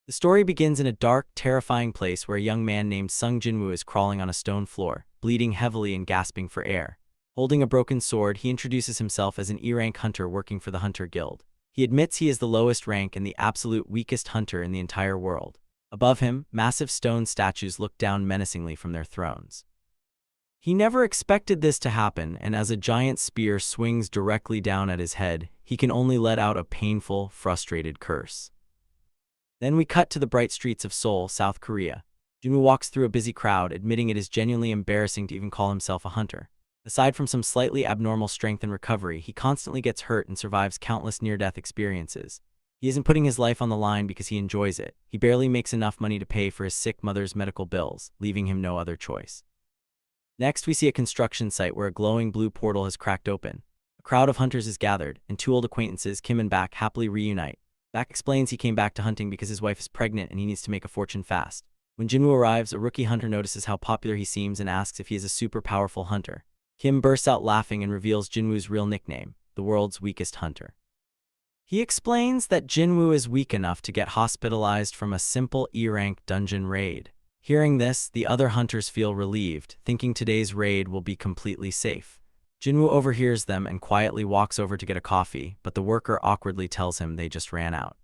The story begins in a dark, terrifying place where a young man named Sung Jinwoo is crawling on a stone floor, bleeding heavily and gasping for air. Holding a broken sword, he introduces himself as an E-rank hunter working for the Hunter Guild. He admits he is the lowest rank and the absolute weakest hunter in the entire world. Above him, massive stone statues look down menacingly from their thrones. He never expected this to happen, and as a giant spear swings directly down at his head, he can only let out a painful, frustrated curse. Then we cut to the bright streets of Seoul, South Korea. Jinwoo walks through a busy crowd, admitting it is genuinely embarrassing to even call himself a hunter. Aside from some slightly abnormal strength and recovery, he constantly gets hurt and survives countless near-death experiences. He isn't putting his life on the line because he enjoys it. He barely makes enough money to pay for his sick mother's medical bills, leaving him no other choice. Next, we see a construction site where a glowing blue portal has cracked open. A crowd of hunters is gathered, and two old acquaintances, Kim and Bak, happily reunite. Bak explains he came back to hunting because his wife is pregnant and he needs to make a fortune fast. When Jinwoo arrives, a rookie hunter notices how popular he seems and asks if he is a super powerful hunter. Kim bursts out laughing and reveals Jinwoo's real nickname, the world's weakest hunter. He explains that Jinwoo is weak enough to get hospitalized from a simple E-rank dungeon raid. Hearing this, the other hunters feel relieved, thinking today's raid will be completely safe. Jinwoo overhears them and quietly walks over to get a coffee, but the worker awkwardly tells him they just ran out.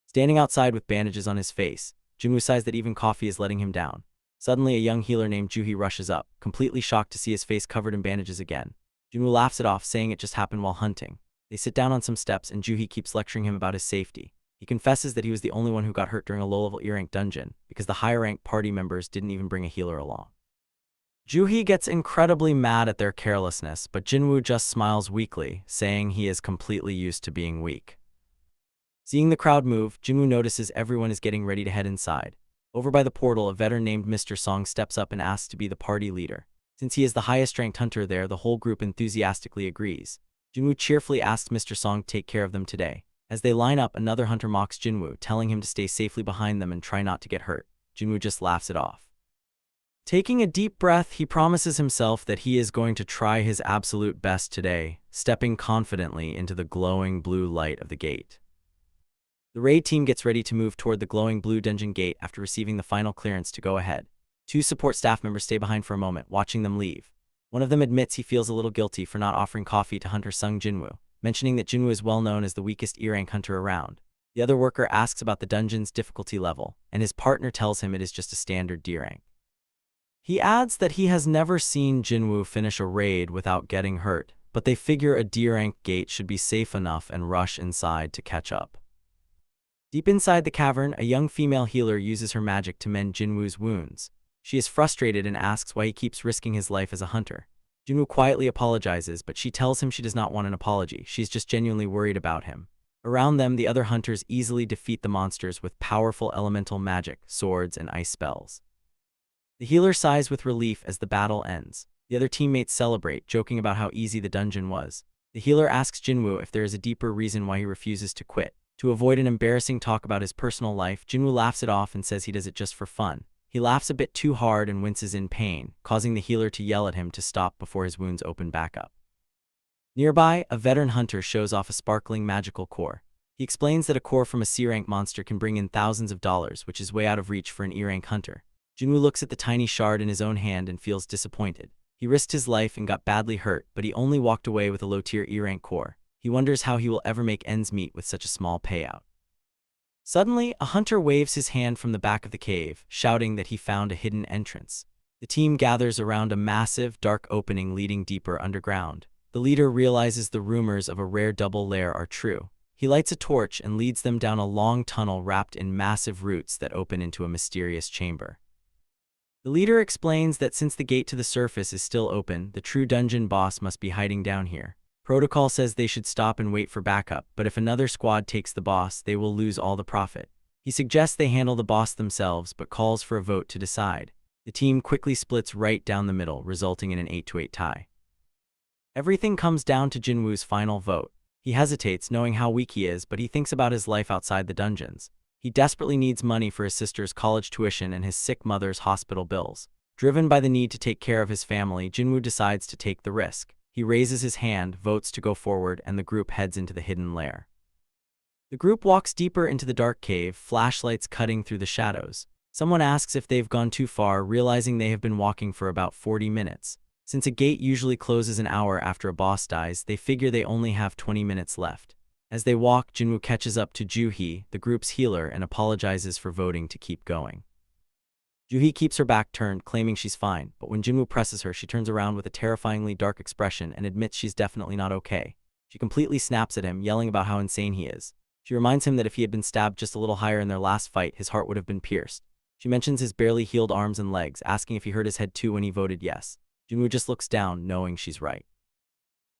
Standing outside with bandages on his face, Jinwoo sighs that even coffee is letting him down. Suddenly, a young healer named Juhi rushes up, completely shocked to see his face covered in bandages again. Jinwoo laughs it off, saying it just happened while hunting. They sit down on some steps and Juhi keeps lecturing him about his safety. He confesses that he was the only one who got hurt during a low-level E-rank dungeon, because the higher-rank party members didn't even bring a healer along. Juhi gets incredibly mad at their carelessness, but Jinwoo just smiles weakly, saying he is completely used to being weak. Seeing the crowd move, Jinwoo notices everyone is getting ready to head inside. Over by the portal, a veteran named Mr. Song steps up and asks to be the party leader. Since he is the highest-ranked hunter there, the whole group enthusiastically agrees. Jinwoo cheerfully asks Mr. Song to take care of them today. As they line up, another hunter mocks Jinwoo, telling him to stay safely behind them and try not to get hurt. Jinwoo just laughs it off. Taking a deep breath, he promises himself that he is going to try his absolute best today, stepping confidently into the glowing blue light of the gate. The raid team gets ready to move toward the glowing blue dungeon gate after receiving the final clearance to go ahead. Two support staff members stay behind for a moment, watching them leave. One of them admits he feels a little guilty for not offering coffee to hunter Sung Jinwoo, mentioning that Jinwoo is well known as the weakest E-rank hunter around. The other worker asks about the dungeon's difficulty level, and his partner tells him it is just a standard D rank. He adds that he has never seen Jinwoo finish a raid without getting hurt, but they figure a D rank gate should be safe enough and rush inside to catch up. Deep inside the cavern, a young female healer uses her magic to mend Jinwoo's wounds. She is frustrated and asks why he keeps risking his life as a hunter. Jinwoo quietly apologizes, but she tells him she does not want an apology. She's just genuinely worried about him. Around them, the other hunters easily defeat the monsters with powerful elemental magic, swords, and ice spells. The healer sighs with relief as the battle ends. The other teammates celebrate, joking about how easy the dungeon was. The healer asks Jinwoo if there is a deeper reason why he refuses to quit. To avoid an embarrassing talk about his personal life, Jinwoo laughs it off and says he does it just for fun. He laughs a bit too hard and winces in pain, causing the healer to yell at him to stop before his wounds open back up. Nearby, a veteran hunter shows off a sparkling magical core. He explains that a core from a C-rank monster can bring in thousands of dollars, which is way out of reach for an E-rank hunter. Jinwoo looks at the tiny shard in his own hand and feels disappointed. He risked his life and got badly hurt, but he only walked away with a low-tier E-rank core. He wonders how he will ever make ends meet with such a small payout. Suddenly, a hunter waves his hand from the back of the cave, shouting that he found a hidden entrance. The team gathers around a massive, dark opening leading deeper underground. The leader realizes the rumors of a rare double lair are true. He lights a torch and leads them down a long tunnel wrapped in massive roots that open into a mysterious chamber. The leader explains that since the gate to the surface is still open, the true dungeon boss must be hiding down here. Protocol says they should stop and wait for backup, but if another squad takes the boss, they will lose all the profit. He suggests they handle the boss themselves, but calls for a vote to decide. The team quickly splits right down the middle, resulting in an 8-8 tie. Everything comes down to Jinwoo's final vote. He hesitates, knowing how weak he is, but he thinks about his life outside the dungeons. He desperately needs money for his sister's college tuition and his sick mother's hospital bills. Driven by the need to take care of his family, Jinwoo decides to take the risk. He raises his hand, votes to go forward, and the group heads into the hidden lair. The group walks deeper into the dark cave, flashlights cutting through the shadows. Someone asks if they've gone too far, realizing they have been walking for about 40 minutes. Since a gate usually closes an hour after a boss dies, they figure they only have 20 minutes left. As they walk, Jinwoo catches up to Juhee, the group's healer, and apologizes for voting to keep going. Juhee keeps her back turned, claiming she's fine, but when Jinwoo presses her, she turns around with a terrifyingly dark expression and admits she's definitely not okay. She completely snaps at him, yelling about how insane he is. She reminds him that if he had been stabbed just a little higher in their last fight, his heart would have been pierced. She mentions his barely healed arms and legs, asking if he hurt his head too when he voted yes. Jinwoo just looks down, knowing she's right.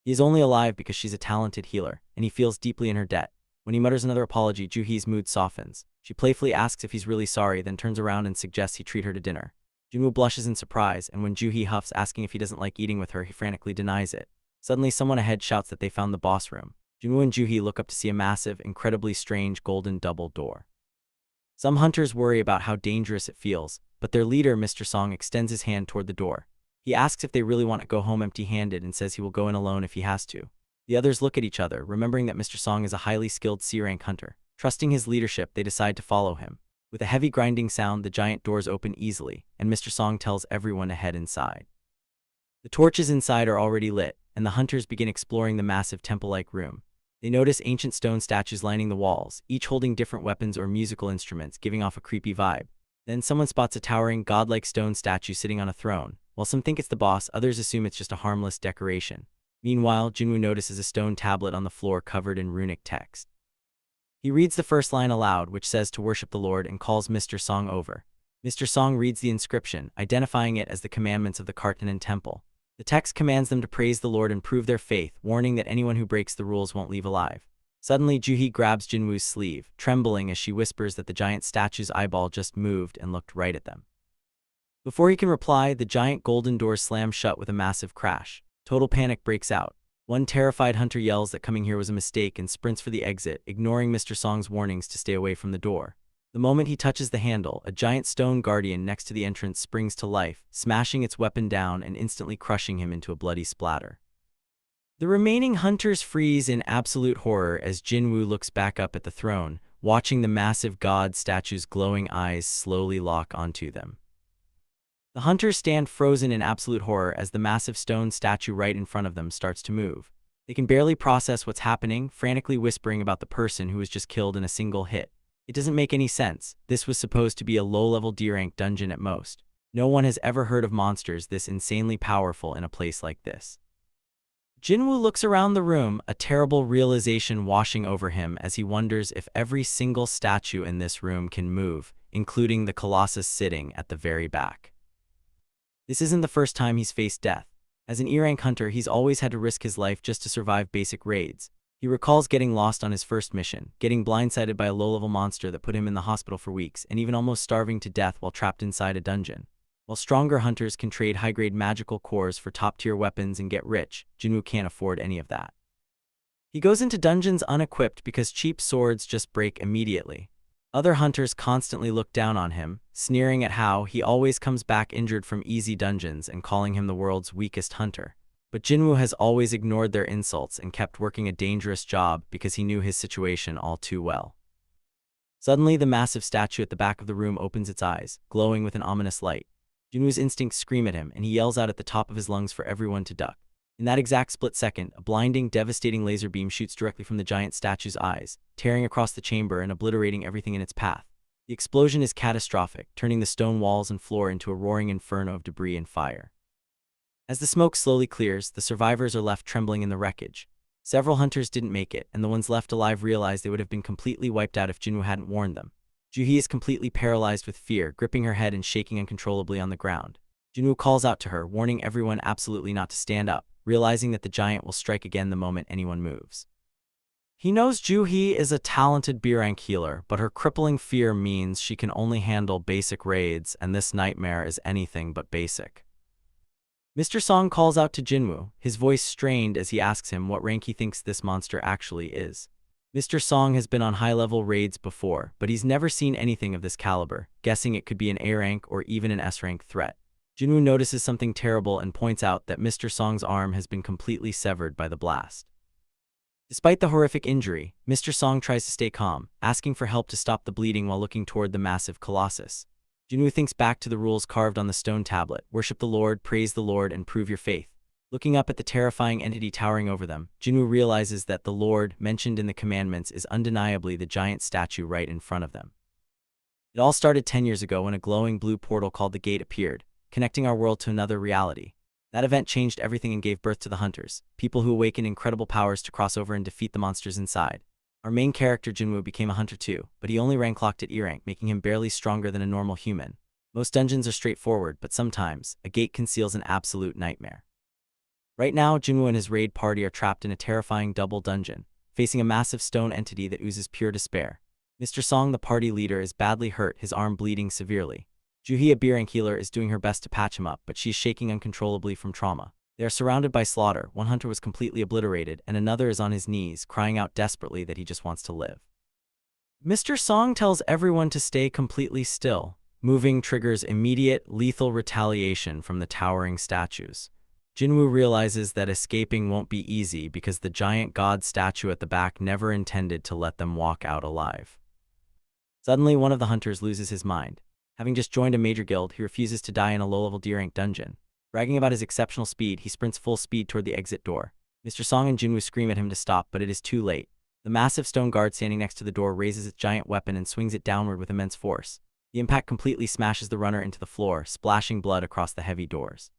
He is only alive because she's a talented healer, and he feels deeply in her debt. When he mutters another apology, Juhee's mood softens. She playfully asks if he's really sorry, then turns around and suggests he treat her to dinner. Jinwoo blushes in surprise, and when Juhee huffs, asking if he doesn't like eating with her, he frantically denies it. Suddenly, someone ahead shouts that they found the boss room. Jinwoo and Juhee look up to see a massive, incredibly strange golden double door. Some hunters worry about how dangerous it feels, but their leader, Mr. Song, extends his hand toward the door. He asks if they really want to go home empty-handed and says he will go in alone if he has to. The others look at each other, remembering that Mr. Song is a highly skilled C-rank hunter. Trusting his leadership, they decide to follow him. With a heavy grinding sound, the giant doors open easily, and Mr. Song tells everyone to head inside. The torches inside are already lit, and the hunters begin exploring the massive temple-like room. They notice ancient stone statues lining the walls, each holding different weapons or musical instruments, giving off a creepy vibe. Then someone spots a towering, godlike stone statue sitting on a throne. While some think it's the boss, others assume it's just a harmless decoration. Meanwhile, Jinwoo notices a stone tablet on the floor covered in runic text. He reads the first line aloud, which says to worship the Lord, and calls Mr. Song over. Mr. Song reads the inscription, identifying it as the commandments of the Kartanan Temple. The text commands them to praise the Lord and prove their faith, warning that anyone who breaks the rules won't leave alive. Suddenly, Juhee grabs Jinwoo's sleeve, trembling as she whispers that the giant statue's eyeball just moved and looked right at them. Before he can reply, the giant golden doors slam shut with a massive crash. Total panic breaks out. One terrified hunter yells that coming here was a mistake and sprints for the exit, ignoring Mr. Song's warnings to stay away from the door. The moment he touches the handle, a giant stone guardian next to the entrance springs to life, smashing its weapon down and instantly crushing him into a bloody splatter. The remaining hunters freeze in absolute horror as Jinwoo looks back up at the throne, watching the massive god statue's glowing eyes slowly lock onto them. The hunters stand frozen in absolute horror as the massive stone statue right in front of them starts to move. They can barely process what's happening, frantically whispering about the person who was just killed in a single hit. It doesn't make any sense. This was supposed to be a low-level D-rank dungeon at most. No one has ever heard of monsters this insanely powerful in a place like this. Jinwoo looks around the room, a terrible realization washing over him as he wonders if every single statue in this room can move, including the colossus sitting at the very back. This isn't the first time he's faced death. As an E-rank hunter, he's always had to risk his life just to survive basic raids. He recalls getting lost on his first mission, getting blindsided by a low-level monster that put him in the hospital for weeks, and even almost starving to death while trapped inside a dungeon. While stronger hunters can trade high-grade magical cores for top-tier weapons and get rich, Jinwoo can't afford any of that. He goes into dungeons unequipped because cheap swords just break immediately. Other hunters constantly look down on him, sneering at how he always comes back injured from easy dungeons and calling him the world's weakest hunter. But Jinwoo has always ignored their insults and kept working a dangerous job because he knew his situation all too well. Suddenly, the massive statue at the back of the room opens its eyes, glowing with an ominous light. Jinwoo's instincts scream at him, and he yells out at the top of his lungs for everyone to duck. In that exact split second, a blinding, devastating laser beam shoots directly from the giant statue's eyes, tearing across the chamber and obliterating everything in its path. The explosion is catastrophic, turning the stone walls and floor into a roaring inferno of debris and fire. As the smoke slowly clears, the survivors are left trembling in the wreckage. Several hunters didn't make it, and the ones left alive realize they would have been completely wiped out if Jinwoo hadn't warned them. Juhee is completely paralyzed with fear, gripping her head and shaking uncontrollably on the ground. Jinwoo calls out to her, warning everyone absolutely not to stand up, realizing that the giant will strike again the moment anyone moves. He knows Juhee is a talented B-rank healer, but her crippling fear means she can only handle basic raids, and this nightmare is anything but basic. Mr. Song calls out to Jinwoo, his voice strained as he asks him what rank he thinks this monster actually is. Mr. Song has been on high-level raids before, but he's never seen anything of this caliber, guessing it could be an A-rank or even an S-rank threat. Jinwoo notices something terrible and points out that Mr. Song's arm has been completely severed by the blast. Despite the horrific injury, Mr. Song tries to stay calm, asking for help to stop the bleeding while looking toward the massive colossus. Jinwoo thinks back to the rules carved on the stone tablet: worship the Lord, praise the Lord, and prove your faith. Looking up at the terrifying entity towering over them, Jinwoo realizes that the Lord, mentioned in the commandments, is undeniably the giant statue right in front of them. It all started 10 years ago when a glowing blue portal called the Gate appeared, connecting our world to another reality. That event changed everything and gave birth to the Hunters, people who awakened incredible powers to cross over and defeat the monsters inside. Our main character Jinwoo became a hunter too, but he only rank locked at E rank, making him barely stronger than a normal human. Most dungeons are straightforward, but sometimes, a gate conceals an absolute nightmare. Right now, Jinwoo and his raid party are trapped in a terrifying double dungeon, facing a massive stone entity that oozes pure despair. Mr. Song, the party leader, is badly hurt, his arm bleeding severely. Juhee, a B rank healer, is doing her best to patch him up, but she's shaking uncontrollably from trauma. They are surrounded by slaughter. One hunter was completely obliterated, and another is on his knees, crying out desperately that he just wants to live. Mr. Song tells everyone to stay completely still. Moving triggers immediate, lethal retaliation from the towering statues. Jinwoo realizes that escaping won't be easy because the giant god statue at the back never intended to let them walk out alive. Suddenly, one of the hunters loses his mind. Having just joined a major guild, he refuses to die in a low-level D-rank dungeon. Bragging about his exceptional speed, he sprints full speed toward the exit door. Mr. Song and Jinwoo scream at him to stop, but it is too late. The massive stone guard standing next to the door raises its giant weapon and swings it downward with immense force. The impact completely smashes the runner into the floor, splashing blood across the heavy doors.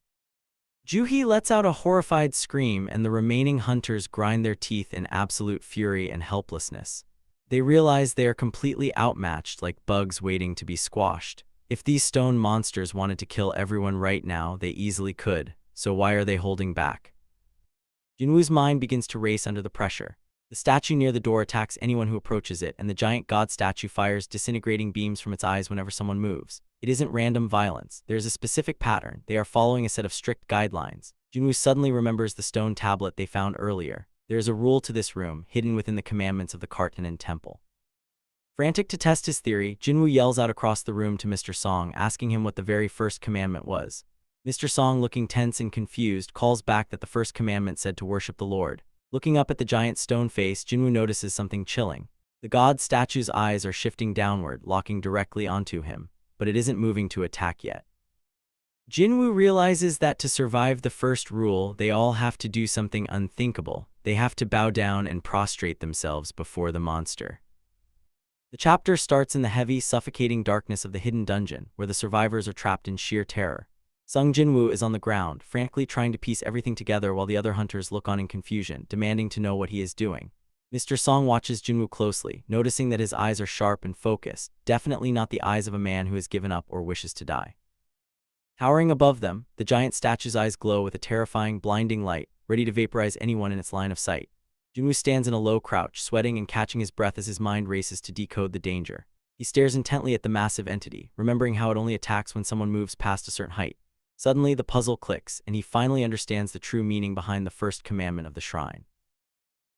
Juhee lets out a horrified scream, and the remaining hunters grind their teeth in absolute fury and helplessness. They realize they are completely outmatched, like bugs waiting to be squashed. If these stone monsters wanted to kill everyone right now, they easily could, so why are they holding back? Jinwoo's mind begins to race under the pressure. The statue near the door attacks anyone who approaches it, and the giant god statue fires disintegrating beams from its eyes whenever someone moves. It isn't random violence. There is a specific pattern. They are following a set of strict guidelines. Jinwoo suddenly remembers the stone tablet they found earlier. There is a rule to this room, hidden within the commandments of the Kartanen Temple. Frantic to test his theory, Jinwoo yells out across the room to Mr. Song, asking him what the very first commandment was. Mr. Song, looking tense and confused, calls back that the first commandment said to worship the Lord. Looking up at the giant stone face, Jinwoo notices something chilling. The god statue's eyes are shifting downward, locking directly onto him, but it isn't moving to attack yet. Jinwoo realizes that to survive the first rule, they all have to do something unthinkable. They have to bow down and prostrate themselves before the monster. The chapter starts in the heavy, suffocating darkness of the hidden dungeon, where the survivors are trapped in sheer terror. Sung Jinwoo is on the ground, frantically trying to piece everything together while the other hunters look on in confusion, demanding to know what he is doing. Mr. Song watches Jinwoo closely, noticing that his eyes are sharp and focused, definitely not the eyes of a man who has given up or wishes to die. Towering above them, the giant statue's eyes glow with a terrifying, blinding light, ready to vaporize anyone in its line of sight. Jinwoo stands in a low crouch, sweating and catching his breath as his mind races to decode the danger. He stares intently at the massive entity, remembering how it only attacks when someone moves past a certain height. Suddenly, the puzzle clicks, and he finally understands the true meaning behind the first commandment of the shrine.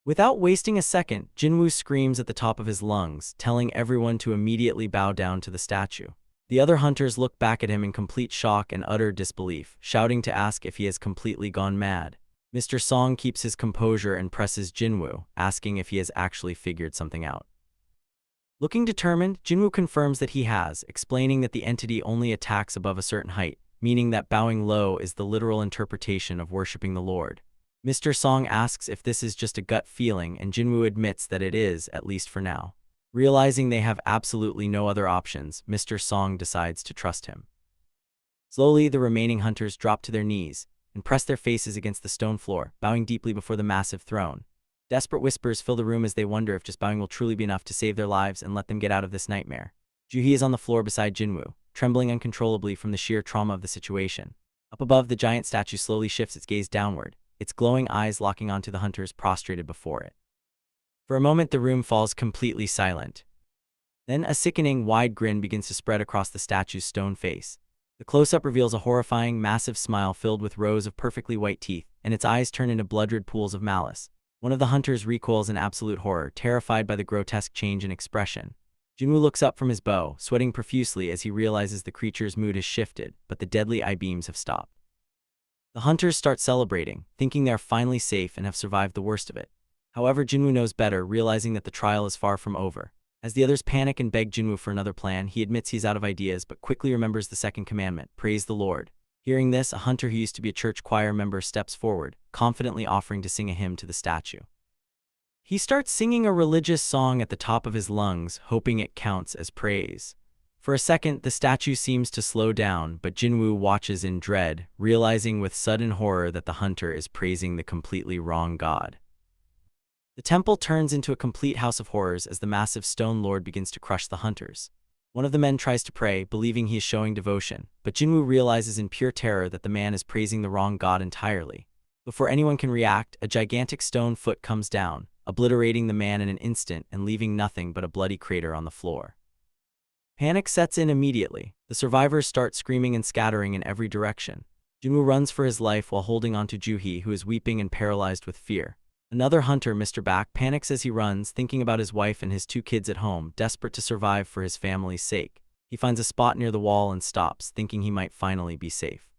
Without wasting a second, Jinwoo screams at the top of his lungs, telling everyone to immediately bow down to the statue. The other hunters look back at him in complete shock and utter disbelief, shouting to ask if he has completely gone mad. Mr. Song keeps his composure and presses Jinwoo, asking if he has actually figured something out. Looking determined, Jinwoo confirms that he has, explaining that the entity only attacks above a certain height, meaning that bowing low is the literal interpretation of worshipping the Lord. Mr. Song asks if this is just a gut feeling, and Jinwoo admits that it is, at least for now. Realizing they have absolutely no other options, Mr. Song decides to trust him. Slowly, the remaining hunters drop to their knees and press their faces against the stone floor, bowing deeply before the massive throne. Desperate whispers fill the room as they wonder if just bowing will truly be enough to save their lives and let them get out of this nightmare. Juhee is on the floor beside Jinwoo, trembling uncontrollably from the sheer trauma of the situation. Up above, the giant statue slowly shifts its gaze downward, its glowing eyes locking onto the hunters prostrated before it. For a moment, the room falls completely silent. Then a sickening, wide grin begins to spread across the statue's stone face. The close-up reveals a horrifying, massive smile filled with rows of perfectly white teeth, and its eyes turn into blood-red pools of malice. One of the hunters recoils in absolute horror, terrified by the grotesque change in expression. Jinwoo looks up from his bow, sweating profusely as he realizes the creature's mood has shifted, but the deadly eye beams have stopped. The hunters start celebrating, thinking they are finally safe and have survived the worst of it. However, Jinwoo knows better, realizing that the trial is far from over. As the others panic and beg Jinwoo for another plan, he admits he's out of ideas but quickly remembers the second commandment, praise the Lord. Hearing this, a hunter who used to be a church choir member steps forward, confidently offering to sing a hymn to the statue. He starts singing a religious song at the top of his lungs, hoping it counts as praise. For a second, the statue seems to slow down, but Jinwoo watches in dread, realizing with sudden horror that the hunter is praising the completely wrong god. The temple turns into a complete house of horrors as the massive stone lord begins to crush the hunters. One of the men tries to pray, believing he is showing devotion, but Jinwoo realizes in pure terror that the man is praising the wrong god entirely. Before anyone can react, a gigantic stone foot comes down, obliterating the man in an instant and leaving nothing but a bloody crater on the floor. Panic sets in immediately. The survivors start screaming and scattering in every direction. Jinwoo runs for his life while holding onto Juhee, who is weeping and paralyzed with fear. Another hunter, Mr. Back, panics as he runs, thinking about his wife and his 2 kids at home, desperate to survive for his family's sake. He finds a spot near the wall and stops, thinking he might finally be safe.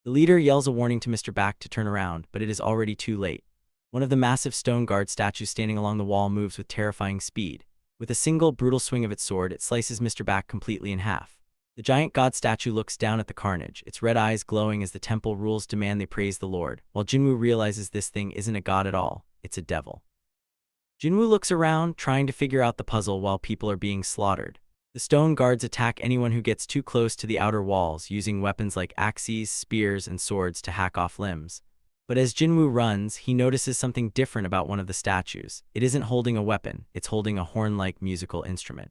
The leader yells a warning to Mr. Back to turn around, but it is already too late. One of the massive stone guard statues standing along the wall moves with terrifying speed. With a single brutal swing of its sword, it slices Mr. Back completely in half. The giant god statue looks down at the carnage, its red eyes glowing as the temple rules demand they praise the Lord, while Jinwoo realizes this thing isn't a god at all, it's a devil. Jinwoo looks around, trying to figure out the puzzle while people are being slaughtered. The stone guards attack anyone who gets too close to the outer walls, using weapons like axes, spears, and swords to hack off limbs. But as Jinwoo runs, he notices something different about one of the statues. It isn't holding a weapon, it's holding a horn-like musical instrument.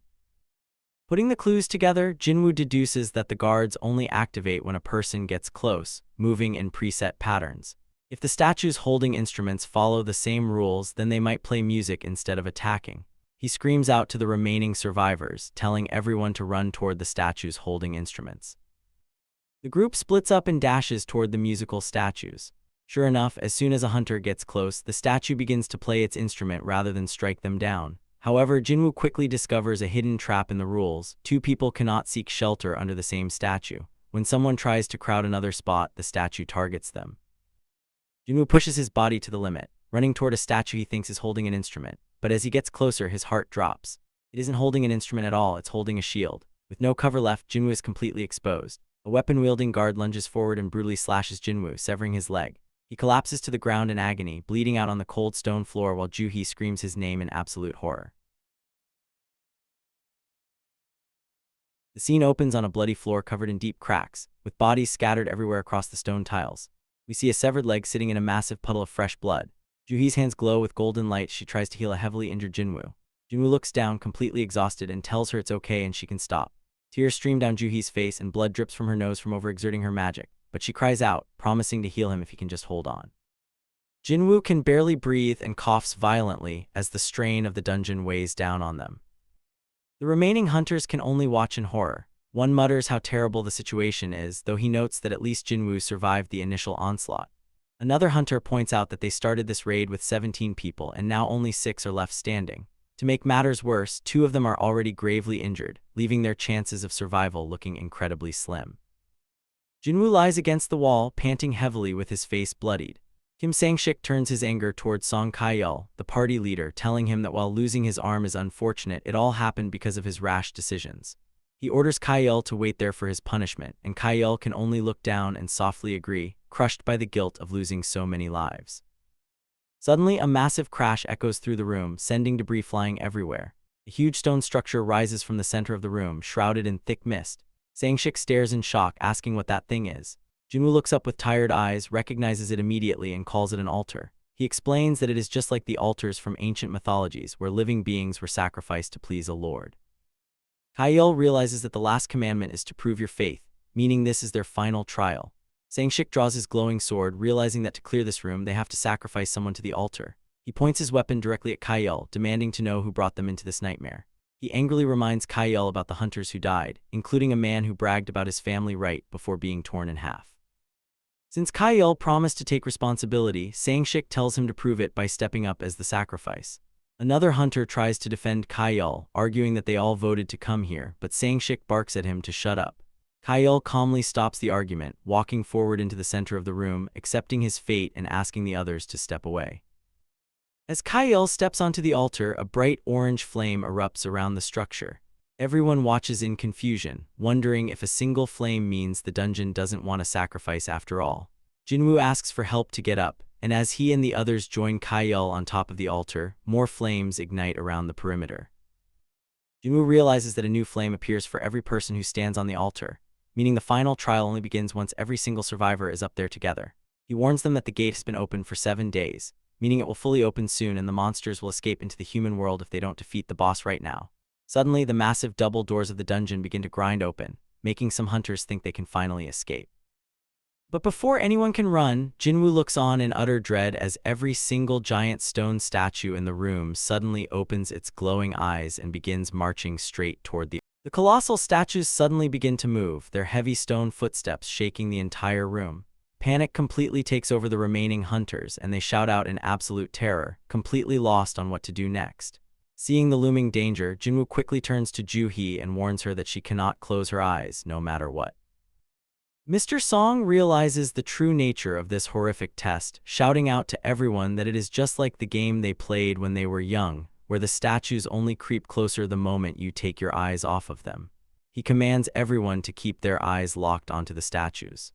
Putting the clues together, Jinwoo deduces that the guards only activate when a person gets close, moving in preset patterns. If the statues holding instruments follow the same rules, then they might play music instead of attacking. He screams out to the remaining survivors, telling everyone to run toward the statues holding instruments. The group splits up and dashes toward the musical statues. Sure enough, as soon as a hunter gets close, the statue begins to play its instrument rather than strike them down. However, Jinwoo quickly discovers a hidden trap in the rules. 2 people cannot seek shelter under the same statue. When someone tries to crowd another spot, the statue targets them. Jinwoo pushes his body to the limit, running toward a statue he thinks is holding an instrument. But as he gets closer, his heart drops. It isn't holding an instrument at all, it's holding a shield. With no cover left, Jinwoo is completely exposed. A weapon-wielding guard lunges forward and brutally slashes Jinwoo, severing his leg. He collapses to the ground in agony, bleeding out on the cold stone floor while Juhee screams his name in absolute horror. The scene opens on a bloody floor covered in deep cracks, with bodies scattered everywhere across the stone tiles. We see a severed leg sitting in a massive puddle of fresh blood. Juhee's hands glow with golden light as she tries to heal a heavily injured Jinwoo. Jinwoo looks down, completely exhausted, and tells her it's okay and she can stop. Tears stream down Juhee's face and blood drips from her nose from overexerting her magic. But she cries out, promising to heal him if he can just hold on. Jinwoo can barely breathe and coughs violently as the strain of the dungeon weighs down on them. The remaining hunters can only watch in horror. One mutters how terrible the situation is, though he notes that at least Jinwoo survived the initial onslaught. Another hunter points out that they started this raid with 17 people and now only 6 are left standing. To make matters worse, 2 of them are already gravely injured, leaving their chances of survival looking incredibly slim. Jinwoo lies against the wall, panting heavily with his face bloodied. Kim Sang-shik turns his anger towards Song Kye-yeol, the party leader, telling him that while losing his arm is unfortunate, it all happened because of his rash decisions. He orders Kye-yeol to wait there for his punishment, and Kye-yeol can only look down and softly agree, crushed by the guilt of losing so many lives. Suddenly, a massive crash echoes through the room, sending debris flying everywhere. A huge stone structure rises from the center of the room, shrouded in thick mist. Sang-shik stares in shock, asking what that thing is. Jinwoo looks up with tired eyes, recognizes it immediately, and calls it an altar. He explains that it is just like the altars from ancient mythologies, where living beings were sacrificed to please a lord. Kye-yeol realizes that the last commandment is to prove your faith, meaning this is their final trial. Sang-shik draws his glowing sword, realizing that to clear this room, they have to sacrifice someone to the altar. He points his weapon directly at Kye-yeol, demanding to know who brought them into this nightmare. He angrily reminds Kye-yeol about the hunters who died, including a man who bragged about his family right before being torn in half. Since Kye-yeol promised to take responsibility, Sang-shik tells him to prove it by stepping up as the sacrifice. Another hunter tries to defend Kye-yeol, arguing that they all voted to come here, but Sang-shik barks at him to shut up. Kye-yeol calmly stops the argument, walking forward into the center of the room, accepting his fate and asking the others to step away. As Kyle steps onto the altar, a bright orange flame erupts around the structure. Everyone watches in confusion, wondering if a single flame means the dungeon doesn't want a sacrifice after all. Jinwoo asks for help to get up, and as he and the others join Kyle on top of the altar, more flames ignite around the perimeter. Jinwoo realizes that a new flame appears for every person who stands on the altar, meaning the final trial only begins once every single survivor is up there together. He warns them that the gate has been open for 7 days, meaning it will fully open soon and the monsters will escape into the human world if they don't defeat the boss right now. Suddenly, the massive double doors of the dungeon begin to grind open, making some hunters think they can finally escape. But before anyone can run, Jinwoo looks on in utter dread as every single giant stone statue in the room suddenly opens its glowing eyes and begins marching straight toward the colossal statues suddenly begin to move, their heavy stone footsteps shaking the entire room. Panic completely takes over the remaining hunters, and they shout out in absolute terror, completely lost on what to do next. Seeing the looming danger, Jinwoo quickly turns to Joo-hee and warns her that she cannot close her eyes, no matter what. Mr. Song realizes the true nature of this horrific test, shouting out to everyone that it is just like the game they played when they were young, where the statues only creep closer the moment you take your eyes off of them. He commands everyone to keep their eyes locked onto the statues.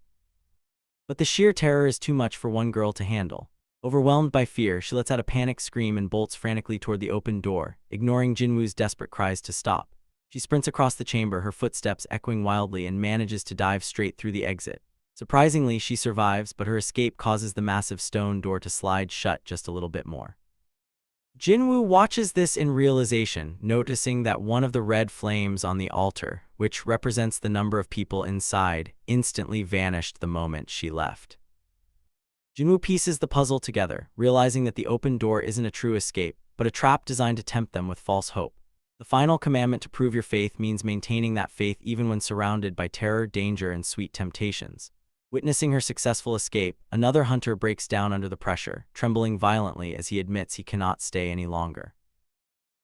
But the sheer terror is too much for one girl to handle. Overwhelmed by fear, she lets out a panicked scream and bolts frantically toward the open door, ignoring Jinwoo's desperate cries to stop. She sprints across the chamber, her footsteps echoing wildly, and manages to dive straight through the exit. Surprisingly, she survives, but her escape causes the massive stone door to slide shut just a little bit more. Jinwoo watches this in realization, noticing that one of the red flames on the altar, which represents the number of people inside, instantly vanished the moment she left. Jinwoo pieces the puzzle together, realizing that the open door isn't a true escape, but a trap designed to tempt them with false hope. The final commandment to prove your faith means maintaining that faith even when surrounded by terror, danger, and sweet temptations. Witnessing her successful escape, another hunter breaks down under the pressure, trembling violently as he admits he cannot stay any longer.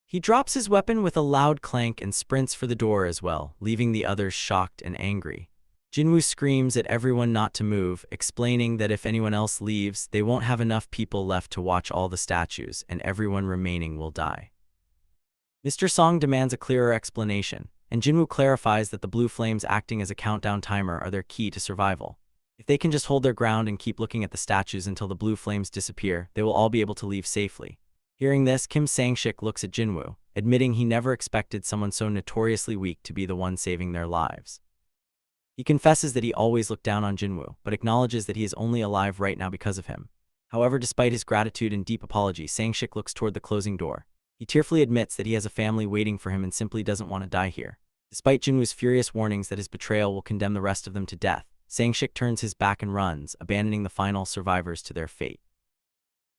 He drops his weapon with a loud clank and sprints for the door as well, leaving the others shocked and angry. Jinwoo screams at everyone not to move, explaining that if anyone else leaves, they won't have enough people left to watch all the statues, and everyone remaining will die. Mr. Song demands a clearer explanation, and Jinwoo clarifies that the blue flames acting as a countdown timer are their key to survival. If they can just hold their ground and keep looking at the statues until the blue flames disappear, they will all be able to leave safely. Hearing this, Kim Sang-shik looks at Jinwoo, admitting he never expected someone so notoriously weak to be the one saving their lives. He confesses that he always looked down on Jinwoo, but acknowledges that he is only alive right now because of him. However, despite his gratitude and deep apology, Sang-shik looks toward the closing door. He tearfully admits that he has a family waiting for him and simply doesn't want to die here. Despite Jinwoo's furious warnings that his betrayal will condemn the rest of them to death, Sang-shik turns his back and runs, abandoning the final survivors to their fate.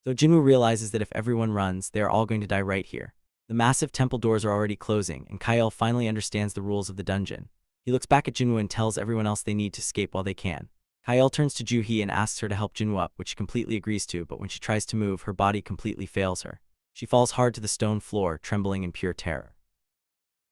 So Jinwoo realizes that if everyone runs, they are all going to die right here. The massive temple doors are already closing, and Kyle finally understands the rules of the dungeon. He looks back at Jinwoo and tells everyone else they need to escape while they can. Kyle turns to Joo-hee and asks her to help Jinwoo up, which she completely agrees to, but when she tries to move, her body completely fails her. She falls hard to the stone floor, trembling in pure terror.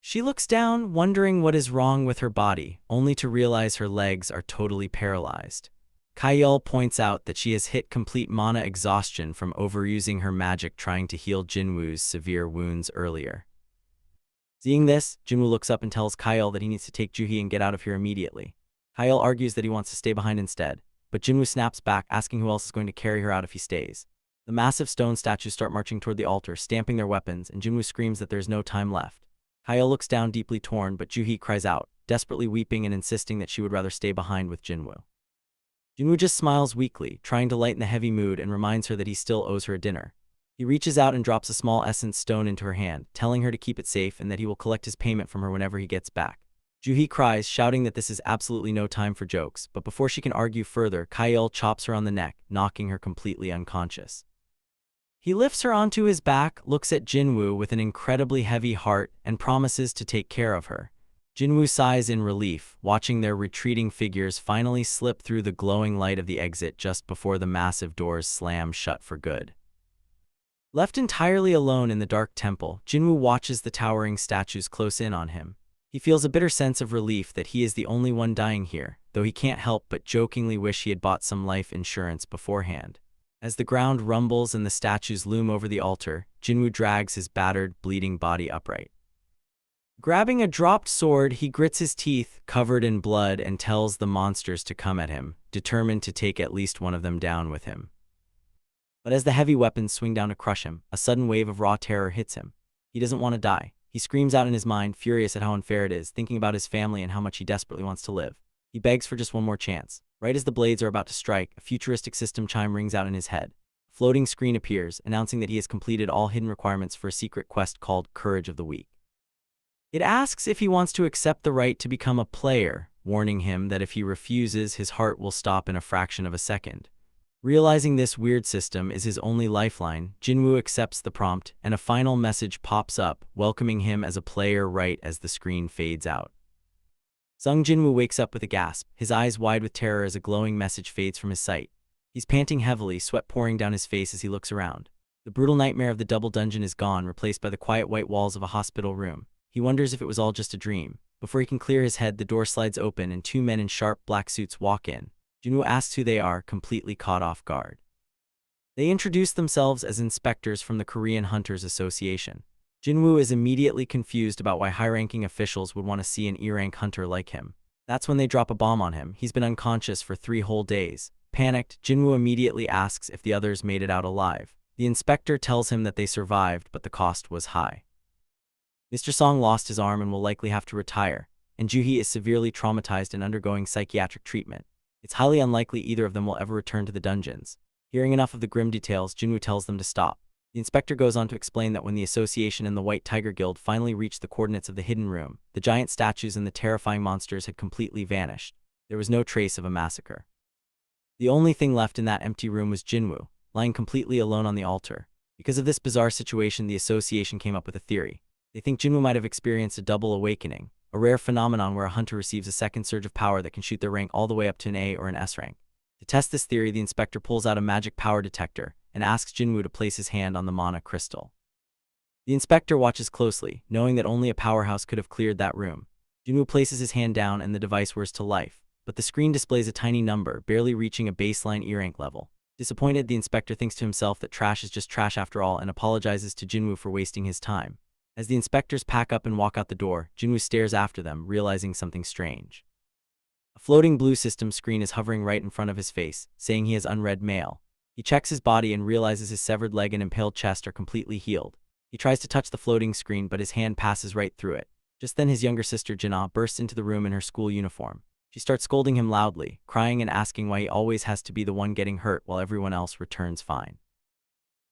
She looks down, wondering what is wrong with her body, only to realize her legs are totally paralyzed. Kyle points out that she has hit complete mana exhaustion from overusing her magic trying to heal Jinwoo's severe wounds earlier. Seeing this, Jinwoo looks up and tells Kyle that he needs to take Joo-hee and get out of here immediately. Kyle argues that he wants to stay behind instead, but Jinwoo snaps back, asking who else is going to carry her out if he stays. The massive stone statues start marching toward the altar, stamping their weapons, and Jinwoo screams that there is no time left. Kyle looks down deeply torn, but Joo-hee cries out, desperately weeping and insisting that she would rather stay behind with Jinwoo. Jinwoo just smiles weakly, trying to lighten the heavy mood, and reminds her that he still owes her a dinner. He reaches out and drops a small essence stone into her hand, telling her to keep it safe and that he will collect his payment from her whenever he gets back. Joo-hee cries, shouting that this is absolutely no time for jokes, but before she can argue further, Kyle chops her on the neck, knocking her completely unconscious. He lifts her onto his back, looks at Jinwoo with an incredibly heavy heart, and promises to take care of her. Jinwoo sighs in relief, watching their retreating figures finally slip through the glowing light of the exit just before the massive doors slam shut for good. Left entirely alone in the dark temple, Jinwoo watches the towering statues close in on him. He feels a bitter sense of relief that he is the only one dying here, though he can't help but jokingly wish he had bought some life insurance beforehand. As the ground rumbles and the statues loom over the altar, Jinwoo drags his battered, bleeding body upright. Grabbing a dropped sword, he grits his teeth, covered in blood, and tells the monsters to come at him, determined to take at least one of them down with him. But as the heavy weapons swing down to crush him, a sudden wave of raw terror hits him. He doesn't want to die. He screams out in his mind, furious at how unfair it is, thinking about his family and how much he desperately wants to live. He begs for just one more chance. Right as the blades are about to strike, a futuristic system chime rings out in his head. A floating screen appears, announcing that he has completed all hidden requirements for a secret quest called Courage of the Weak. It asks if he wants to accept the right to become a player, warning him that if he refuses, his heart will stop in a fraction of a second. Realizing this weird system is his only lifeline, Jinwoo accepts the prompt, and a final message pops up, welcoming him as a player right as the screen fades out. Sung Jinwoo wakes up with a gasp, his eyes wide with terror as a glowing message fades from his sight. He's panting heavily, sweat pouring down his face as he looks around. The brutal nightmare of the double dungeon is gone, replaced by the quiet white walls of a hospital room. He wonders if it was all just a dream. Before he can clear his head, the door slides open and two men in sharp black suits walk in. Jinwoo asks who they are, completely caught off guard. They introduce themselves as inspectors from the Korean Hunters Association. Jinwoo is immediately confused about why high-ranking officials would want to see an E-rank hunter like him. That's when they drop a bomb on him. He's been unconscious for 3 whole days. Panicked, Jinwoo immediately asks if the others made it out alive. The inspector tells him that they survived, but the cost was high. Mr. Song lost his arm and will likely have to retire, and Juhee is severely traumatized and undergoing psychiatric treatment. It's highly unlikely either of them will ever return to the dungeons. Hearing enough of the grim details, Jinwoo tells them to stop. The inspector goes on to explain that when the association and the White Tiger Guild finally reached the coordinates of the hidden room, the giant statues and the terrifying monsters had completely vanished. There was no trace of a massacre. The only thing left in that empty room was Jinwoo, lying completely alone on the altar. Because of this bizarre situation, the association came up with a theory. They think Jinwoo might have experienced a double awakening, a rare phenomenon where a hunter receives a second surge of power that can shoot their rank all the way up to an A or an S rank. To test this theory, the inspector pulls out a magic power detector and asks Jinwoo to place his hand on the mana crystal. The inspector watches closely, knowing that only a powerhouse could have cleared that room. Jinwoo places his hand down and the device whirs to life, but the screen displays a tiny number, barely reaching a baseline E-rank level. Disappointed, the inspector thinks to himself that trash is just trash after all and apologizes to Jinwoo for wasting his time. As the inspectors pack up and walk out the door, Jinwoo stares after them, realizing something strange. A floating blue system screen is hovering right in front of his face, saying he has unread mail. He checks his body and realizes his severed leg and impaled chest are completely healed. He tries to touch the floating screen, but his hand passes right through it. Just then his younger sister Jinah bursts into the room in her school uniform. She starts scolding him loudly, crying and asking why he always has to be the one getting hurt while everyone else returns fine.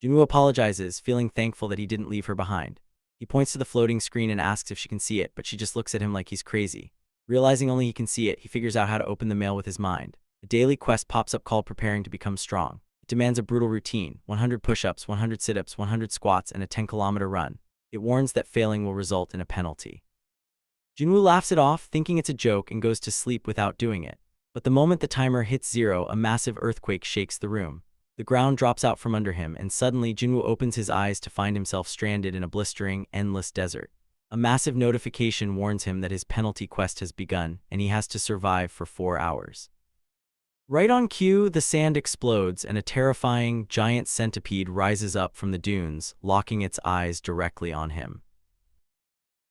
Jinwoo apologizes, feeling thankful that he didn't leave her behind. He points to the floating screen and asks if she can see it, but she just looks at him like he's crazy. Realizing only he can see it, he figures out how to open the mail with his mind. A daily quest pops up called Preparing to Become Strong. It demands a brutal routine, 100 push-ups, 100 sit-ups, 100 squats, and a 10-kilometer run. It warns that failing will result in a penalty. Jinwoo laughs it off, thinking it's a joke, and goes to sleep without doing it. But the moment the timer hits 0, a massive earthquake shakes the room. The ground drops out from under him, and suddenly Jinwoo opens his eyes to find himself stranded in a blistering, endless desert. A massive notification warns him that his penalty quest has begun, and he has to survive for 4 hours. Right on cue, the sand explodes, and a terrifying, giant centipede rises up from the dunes, locking its eyes directly on him.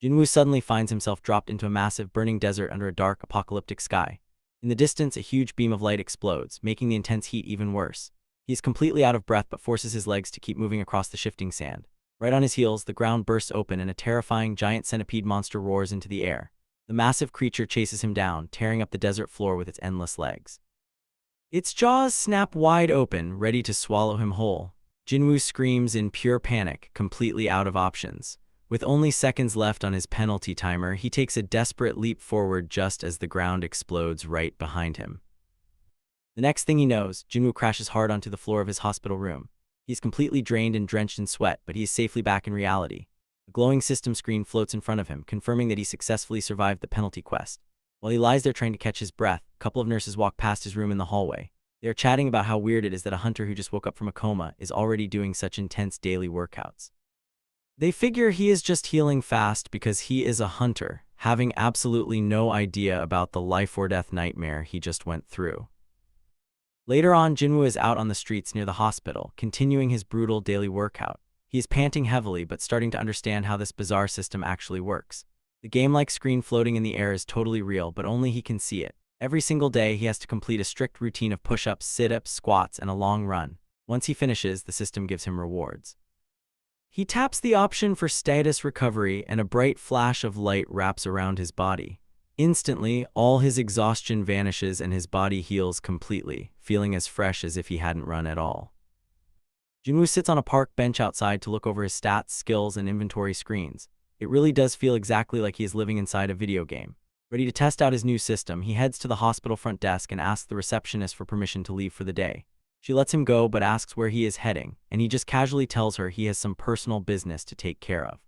Jinwoo suddenly finds himself dropped into a massive, burning desert under a dark, apocalyptic sky. In the distance, a huge beam of light explodes, making the intense heat even worse. He is completely out of breath but forces his legs to keep moving across the shifting sand. Right on his heels, the ground bursts open and a terrifying giant centipede monster roars into the air. The massive creature chases him down, tearing up the desert floor with its endless legs. Its jaws snap wide open, ready to swallow him whole. Jinwoo screams in pure panic, completely out of options. With only seconds left on his penalty timer, he takes a desperate leap forward just as the ground explodes right behind him. The next thing he knows, Jinwoo crashes hard onto the floor of his hospital room. He is completely drained and drenched in sweat, but he is safely back in reality. A glowing system screen floats in front of him, confirming that he successfully survived the penalty quest. While he lies there trying to catch his breath, a couple of nurses walk past his room in the hallway. They are chatting about how weird it is that a hunter who just woke up from a coma is already doing such intense daily workouts. They figure he is just healing fast because he is a hunter, having absolutely no idea about the life-or-death nightmare he just went through. Later on, Jinwoo is out on the streets near the hospital, continuing his brutal daily workout. He is panting heavily but starting to understand how this bizarre system actually works. The game-like screen floating in the air is totally real, but only he can see it. Every single day, he has to complete a strict routine of push-ups, sit-ups, squats, and a long run. Once he finishes, the system gives him rewards. He taps the option for status recovery, and a bright flash of light wraps around his body. Instantly, all his exhaustion vanishes and his body heals completely, feeling as fresh as if he hadn't run at all. Jinwoo sits on a park bench outside to look over his stats, skills, and inventory screens. It really does feel exactly like he is living inside a video game. Ready to test out his new system, he heads to the hospital front desk and asks the receptionist for permission to leave for the day. She lets him go but asks where he is heading, and he just casually tells her he has some personal business to take care of.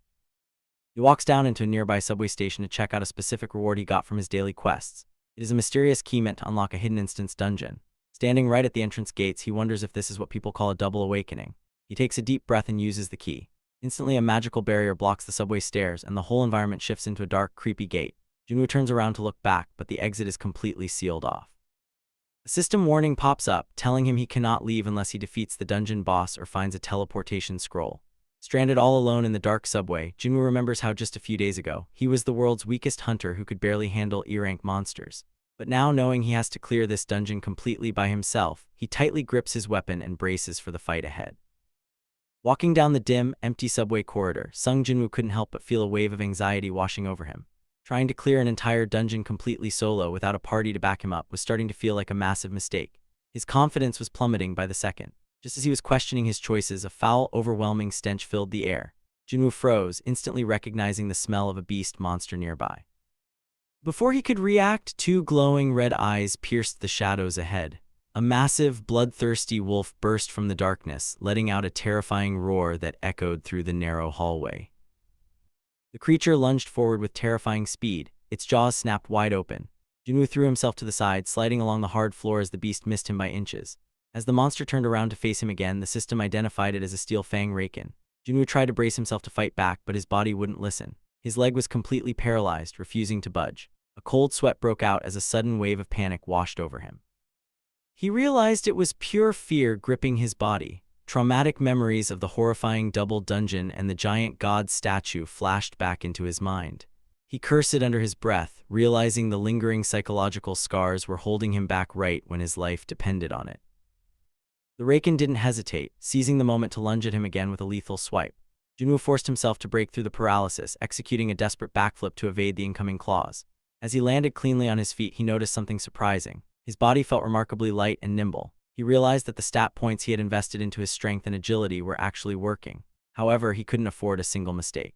He walks down into a nearby subway station to check out a specific reward he got from his daily quests. It is a mysterious key meant to unlock a hidden instance dungeon. Standing right at the entrance gates, he wonders if this is what people call a double awakening. He takes a deep breath and uses the key. Instantly, a magical barrier blocks the subway stairs, and the whole environment shifts into a dark, creepy gate. Jinwoo turns around to look back, but the exit is completely sealed off. A system warning pops up, telling him he cannot leave unless he defeats the dungeon boss or finds a teleportation scroll. Stranded all alone in the dark subway, Jinwoo remembers how just a few days ago, he was the world's weakest hunter who could barely handle E-rank monsters. But now, knowing he has to clear this dungeon completely by himself, he tightly grips his weapon and braces for the fight ahead. Walking down the dim, empty subway corridor, Jinwoo couldn't help but feel a wave of anxiety washing over him. Trying to clear an entire dungeon completely solo without a party to back him up was starting to feel like a massive mistake. His confidence was plummeting by the second. Just as he was questioning his choices, a foul, overwhelming stench filled the air. Jinwoo froze, instantly recognizing the smell of a beast monster nearby. Before he could react, two glowing red eyes pierced the shadows ahead. A massive, bloodthirsty wolf burst from the darkness, letting out a terrifying roar that echoed through the narrow hallway. The creature lunged forward with terrifying speed, its jaws snapped wide open. Jinwoo threw himself to the side, sliding along the hard floor as the beast missed him by inches. As the monster turned around to face him again, the system identified it as a steel fang raken. Jinwoo tried to brace himself to fight back, but his body wouldn't listen. His leg was completely paralyzed, refusing to budge. A cold sweat broke out as a sudden wave of panic washed over him. He realized it was pure fear gripping his body. Traumatic memories of the horrifying double dungeon and the giant god statue flashed back into his mind. He cursed under his breath, realizing the lingering psychological scars were holding him back right when his life depended on it. The Raken didn't hesitate, seizing the moment to lunge at him again with a lethal swipe. Jinwoo forced himself to break through the paralysis, executing a desperate backflip to evade the incoming claws. As he landed cleanly on his feet, he noticed something surprising. His body felt remarkably light and nimble. He realized that the stat points he had invested into his strength and agility were actually working. However, he couldn't afford a single mistake.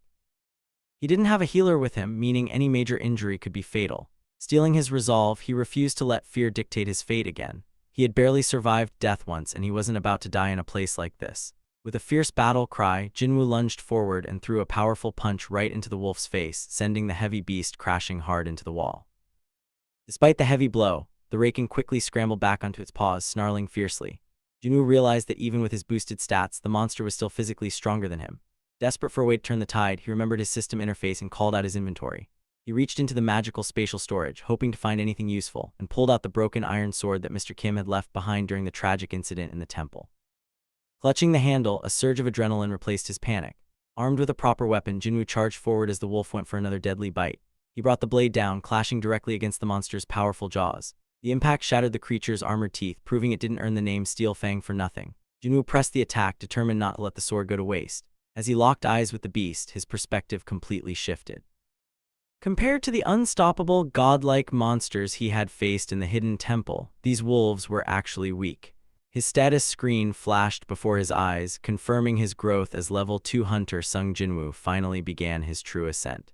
He didn't have a healer with him, meaning any major injury could be fatal. Stealing his resolve, he refused to let fear dictate his fate again. He had barely survived death once, and he wasn't about to die in a place like this. With a fierce battle cry, Jinwoo lunged forward and threw a powerful punch right into the wolf's face, sending the heavy beast crashing hard into the wall. Despite the heavy blow, the Raken quickly scrambled back onto its paws, snarling fiercely. Jinwoo realized that even with his boosted stats, the monster was still physically stronger than him. Desperate for a way to turn the tide, he remembered his system interface and called out his inventory. He reached into the magical spatial storage, hoping to find anything useful, and pulled out the broken iron sword that Mr. Kim had left behind during the tragic incident in the temple. Clutching the handle, a surge of adrenaline replaced his panic. Armed with a proper weapon, Jinwoo charged forward as the wolf went for another deadly bite. He brought the blade down, clashing directly against the monster's powerful jaws. The impact shattered the creature's armored teeth, proving it didn't earn the name Steel Fang for nothing. Jinwoo pressed the attack, determined not to let the sword go to waste. As he locked eyes with the beast, his perspective completely shifted. Compared to the unstoppable, godlike monsters he had faced in the hidden temple, these wolves were actually weak. His status screen flashed before his eyes, confirming his growth as level 2 hunter Jinwoo finally began his true ascent.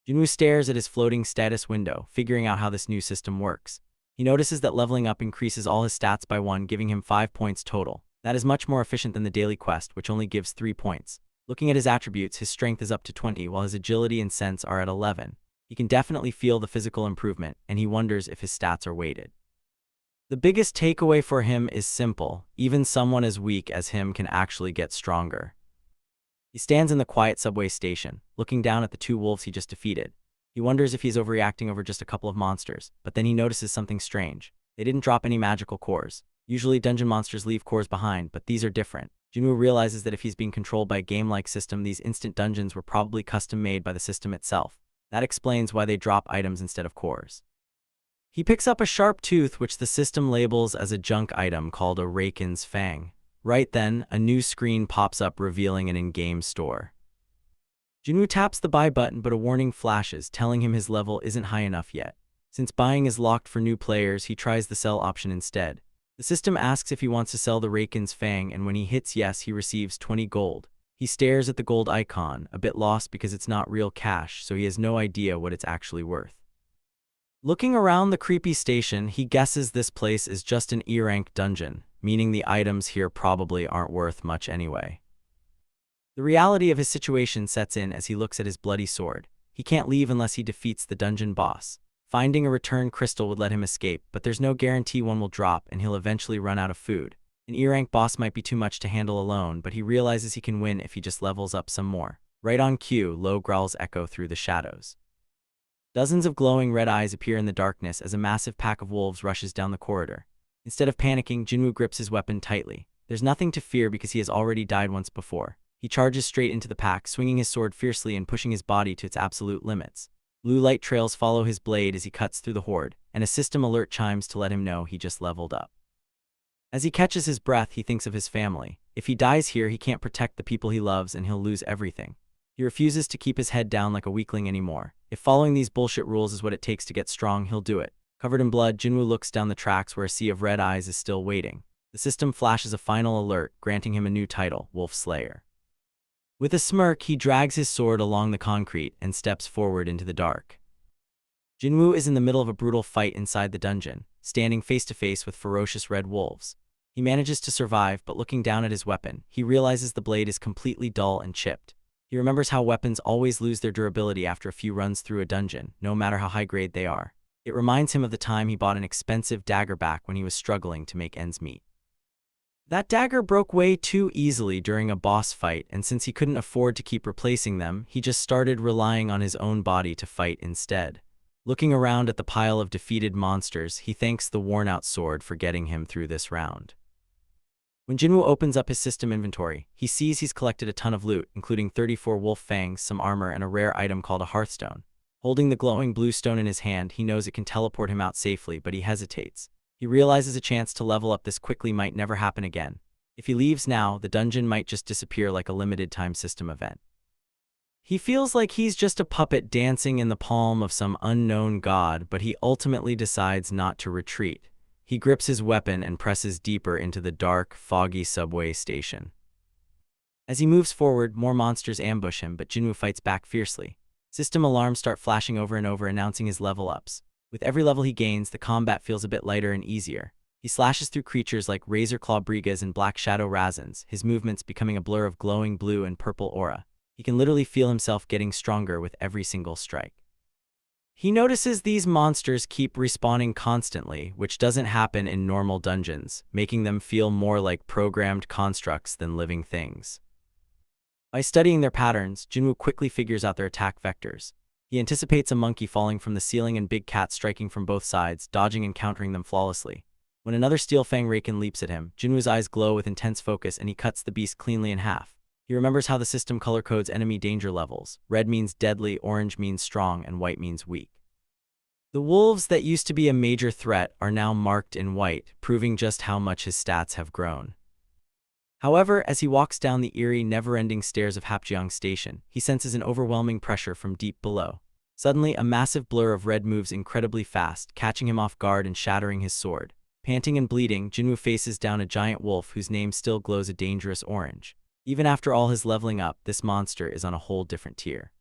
Jinwoo stares at his floating status window, figuring out how this new system works. He notices that leveling up increases all his stats by 1, giving him 5 points total. That is much more efficient than the daily quest, which only gives 3 points. Looking at his attributes, his strength is up to 20, while his agility and sense are at 11. He can definitely feel the physical improvement, and he wonders if his stats are weighted. The biggest takeaway for him is simple: even someone as weak as him can actually get stronger. He stands in the quiet subway station, looking down at the 2 wolves he just defeated. He wonders if he's overreacting over just a couple of monsters, but then he notices something strange. They didn't drop any magical cores. Usually dungeon monsters leave cores behind, but these are different. Jinwoo realizes that if he's being controlled by a game-like system, these instant dungeons were probably custom-made by the system itself. That explains why they drop items instead of cores. He picks up a sharp tooth which the system labels as a junk item called a Raken's Fang. Right then, a new screen pops up revealing an in-game store. Jinwoo taps the buy button, but a warning flashes telling him his level isn't high enough yet. Since buying is locked for new players, he tries the sell option instead. The system asks if he wants to sell the Raken's Fang, and when he hits yes, he receives 20 gold. He stares at the gold icon, a bit lost because it's not real cash, so he has no idea what it's actually worth. Looking around the creepy station, he guesses this place is just an E-rank dungeon, meaning the items here probably aren't worth much anyway. The reality of his situation sets in as he looks at his bloody sword. He can't leave unless he defeats the dungeon boss. Finding a return crystal would let him escape, but there's no guarantee one will drop and he'll eventually run out of food. An E-rank boss might be too much to handle alone, but he realizes he can win if he just levels up some more. Right on cue, low growls echo through the shadows. Dozens of glowing red eyes appear in the darkness as a massive pack of wolves rushes down the corridor. Instead of panicking, Jinwoo grips his weapon tightly. There's nothing to fear because he has already died once before. He charges straight into the pack, swinging his sword fiercely and pushing his body to its absolute limits. Blue light trails follow his blade as he cuts through the horde, and a system alert chimes to let him know he just leveled up. As he catches his breath, he thinks of his family. If he dies here, he can't protect the people he loves and he'll lose everything. He refuses to keep his head down like a weakling anymore. If following these bullshit rules is what it takes to get strong, he'll do it. Covered in blood, Jinwoo looks down the tracks where a sea of red eyes is still waiting. The system flashes a final alert, granting him a new title, Wolf Slayer. With a smirk, he drags his sword along the concrete and steps forward into the dark. Jinwoo is in the middle of a brutal fight inside the dungeon, standing face to face with ferocious red wolves. He manages to survive, but looking down at his weapon, he realizes the blade is completely dull and chipped. He remembers how weapons always lose their durability after a few runs through a dungeon, no matter how high grade they are. It reminds him of the time he bought an expensive dagger back when he was struggling to make ends meet. That dagger broke way too easily during a boss fight, and since he couldn't afford to keep replacing them, he just started relying on his own body to fight instead. Looking around at the pile of defeated monsters, he thanks the worn-out sword for getting him through this round. When Jinwoo opens up his system inventory, he sees he's collected a ton of loot, including 34 wolf fangs, some armor, and a rare item called a hearthstone. Holding the glowing blue stone in his hand, he knows it can teleport him out safely, but he hesitates. He realizes a chance to level up this quickly might never happen again. If he leaves now, the dungeon might just disappear like a limited-time system event. He feels like he's just a puppet dancing in the palm of some unknown god, but he ultimately decides not to retreat. He grips his weapon and presses deeper into the dark, foggy subway station. As he moves forward, more monsters ambush him, but Jinwoo fights back fiercely. System alarms start flashing over and over, announcing his level ups. With every level he gains, the combat feels a bit lighter and easier. He slashes through creatures like Razor Claw Brigas and Black Shadow Razans, his movements becoming a blur of glowing blue and purple aura. He can literally feel himself getting stronger with every single strike. He notices these monsters keep respawning constantly, which doesn't happen in normal dungeons, making them feel more like programmed constructs than living things. By studying their patterns, Jinwoo quickly figures out their attack vectors. He anticipates a monkey falling from the ceiling and big cats striking from both sides, dodging and countering them flawlessly. When another Steel Fang Raken leaps at him, Jinwoo's eyes glow with intense focus and he cuts the beast cleanly in half. He remembers how the system color codes enemy danger levels. Red means deadly, orange means strong, and white means weak. The wolves that used to be a major threat are now marked in white, proving just how much his stats have grown. However, as he walks down the eerie, never-ending stairs of Hapjeong Station, he senses an overwhelming pressure from deep below. Suddenly, a massive blur of red moves incredibly fast, catching him off guard and shattering his sword. Panting and bleeding, Jinwoo faces down a giant wolf whose name still glows a dangerous orange. Even after all his leveling up, this monster is on a whole different tier.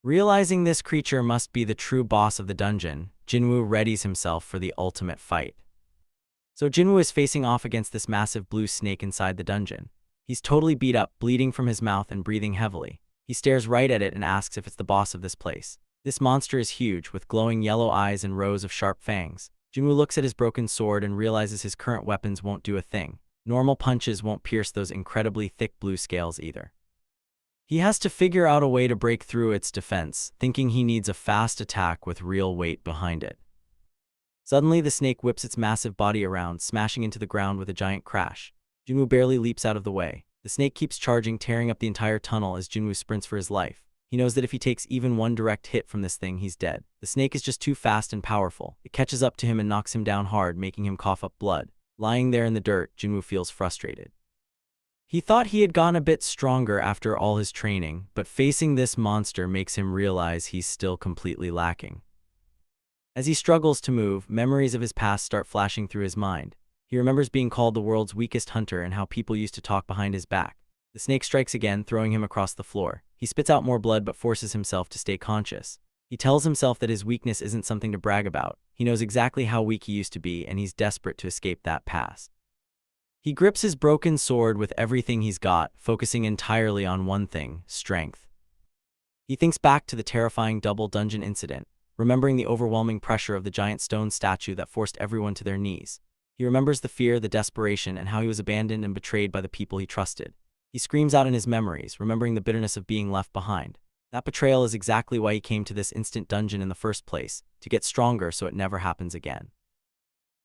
Realizing this creature must be the true boss of the dungeon, Jinwoo readies himself for the ultimate fight. So Jinwoo is facing off against this massive blue snake inside the dungeon. He's totally beat up, bleeding from his mouth and breathing heavily. He stares right at it and asks if it's the boss of this place. This monster is huge, with glowing yellow eyes and rows of sharp fangs. Jinwoo looks at his broken sword and realizes his current weapons won't do a thing. Normal punches won't pierce those incredibly thick blue scales either. He has to figure out a way to break through its defense, thinking he needs a fast attack with real weight behind it. Suddenly, the snake whips its massive body around, smashing into the ground with a giant crash. Junwoo barely leaps out of the way. The snake keeps charging, tearing up the entire tunnel as Junwoo sprints for his life. He knows that if he takes even one direct hit from this thing, he's dead. The snake is just too fast and powerful. It catches up to him and knocks him down hard, making him cough up blood. Lying there in the dirt, Junwoo feels frustrated. He thought he had gotten a bit stronger after all his training, but facing this monster makes him realize he's still completely lacking. As he struggles to move, memories of his past start flashing through his mind. He remembers being called the world's weakest hunter and how people used to talk behind his back. The snake strikes again, throwing him across the floor. He spits out more blood but forces himself to stay conscious. He tells himself that his weakness isn't something to brag about. He knows exactly how weak he used to be, and he's desperate to escape that past. He grips his broken sword with everything he's got, focusing entirely on one thing: strength. He thinks back to the terrifying double dungeon incident, remembering the overwhelming pressure of the giant stone statue that forced everyone to their knees. He remembers the fear, the desperation, and how he was abandoned and betrayed by the people he trusted. He screams out in his memories, remembering the bitterness of being left behind. That betrayal is exactly why he came to this instant dungeon in the first place, to get stronger so it never happens again.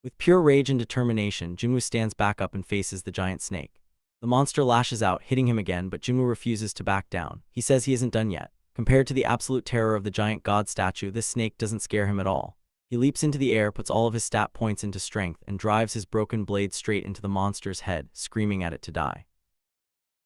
With pure rage and determination, Junwoo stands back up and faces the giant snake. The monster lashes out, hitting him again, but Junwoo refuses to back down. He says he isn't done yet. Compared to the absolute terror of the giant god statue, this snake doesn't scare him at all. He leaps into the air, puts all of his stat points into strength, and drives his broken blade straight into the monster's head, screaming at it to die.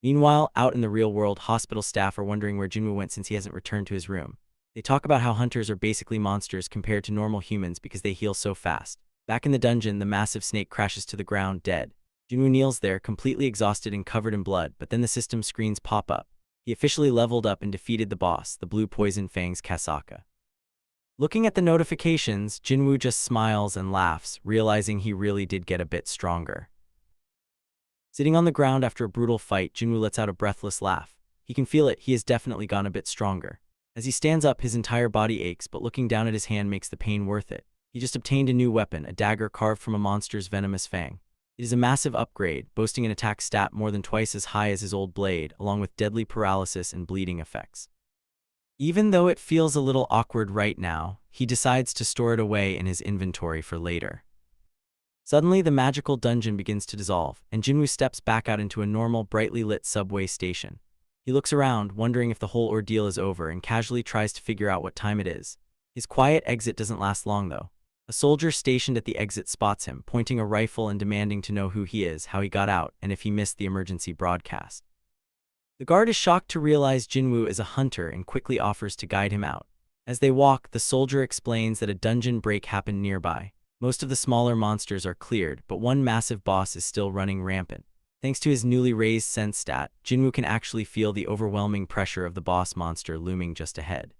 Meanwhile, out in the real world, hospital staff are wondering where Junwoo went since he hasn't returned to his room. They talk about how hunters are basically monsters compared to normal humans because they heal so fast. Back in the dungeon, the massive snake crashes to the ground, dead. Junwoo kneels there, completely exhausted and covered in blood, but then the system screens pop up. He officially leveled up and defeated the boss, the blue poison fangs Kasaka. Looking at the notifications, Junwoo just smiles and laughs, realizing he really did get a bit stronger. Sitting on the ground after a brutal fight, Junwoo lets out a breathless laugh. He can feel it, he has definitely gone a bit stronger. As he stands up, his entire body aches, but looking down at his hand makes the pain worth it. He just obtained a new weapon, a dagger carved from a monster's venomous fang. It is a massive upgrade, boasting an attack stat more than twice as high as his old blade, along with deadly paralysis and bleeding effects. Even though it feels a little awkward right now, he decides to store it away in his inventory for later. Suddenly, the magical dungeon begins to dissolve, and Junwoo steps back out into a normal, brightly lit subway station. He looks around, wondering if the whole ordeal is over, and casually tries to figure out what time it is. His quiet exit doesn't last long, though. A soldier stationed at the exit spots him, pointing a rifle and demanding to know who he is, how he got out, and if he missed the emergency broadcast. The guard is shocked to realize Junwoo is a hunter and quickly offers to guide him out. As they walk, the soldier explains that a dungeon break happened nearby. Most of the smaller monsters are cleared, but one massive boss is still running rampant. Thanks to his newly raised sense stat, Junwoo can actually feel the overwhelming pressure of the boss monster looming just ahead.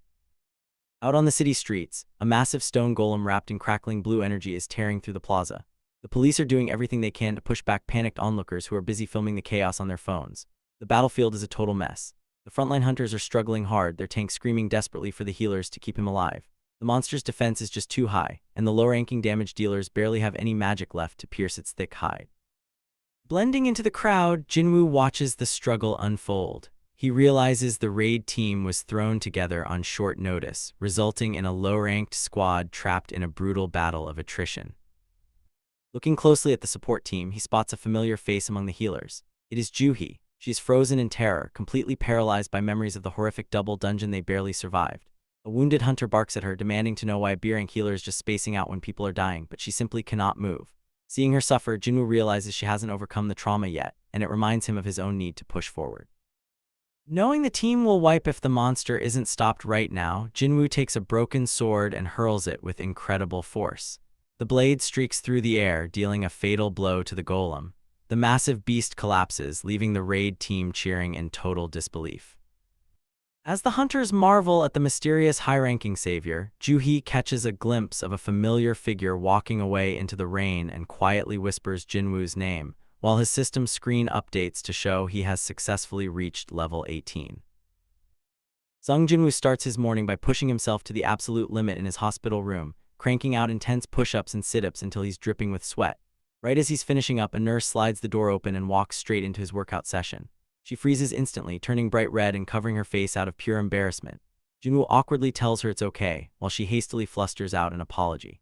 Out on the city streets, a massive stone golem wrapped in crackling blue energy is tearing through the plaza. The police are doing everything they can to push back panicked onlookers who are busy filming the chaos on their phones. The battlefield is a total mess. The frontline hunters are struggling hard, their tanks screaming desperately for the healers to keep him alive. The monster's defense is just too high, and the low-ranking damage dealers barely have any magic left to pierce its thick hide. Blending into the crowd, Junwoo watches the struggle unfold. He realizes the raid team was thrown together on short notice, resulting in a low-ranked squad trapped in a brutal battle of attrition. Looking closely at the support team, he spots a familiar face among the healers. It is Juhi. She is frozen in terror, completely paralyzed by memories of the horrific double dungeon they barely survived. A wounded hunter barks at her, demanding to know why a B-rank healer is just spacing out when people are dying, but she simply cannot move. Seeing her suffer, Junwoo realizes she hasn't overcome the trauma yet, and it reminds him of his own need to push forward. Knowing the team will wipe if the monster isn't stopped right now, Junwoo takes a broken sword and hurls it with incredible force. The blade streaks through the air, dealing a fatal blow to the golem. The massive beast collapses, leaving the raid team cheering in total disbelief. As the hunters marvel at the mysterious high-ranking savior, Juhi catches a glimpse of a familiar figure walking away into the rain and quietly whispers Jinwoo's name, while his system screen updates to show he has successfully reached level 18. Sung Jinwoo starts his morning by pushing himself to the absolute limit in his hospital room, cranking out intense push-ups and sit-ups until he's dripping with sweat. Right as he's finishing up, a nurse slides the door open and walks straight into his workout session. She freezes instantly, turning bright red and covering her face out of pure embarrassment. Junwoo awkwardly tells her it's okay, while she hastily flusters out an apology.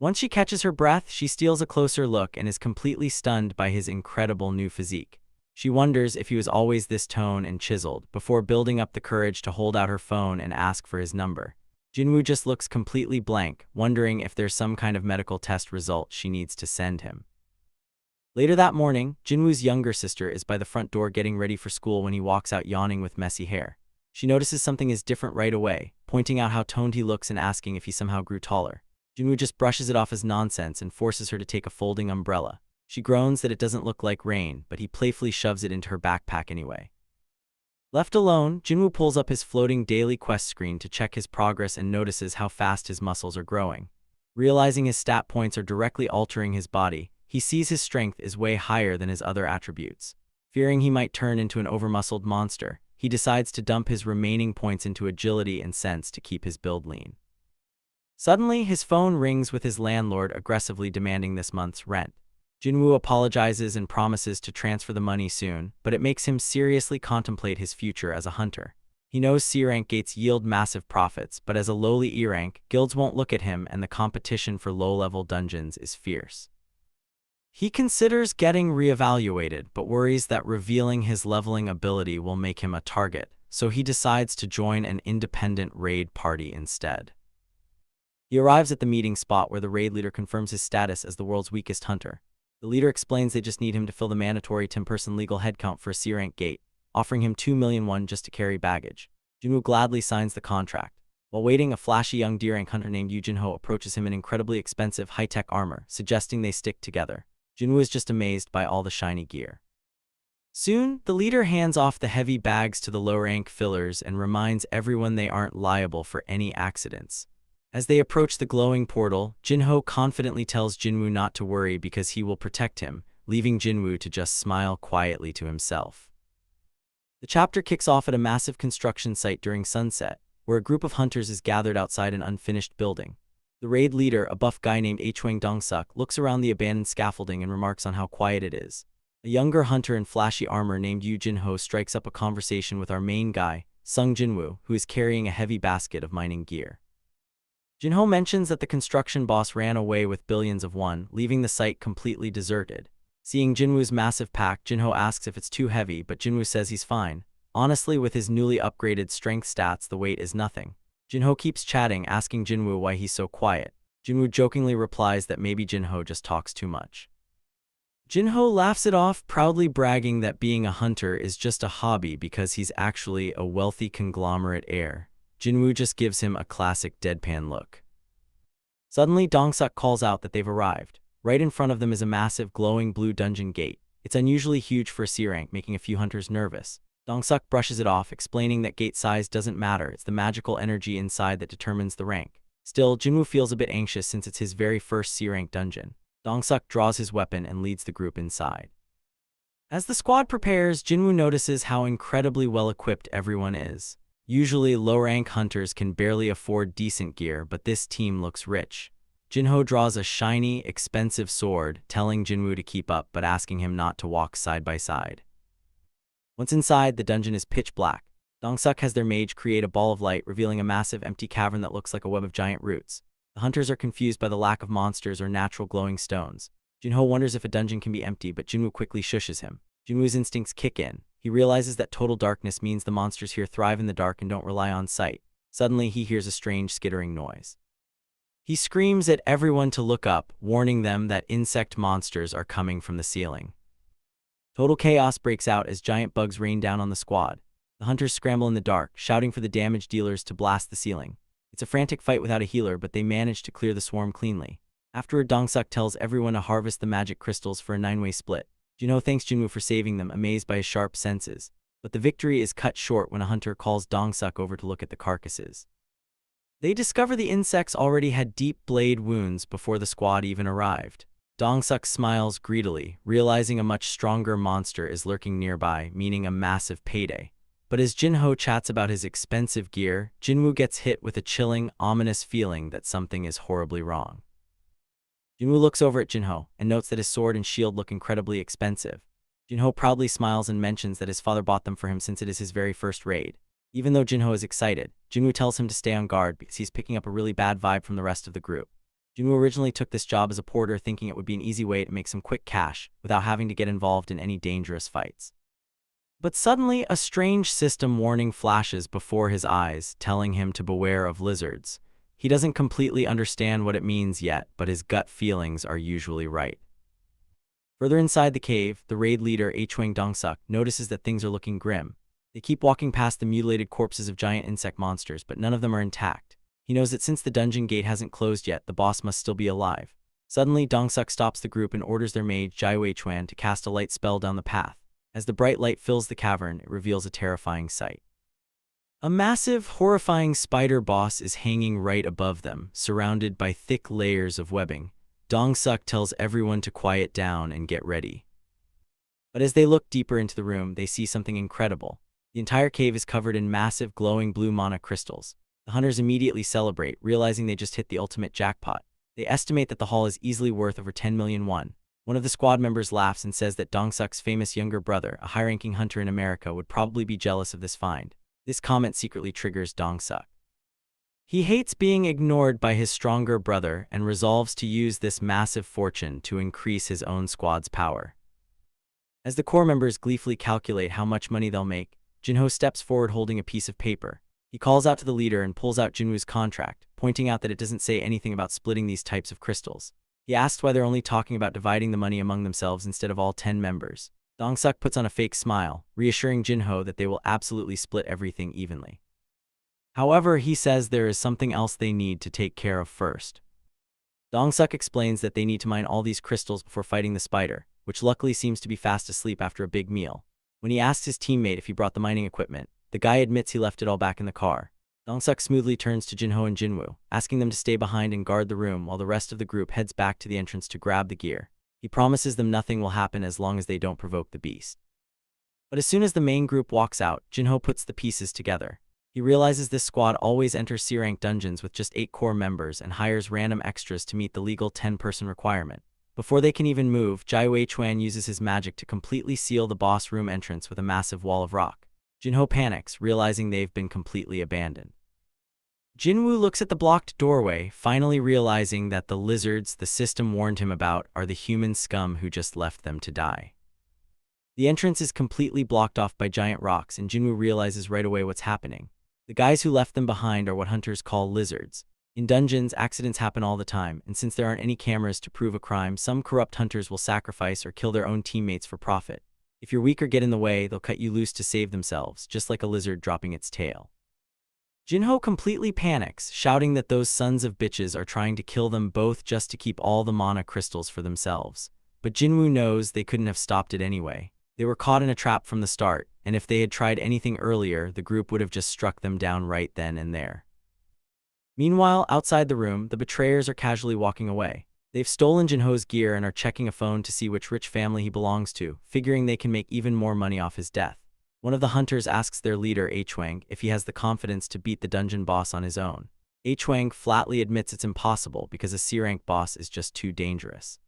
Once she catches her breath, she steals a closer look and is completely stunned by his incredible new physique. She wonders if he was always this toned and chiseled, before building up the courage to hold out her phone and ask for his number. Jinwoo just looks completely blank, wondering if there's some kind of medical test result she needs to send him. Later that morning, Jinwoo's younger sister is by the front door getting ready for school when he walks out yawning with messy hair. She notices something is different right away, pointing out how toned he looks and asking if he somehow grew taller. Jinwoo just brushes it off as nonsense and forces her to take a folding umbrella. She groans that it doesn't look like rain, but he playfully shoves it into her backpack anyway. Left alone, Jinwoo pulls up his floating daily quest screen to check his progress and notices how fast his muscles are growing. Realizing his stat points are directly altering his body, he sees his strength is way higher than his other attributes. Fearing he might turn into an overmuscled monster, he decides to dump his remaining points into agility and sense to keep his build lean. Suddenly, his phone rings with his landlord aggressively demanding this month's rent. Jinwoo apologizes and promises to transfer the money soon, but it makes him seriously contemplate his future as a hunter. He knows C-rank gates yield massive profits, but as a lowly E-rank, guilds won't look at him and the competition for low-level dungeons is fierce. He considers getting reevaluated, but worries that revealing his leveling ability will make him a target, so he decides to join an independent raid party instead. He arrives at the meeting spot where the raid leader confirms his status as the world's weakest hunter. The leader explains they just need him to fill the mandatory 10-person legal headcount for a C-rank gate, offering him 2 million won just to carry baggage. Jinwoo gladly signs the contract. While waiting, a flashy young D-rank hunter named Yoo Jin-ho approaches him in incredibly expensive high-tech armor, suggesting they stick together. Jinwoo is just amazed by all the shiny gear. Soon, the leader hands off the heavy bags to the low-rank fillers and reminds everyone they aren't liable for any accidents. As they approach the glowing portal, Jin-ho confidently tells Jinwoo not to worry because he will protect him, leaving Jinwoo to just smile quietly to himself. The chapter kicks off at a massive construction site during sunset, where a group of hunters is gathered outside an unfinished building. The raid leader, a buff guy named Hwang Dong-suk, looks around the abandoned scaffolding and remarks on how quiet it is. A younger hunter in flashy armor named Yoo Jin-ho strikes up a conversation with our main guy, Sung Jinwoo, who is carrying a heavy basket of mining gear. Jin-ho mentions that the construction boss ran away with billions of won, leaving the site completely deserted. Seeing Jinwoo's massive pack, Jin-ho asks if it's too heavy, but Jinwoo says he's fine. Honestly, with his newly upgraded strength stats, the weight is nothing. Jin-ho keeps chatting, asking Jinwoo why he's so quiet. Jinwoo jokingly replies that maybe Jin-ho just talks too much. Jin-ho laughs it off, proudly bragging that being a hunter is just a hobby because he's actually a wealthy conglomerate heir. Jinwoo just gives him a classic deadpan look. Suddenly, Dong-suk calls out that they've arrived. Right in front of them is a massive glowing blue dungeon gate. It's unusually huge for a C-rank, making a few hunters nervous. Dong-suk brushes it off, explaining that gate size doesn't matter, it's the magical energy inside that determines the rank. Still, Jinwoo feels a bit anxious since it's his very first C-rank dungeon. Dong-suk draws his weapon and leads the group inside. As the squad prepares, Jinwoo notices how incredibly well-equipped everyone is. Usually, low-rank hunters can barely afford decent gear, but this team looks rich. Jin-ho draws a shiny, expensive sword, telling Jinwoo to keep up but asking him not to walk side by side. Once inside, the dungeon is pitch black. Dong-suk has their mage create a ball of light, revealing a massive empty cavern that looks like a web of giant roots. The hunters are confused by the lack of monsters or natural glowing stones. Jin-ho wonders if a dungeon can be empty, but Jinwoo quickly shushes him. Jinwoo's instincts kick in. He realizes that total darkness means the monsters here thrive in the dark and don't rely on sight. Suddenly, he hears a strange skittering noise. He screams at everyone to look up, warning them that insect monsters are coming from the ceiling. Total chaos breaks out as giant bugs rain down on the squad. The hunters scramble in the dark, shouting for the damage dealers to blast the ceiling. It's a frantic fight without a healer, but they manage to clear the swarm cleanly. Afterward, Dong-suk tells everyone to harvest the magic crystals for a 9-way split. Jin-ho thanks Jinwoo for saving them, amazed by his sharp senses. But the victory is cut short when a hunter calls Dong-suk over to look at the carcasses. They discover the insects already had deep blade wounds before the squad even arrived. Dong-suk smiles greedily, realizing a much stronger monster is lurking nearby, meaning a massive payday. But as Jin-ho chats about his expensive gear, Jinwoo gets hit with a chilling, ominous feeling that something is horribly wrong. Jinwoo looks over at Jin-ho and notes that his sword and shield look incredibly expensive. Jin-ho proudly smiles and mentions that his father bought them for him since it is his very first raid. Even though Jin-ho is excited, Jinwoo tells him to stay on guard because he's picking up a really bad vibe from the rest of the group. Jinwoo originally took this job as a porter thinking it would be an easy way to make some quick cash without having to get involved in any dangerous fights. But suddenly, a strange system warning flashes before his eyes, telling him to beware of lizards. He doesn't completely understand what it means yet, but his gut feelings are usually right. Further inside the cave, the raid leader Hwang Dong-suk notices that things are looking grim. They keep walking past the mutilated corpses of giant insect monsters, but none of them are intact. He knows that since the dungeon gate hasn't closed yet, the boss must still be alive. Suddenly, Dong-suk stops the group and orders their mage Jae Chuan to cast a light spell down the path. As the bright light fills the cavern, it reveals a terrifying sight. A massive, horrifying spider boss is hanging right above them, surrounded by thick layers of webbing. Dong-suk tells everyone to quiet down and get ready. But as they look deeper into the room, they see something incredible. The entire cave is covered in massive, glowing blue mana crystals. The hunters immediately celebrate, realizing they just hit the ultimate jackpot. They estimate that the haul is easily worth over 10 million won. One of the squad members laughs and says that Dong-suk's famous younger brother, a high-ranking hunter in America, would probably be jealous of this find. This comment secretly triggers Dong-suk. He hates being ignored by his stronger brother and resolves to use this massive fortune to increase his own squad's power. As the core members gleefully calculate how much money they'll make, Jinho steps forward holding a piece of paper. He calls out to the leader and pulls out Jinwoo's contract, pointing out that it doesn't say anything about splitting these types of crystals. He asks why they're only talking about dividing the money among themselves instead of all 10 members. Dong-suk puts on a fake smile, reassuring Jinho that they will absolutely split everything evenly. However, he says there is something else they need to take care of first. Dong-suk explains that they need to mine all these crystals before fighting the spider, which luckily seems to be fast asleep after a big meal. When he asks his teammate if he brought the mining equipment, the guy admits he left it all back in the car. Dong-suk smoothly turns to Jinho and Jinwoo, asking them to stay behind and guard the room while the rest of the group heads back to the entrance to grab the gear. He promises them nothing will happen as long as they don't provoke the beast. But as soon as the main group walks out, Jinho puts the pieces together. He realizes this squad always enters C-rank dungeons with just 8 core members and hires random extras to meet the legal 10-person requirement. Before they can even move, Jae Chuan uses his magic to completely seal the boss room entrance with a massive wall of rock. Jinho panics, realizing they've been completely abandoned. Jinwoo looks at the blocked doorway, finally realizing that the lizards the system warned him about are the human scum who just left them to die. The entrance is completely blocked off by giant rocks, and Jinwoo realizes right away what's happening. The guys who left them behind are what hunters call lizards. In dungeons, accidents happen all the time, and since there aren't any cameras to prove a crime, some corrupt hunters will sacrifice or kill their own teammates for profit. If you're weak or get in the way, they'll cut you loose to save themselves, just like a lizard dropping its tail. Jinho completely panics, shouting that those sons of bitches are trying to kill them both just to keep all the mana crystals for themselves. But Jinwoo knows they couldn't have stopped it anyway. They were caught in a trap from the start, and if they had tried anything earlier, the group would have just struck them down right then and there. Meanwhile, outside the room, the betrayers are casually walking away. They've stolen Jinho's gear and are checking a phone to see which rich family he belongs to, figuring they can make even more money off his death. One of the hunters asks their leader, Hwang, if he has the confidence to beat the dungeon boss on his own. Hwang flatly admits it's impossible because a C-rank boss is just too dangerous.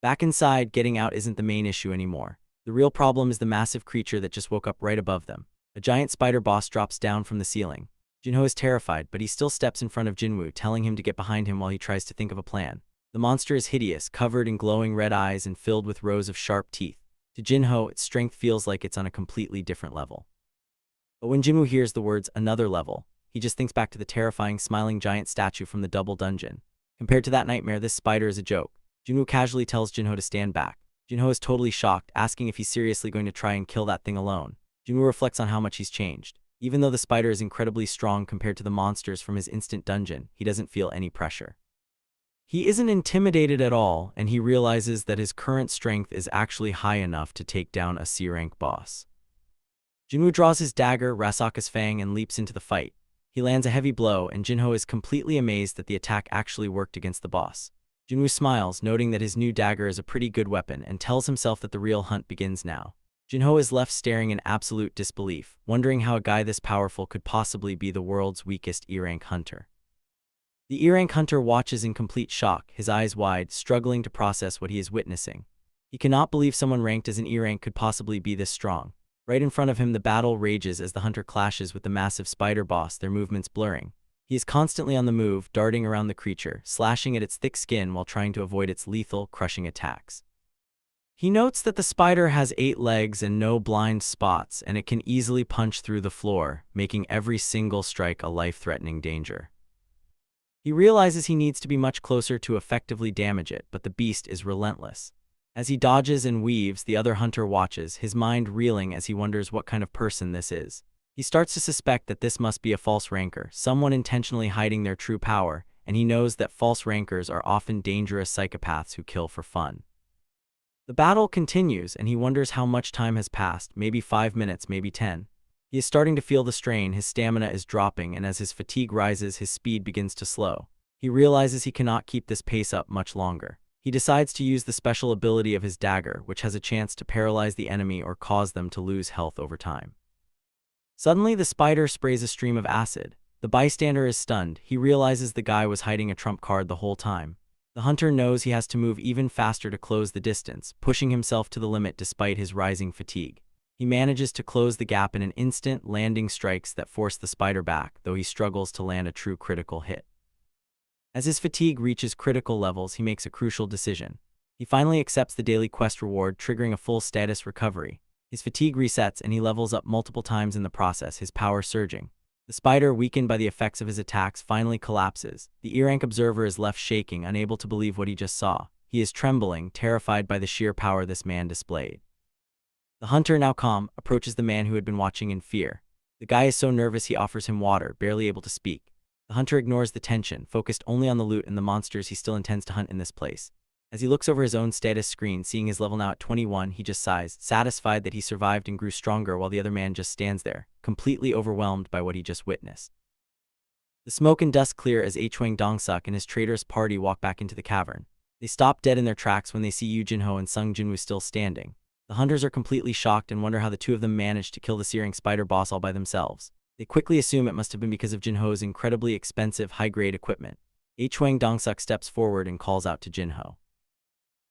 Back inside, getting out isn't the main issue anymore. The real problem is the massive creature that just woke up right above them. A giant spider boss drops down from the ceiling. Jinho is terrified, but he still steps in front of Jinwoo, telling him to get behind him while he tries to think of a plan. The monster is hideous, covered in glowing red eyes and filled with rows of sharp teeth. To Jinho, its strength feels like it's on a completely different level. But when Jinwoo hears the words, another level, he just thinks back to the terrifying, smiling giant statue from the double dungeon. Compared to that nightmare, this spider is a joke. Jinwoo casually tells Jinho to stand back. Jinho is totally shocked, asking if he's seriously going to try and kill that thing alone. Jinwoo reflects on how much he's changed. Even though the spider is incredibly strong compared to the monsters from his instant dungeon, he doesn't feel any pressure. He isn't intimidated at all, and he realizes that his current strength is actually high enough to take down a C-rank boss. Jinwoo draws his dagger, Rasaka's Fang, and leaps into the fight. He lands a heavy blow, and Jinho is completely amazed that the attack actually worked against the boss. Jinwoo smiles, noting that his new dagger is a pretty good weapon, and tells himself that the real hunt begins now. Jinho is left staring in absolute disbelief, wondering how a guy this powerful could possibly be the world's weakest E-rank hunter. The E-rank hunter watches in complete shock, his eyes wide, struggling to process what he is witnessing. He cannot believe someone ranked as an E-rank could possibly be this strong. Right in front of him, the battle rages as the hunter clashes with the massive spider boss, their movements blurring. He is constantly on the move, darting around the creature, slashing at its thick skin while trying to avoid its lethal, crushing attacks. He notes that the spider has 8 legs and no blind spots, and it can easily punch through the floor, making every single strike a life-threatening danger. He realizes he needs to be much closer to effectively damage it, but the beast is relentless. As he dodges and weaves, the other hunter watches, his mind reeling as he wonders what kind of person this is. He starts to suspect that this must be a false rancor, someone intentionally hiding their true power, and he knows that false rancors are often dangerous psychopaths who kill for fun. The battle continues, and he wonders how much time has passed, maybe 5 minutes, maybe 10. He is starting to feel the strain, his stamina is dropping, and as his fatigue rises, his speed begins to slow. He realizes he cannot keep this pace up much longer. He decides to use the special ability of his dagger, which has a chance to paralyze the enemy or cause them to lose health over time. Suddenly, the spider sprays a stream of acid. The bystander is stunned. He realizes the guy was hiding a trump card the whole time. The hunter knows he has to move even faster to close the distance, pushing himself to the limit despite his rising fatigue. He manages to close the gap in an instant, landing strikes that force the spider back, though he struggles to land a true critical hit. As his fatigue reaches critical levels, he makes a crucial decision. He finally accepts the daily quest reward, triggering a full status recovery. His fatigue resets and he levels up multiple times in the process, his power surging. The spider, weakened by the effects of his attacks, finally collapses. The E-rank observer is left shaking, unable to believe what he just saw. He is trembling, terrified by the sheer power this man displayed. The hunter, now calm, approaches the man who had been watching in fear. The guy is so nervous he offers him water, barely able to speak. The hunter ignores the tension, focused only on the loot and the monsters he still intends to hunt in this place. As he looks over his own status screen, seeing his level now at 21, he just sighs, satisfied that he survived and grew stronger while the other man just stands there, completely overwhelmed by what he just witnessed. The smoke and dust clear as Hwang Dong-suk and his traitorous party walk back into the cavern. They stop dead in their tracks when they see Yoo Jin-ho and Sung Jin-woo still standing. The hunters are completely shocked and wonder how the two of them managed to kill the searing spider boss all by themselves. They quickly assume it must have been because of Jin-ho's incredibly expensive, high-grade equipment. Hwang Dong-suk steps forward and calls out to Jin-ho.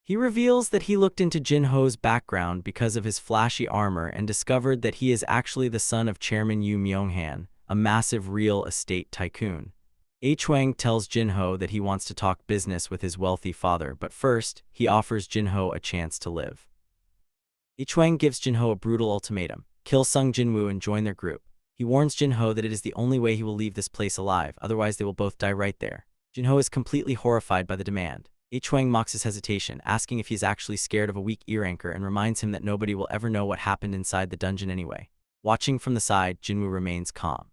He reveals that he looked into Jin-ho's background because of his flashy armor and discovered that he is actually the son of Chairman Yoo Myung-han, a massive real estate tycoon. Hwang tells Jin-ho that he wants to talk business with his wealthy father, but first, he offers Jin-ho a chance to live. Hwang gives Jin-ho a brutal ultimatum: kill Sung Jin-woo and join their group. He warns Jin-ho that it is the only way he will leave this place alive, otherwise they will both die right there. Jin-ho is completely horrified by the demand. Hwang mocks his hesitation, asking if he is actually scared of a weak E-ranker, and reminds him that nobody will ever know what happened inside the dungeon anyway. Watching from the side, Jin-woo remains calm.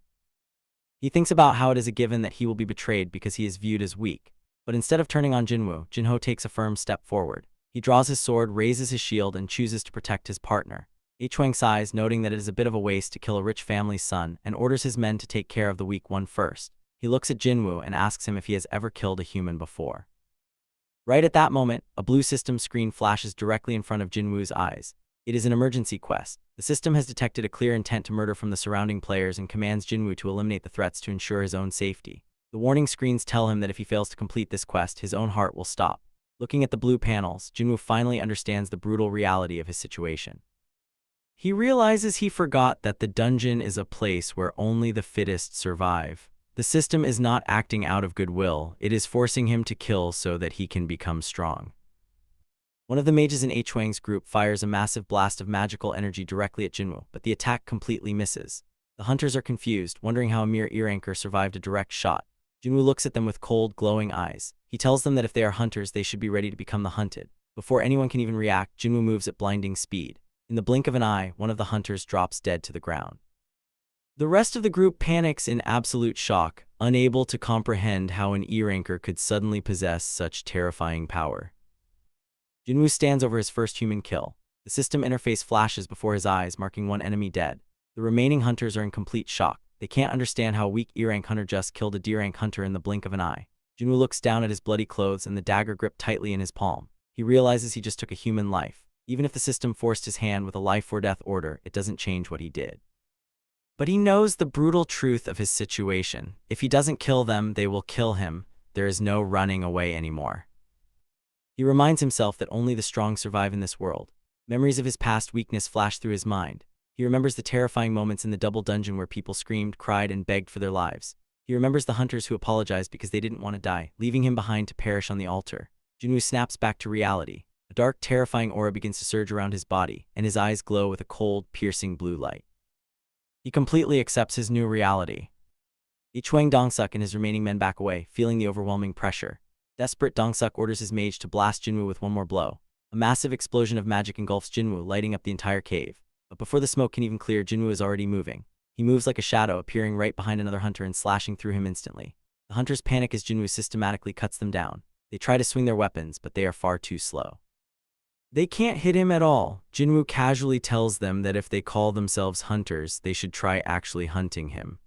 He thinks about how it is a given that he will be betrayed because he is viewed as weak. But instead of turning on Jin-woo, Jin-ho takes a firm step forward. He draws his sword, raises his shield, and chooses to protect his partner. Hwang sighs, noting that it is a bit of a waste to kill a rich family's son, and orders his men to take care of the weak one first. He looks at Jin-woo and asks him if he has ever killed a human before. Right at that moment, a blue system screen flashes directly in front of Jin-woo's eyes. It is an emergency quest. The system has detected a clear intent to murder from the surrounding players and commands Jin-woo to eliminate the threats to ensure his own safety. The warning screens tell him that if he fails to complete this quest, his own heart will stop. Looking at the blue panels, Jin-woo finally understands the brutal reality of his situation. He realizes he forgot that the dungeon is a place where only the fittest survive. The system is not acting out of goodwill, it is forcing him to kill so that he can become strong. One of the mages in Hwang's group fires a massive blast of magical energy directly at Jin-woo, but the attack completely misses. The hunters are confused, wondering how a mere E-ranker survived a direct shot. Jin-woo looks at them with cold, glowing eyes. He tells them that if they are hunters, they should be ready to become the hunted. Before anyone can even react, Jin-woo moves at blinding speed. In the blink of an eye, one of the hunters drops dead to the ground. The rest of the group panics in absolute shock, unable to comprehend how an E-ranker could suddenly possess such terrifying power. Jin-woo stands over his first human kill. The system interface flashes before his eyes, marking one enemy dead. The remaining hunters are in complete shock. They can't understand how a weak E-rank hunter just killed a D-rank hunter in the blink of an eye. Jin-woo looks down at his bloody clothes and the dagger gripped tightly in his palm. He realizes he just took a human life. Even if the system forced his hand with a life-or-death order, it doesn't change what he did. But he knows the brutal truth of his situation. If he doesn't kill them, they will kill him. There is no running away anymore. He reminds himself that only the strong survive in this world. Memories of his past weakness flash through his mind. He remembers the terrifying moments in the double dungeon where people screamed, cried, and begged for their lives. He remembers the hunters who apologized because they didn't want to die, leaving him behind to perish on the altar. Jinwoo snaps back to reality. A dark, terrifying aura begins to surge around his body, and his eyes glow with a cold, piercing blue light. He completely accepts his new reality. Ichwang Dongsuk and his remaining men back away, feeling the overwhelming pressure. Desperate, Dongsuk orders his mage to blast Jinwoo with one more blow. A massive explosion of magic engulfs Jinwoo, lighting up the entire cave. But before the smoke can even clear, Jinwoo is already moving. He moves like a shadow, appearing right behind another hunter and slashing through him instantly. The hunters panic as Jinwoo systematically cuts them down. They try to swing their weapons, but they are far too slow. They can't hit him at all. Jinwoo casually tells them that if they call themselves hunters, they should try actually hunting him.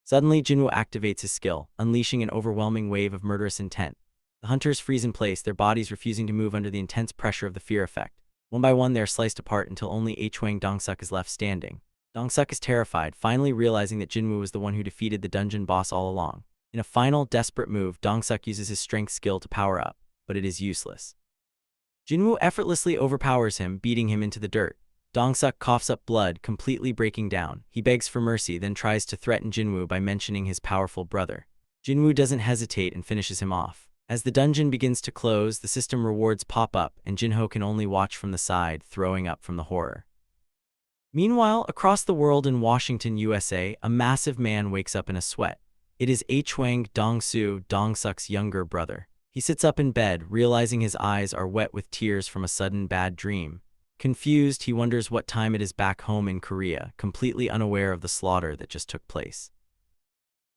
Suddenly, Jinwoo activates his skill, unleashing an overwhelming wave of murderous intent. The hunters freeze in place, their bodies refusing to move under the intense pressure of the fear effect. One by one, they are sliced apart until only Ichwang Dongsuk is left standing. Dongsuk is terrified, finally realizing that Jinwoo was the one who defeated the dungeon boss all along. In a final, desperate move, Dongsuk uses his strength skill to power up, but it is useless. Jinwoo effortlessly overpowers him, beating him into the dirt. Dongsuk coughs up blood, completely breaking down. He begs for mercy, then tries to threaten Jinwoo by mentioning his powerful brother. Jinwoo doesn't hesitate and finishes him off. As the dungeon begins to close, the system rewards pop up, and Jinho can only watch from the side, throwing up from the horror. Meanwhile, across the world in Washington, USA, a massive man wakes up in a sweat. It is Ichwang Dongsu, Dongsuk's younger brother. He sits up in bed, realizing his eyes are wet with tears from a sudden bad dream. Confused, he wonders what time it is back home in Korea, completely unaware of the slaughter that just took place.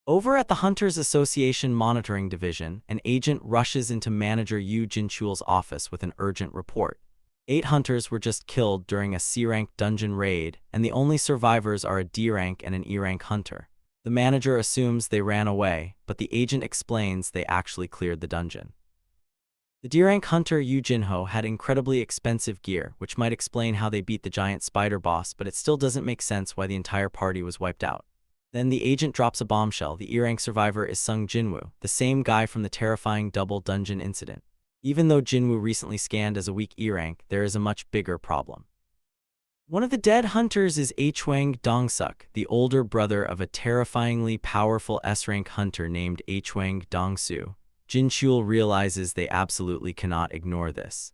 Over at the Hunters Association Monitoring Division, an agent rushes into manager Yu Jinchul's office with an urgent report. 8 hunters were just killed during a C-rank dungeon raid, and the only survivors are a D-rank and an E-rank hunter. The manager assumes they ran away, but the agent explains they actually cleared the dungeon. The D-rank hunter Yu Jinho had incredibly expensive gear, which might explain how they beat the giant spider boss, but it still doesn't make sense why the entire party was wiped out. Then the agent drops a bombshell. The E-rank survivor is Sung Jinwoo, the same guy from the terrifying double dungeon incident. Even though Jinwoo recently scanned as a weak E-rank, there is a much bigger problem. One of the dead hunters is Ichwang Dongsuk, the older brother of a terrifyingly powerful S-rank hunter named Ichwang Dongsu. Jinchul realizes they absolutely cannot ignore this.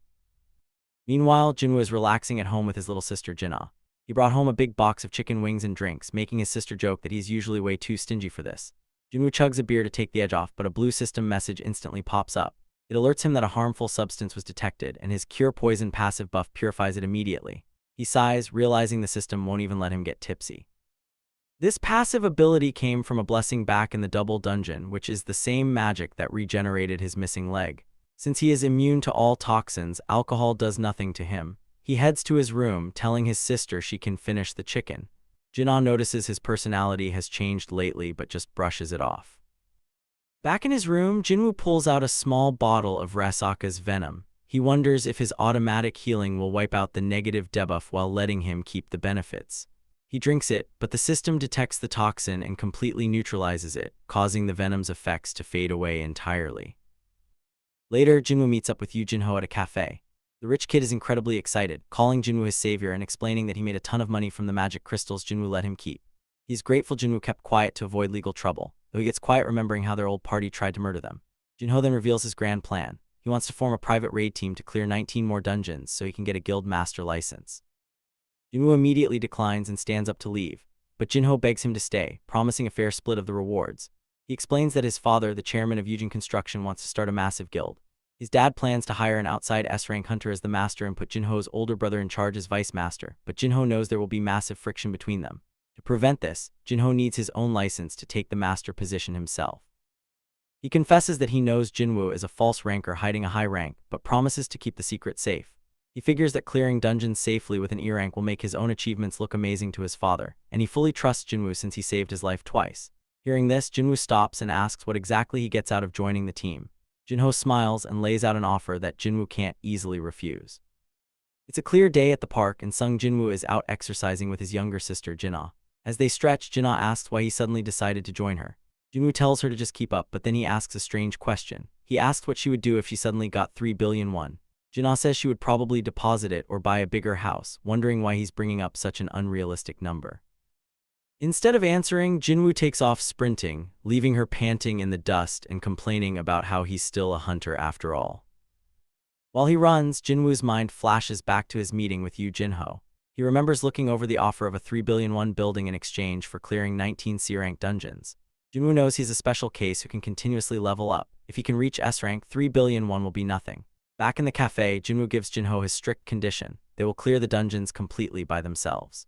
Meanwhile, Jinwoo is relaxing at home with his little sister Jinna. He brought home a big box of chicken wings and drinks, making his sister joke that he's usually way too stingy for this. Jinwoo chugs a beer to take the edge off, but a blue system message instantly pops up. It alerts him that a harmful substance was detected, and his Cure Poison passive buff purifies it immediately. He sighs, realizing the system won't even let him get tipsy. This passive ability came from a blessing back in the double dungeon, which is the same magic that regenerated his missing leg. Since he is immune to all toxins, alcohol does nothing to him. He heads to his room, telling his sister she can finish the chicken. Jinna notices his personality has changed lately, but just brushes it off. Back in his room, Jinwoo pulls out a small bottle of Rasaka's venom. He wonders if his automatic healing will wipe out the negative debuff while letting him keep the benefits. He drinks it, but the system detects the toxin and completely neutralizes it, causing the venom's effects to fade away entirely. Later, Jinwoo meets up with Yu Jinho at a cafe. The rich kid is incredibly excited, calling Jinwoo his savior and explaining that he made a ton of money from the magic crystals Jinwoo let him keep. He's grateful Jinwoo kept quiet to avoid legal trouble, though he gets quiet remembering how their old party tried to murder them. Jinho then reveals his grand plan. He wants to form a private raid team to clear 19 more dungeons so he can get a guild master license. Jinwoo immediately declines and stands up to leave, but Jinho begs him to stay, promising a fair split of the rewards. He explains that his father, the chairman of Yujin Construction, wants to start a massive guild. His dad plans to hire an outside S-rank hunter as the master and put Jinho's older brother in charge as vice master, but Jinho knows there will be massive friction between them. To prevent this, Jinho needs his own license to take the master position himself. He confesses that he knows Jinwoo is a false ranker hiding a high rank, but promises to keep the secret safe. He figures that clearing dungeons safely with an E rank will make his own achievements look amazing to his father, and he fully trusts Jinwoo since he saved his life twice. Hearing this, Jinwoo stops and asks what exactly he gets out of joining the team. Jinho smiles and lays out an offer that Jinwoo can't easily refuse. It's a clear day at the park, and Sung Jinwoo is out exercising with his younger sister Jinna. As they stretch, Jinna asks why he suddenly decided to join her. Jinwoo tells her to just keep up, but then he asks a strange question. He asks what she would do if she suddenly got 3 billion won. Jinna says she would probably deposit it or buy a bigger house, wondering why he's bringing up such an unrealistic number. Instead of answering, Jinwoo takes off sprinting, leaving her panting in the dust and complaining about how he's still a hunter after all. While he runs, Jinwoo's mind flashes back to his meeting with Yu Jinho. He remembers looking over the offer of a 3 billion won building in exchange for clearing 19 C-rank dungeons. Jinwoo knows he's a special case who can continuously level up. If he can reach S-rank, 3 billion won will be nothing. Back in the cafe, Jinwoo gives Jinho his strict condition. They will clear the dungeons completely by themselves.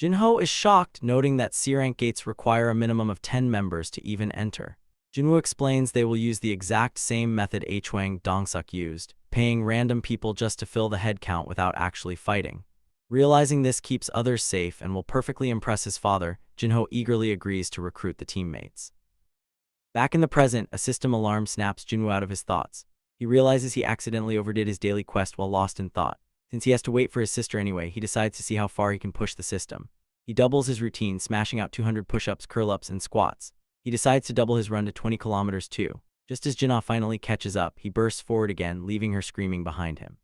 Jinho is shocked, noting that C-rank gates require a minimum of 10 members to even enter. Jinwoo explains they will use the exact same method Hwang Dongsuk used, paying random people just to fill the head count without actually fighting. Realizing this keeps others safe and will perfectly impress his father, Jinho eagerly agrees to recruit the teammates. Back in the present, a system alarm snaps Jinwoo out of his thoughts. He realizes he accidentally overdid his daily quest while lost in thought. Since he has to wait for his sister anyway, he decides to see how far he can push the system. He doubles his routine, smashing out 200 push-ups, curl-ups, and squats. He decides to double his run to 20 kilometers too. Just as Jinha finally catches up, he bursts forward again, leaving her screaming behind him.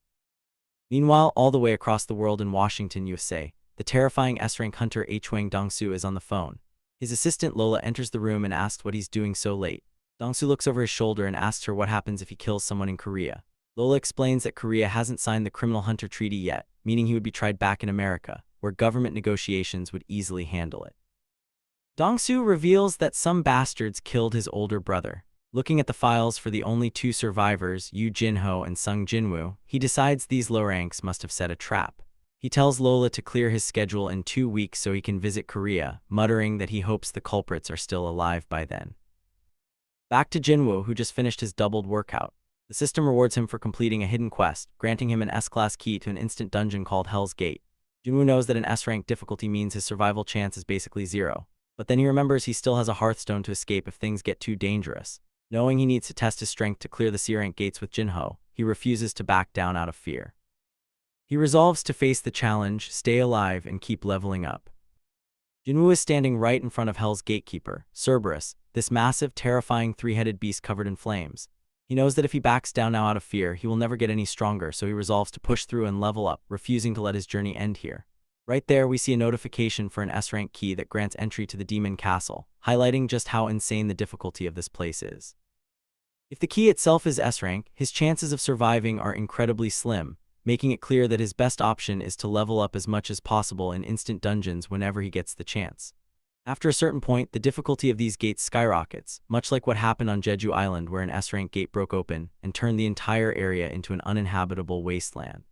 Meanwhile, all the way across the world in Washington, USA, the terrifying S-rank hunter Hwang Dongsu is on the phone. His assistant Lola enters the room and asks what he's doing so late. Dongsu looks over his shoulder and asks her what happens if he kills someone in Korea. Lola explains that Korea hasn't signed the criminal hunter treaty yet, meaning he would be tried back in America, where government negotiations would easily handle it. Dongsu reveals that some bastards killed his older brother. Looking at the files for the only two survivors, Yu Jinho and Sung Jinwoo, he decides these low ranks must have set a trap. He tells Lola to clear his schedule in 2 weeks so he can visit Korea, muttering that he hopes the culprits are still alive by then. Back to Jinwoo, who just finished his doubled workout. The system rewards him for completing a hidden quest, granting him an S-class key to an instant dungeon called Hell's Gate. Jinwoo knows that an S-rank difficulty means his survival chance is basically 0. But then he remembers he still has a Hearthstone to escape if things get too dangerous. Knowing he needs to test his strength to clear the C-rank gates with Jinho, he refuses to back down out of fear. He resolves to face the challenge, stay alive, and keep leveling up. Jinwoo is standing right in front of Hell's Gatekeeper, Cerberus, this massive, terrifying three-headed beast covered in flames. He knows that if he backs down now out of fear, he will never get any stronger, so he resolves to push through and level up, refusing to let his journey end here. Right there, we see a notification for an S-rank key that grants entry to the Demon Castle, highlighting just how insane the difficulty of this place is. If the key itself is S-rank, his chances of surviving are incredibly slim, making it clear that his best option is to level up as much as possible in instant dungeons whenever he gets the chance. After a certain point, the difficulty of these gates skyrockets, much like what happened on Jeju Island where an S-rank gate broke open and turned the entire area into an uninhabitable wasteland.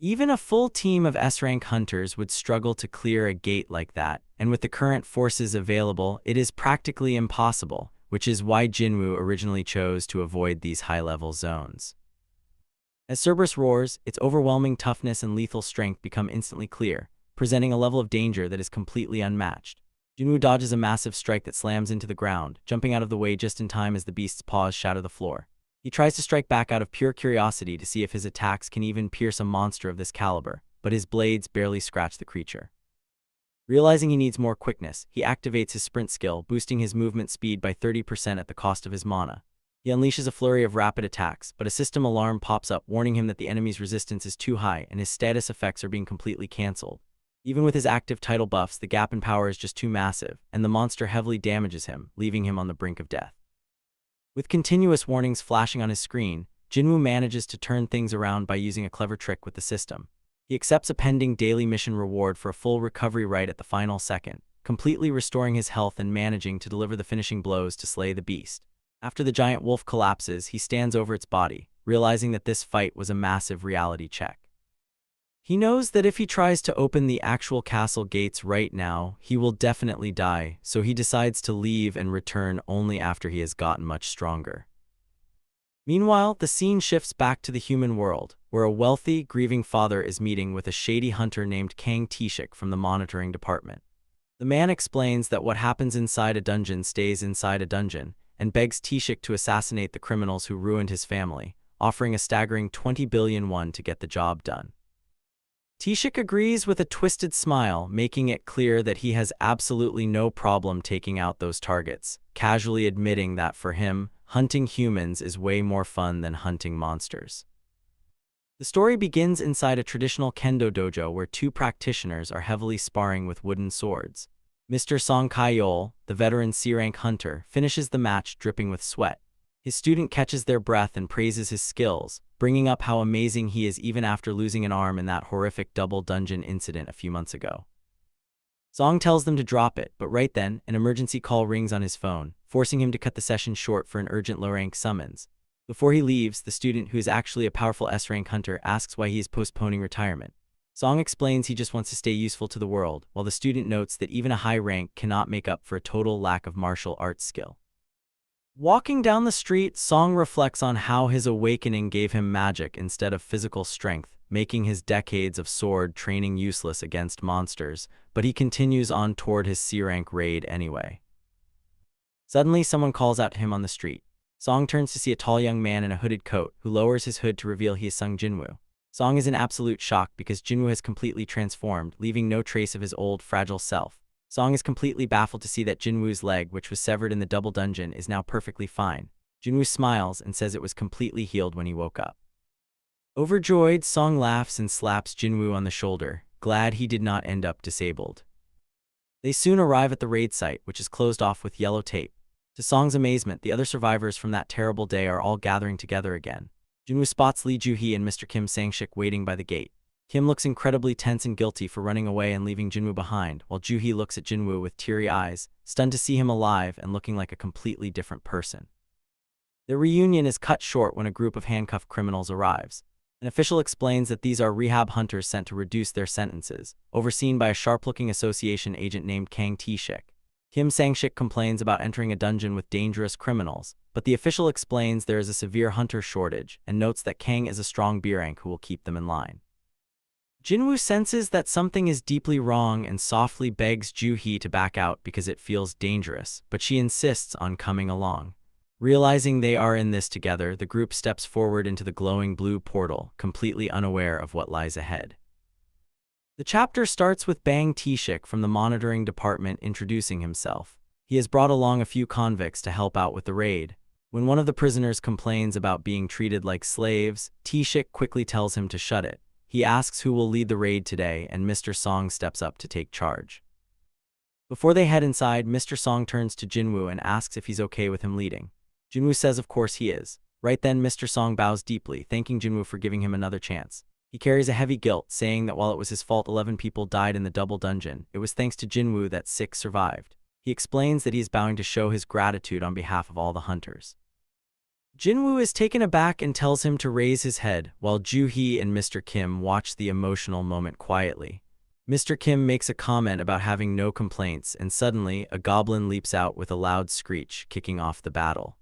Even a full team of S-rank hunters would struggle to clear a gate like that, and with the current forces available, it is practically impossible, which is why Jinwoo originally chose to avoid these high-level zones. As Cerberus roars, its overwhelming toughness and lethal strength become instantly clear, presenting a level of danger that is completely unmatched. Jinwoo dodges a massive strike that slams into the ground, jumping out of the way just in time as the beast's paws shatter the floor. He tries to strike back out of pure curiosity to see if his attacks can even pierce a monster of this caliber, but his blades barely scratch the creature. Realizing he needs more quickness, he activates his sprint skill, boosting his movement speed by 30% at the cost of his mana. He unleashes a flurry of rapid attacks, but a system alarm pops up warning him that the enemy's resistance is too high and his status effects are being completely cancelled. Even with his active title buffs, the gap in power is just too massive, and the monster heavily damages him, leaving him on the brink of death. With continuous warnings flashing on his screen, Jinwoo manages to turn things around by using a clever trick with the system. He accepts a pending daily mission reward for a full recovery right at the final second, completely restoring his health and managing to deliver the finishing blows to slay the beast. After the giant wolf collapses, he stands over its body, realizing that this fight was a massive reality check. He knows that if he tries to open the actual castle gates right now, he will definitely die, so he decides to leave and return only after he has gotten much stronger. Meanwhile, the scene shifts back to the human world, where a wealthy, grieving father is meeting with a shady hunter named Kang Taeshik from the monitoring department. The man explains that what happens inside a dungeon stays inside a dungeon, and begs Taeshik to assassinate the criminals who ruined his family, offering a staggering 20 billion won to get the job done. Taeshik agrees with a twisted smile, making it clear that he has absolutely no problem taking out those targets, casually admitting that for him, hunting humans is way more fun than hunting monsters. The story begins inside a traditional kendo dojo where two practitioners are heavily sparring with wooden swords. Mr. Song Kai-yol, the veteran C-rank hunter, finishes the match dripping with sweat. His student catches their breath and praises his skills, bringing up how amazing he is even after losing an arm in that horrific double dungeon incident a few months ago. Song tells them to drop it, but right then, an emergency call rings on his phone, forcing him to cut the session short for an urgent low-rank summons. Before he leaves, the student, who is actually a powerful S-rank hunter, asks why he is postponing retirement. Song explains he just wants to stay useful to the world, while the student notes that even a high rank cannot make up for a total lack of martial arts skill. Walking down the street, Song reflects on how his awakening gave him magic instead of physical strength, making his decades of sword training useless against monsters, but he continues on toward his C-rank raid anyway. Suddenly, someone calls out to him on the street. Song turns to see a tall young man in a hooded coat, who lowers his hood to reveal he is Sung Jinwoo. Song is in absolute shock because Jinwoo has completely transformed, leaving no trace of his old, fragile self. Song is completely baffled to see that Jinwoo's leg, which was severed in the double dungeon, is now perfectly fine. Jinwoo smiles and says it was completely healed when he woke up. Overjoyed, Song laughs and slaps Jinwoo on the shoulder, glad he did not end up disabled. They soon arrive at the raid site, which is closed off with yellow tape. To Song's amazement, the other survivors from that terrible day are all gathering together again. Jinwoo spots Lee Joo-hee and Mr. Kim Sang-shik waiting by the gate. Kim looks incredibly tense and guilty for running away and leaving Jinwoo behind, while Joo-hee looks at Jinwoo with teary eyes, stunned to see him alive and looking like a completely different person. Their reunion is cut short when a group of handcuffed criminals arrives. An official explains that these are rehab hunters sent to reduce their sentences, overseen by a sharp-looking association agent named Kang Tae-shik. Kim Sang-shik complains about entering a dungeon with dangerous criminals, but the official explains there is a severe hunter shortage and notes that Kang is a strong B-rank who will keep them in line. Jinwoo senses that something is deeply wrong and softly begs Joo-hee to back out because it feels dangerous, but she insists on coming along. Realizing they are in this together, the group steps forward into the glowing blue portal, completely unaware of what lies ahead. The chapter starts with Bang Tae-shik from the monitoring department introducing himself. He has brought along a few convicts to help out with the raid. When one of the prisoners complains about being treated like slaves, Tae-shik quickly tells him to shut it. He asks who will lead the raid today, and Mr. Song steps up to take charge. Before they head inside, Mr. Song turns to Jinwoo and asks if he's okay with him leading. Jinwoo says of course he is. Right then, Mr. Song bows deeply, thanking Jinwoo for giving him another chance. He carries a heavy guilt, saying that while it was his fault 11 people died in the double dungeon, it was thanks to Jinwoo that 6 survived. He explains that he is bowing to show his gratitude on behalf of all the hunters. Jinwoo is taken aback and tells him to raise his head, while Joo-hee and Mr. Kim watch the emotional moment quietly. Mr. Kim makes a comment about having no complaints, and suddenly, a goblin leaps out with a loud screech, kicking off the battle.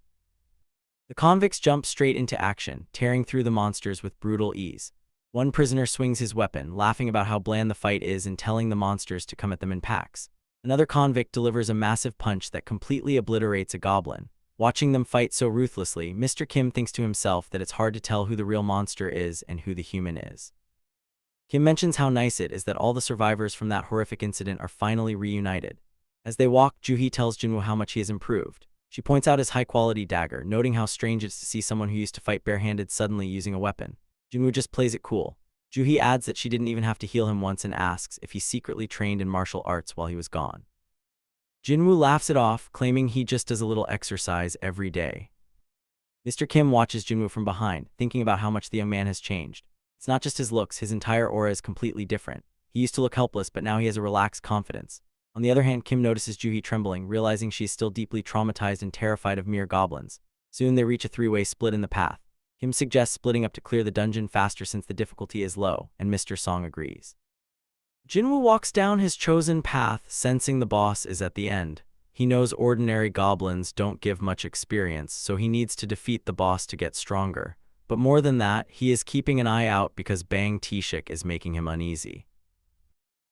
The convicts jump straight into action, tearing through the monsters with brutal ease. One prisoner swings his weapon, laughing about how bland the fight is and telling the monsters to come at them in packs. Another convict delivers a massive punch that completely obliterates a goblin. Watching them fight so ruthlessly, Mr. Kim thinks to himself that it's hard to tell who the real monster is and who the human is. Kim mentions how nice it is that all the survivors from that horrific incident are finally reunited. As they walk, Joo-hee tells Jinwoo how much he has improved. She points out his high-quality dagger, noting how strange it is to see someone who used to fight barehanded suddenly using a weapon. Jinwoo just plays it cool. Joo-hee adds that she didn't even have to heal him once and asks if he secretly trained in martial arts while he was gone. Jinwoo laughs it off, claiming he just does a little exercise every day. Mr. Kim watches Jinwoo from behind, thinking about how much the young man has changed. It's not just his looks, his entire aura is completely different. He used to look helpless, but now he has a relaxed confidence. On the other hand, Kim notices Joo-hee trembling, realizing she is still deeply traumatized and terrified of mere goblins. Soon they reach a three-way split in the path. Kim suggests splitting up to clear the dungeon faster since the difficulty is low, and Mr. Song agrees. Jinwoo walks down his chosen path, sensing the boss is at the end. He knows ordinary goblins don't give much experience, so he needs to defeat the boss to get stronger. But more than that, he is keeping an eye out because Bang Tae-shik is making him uneasy.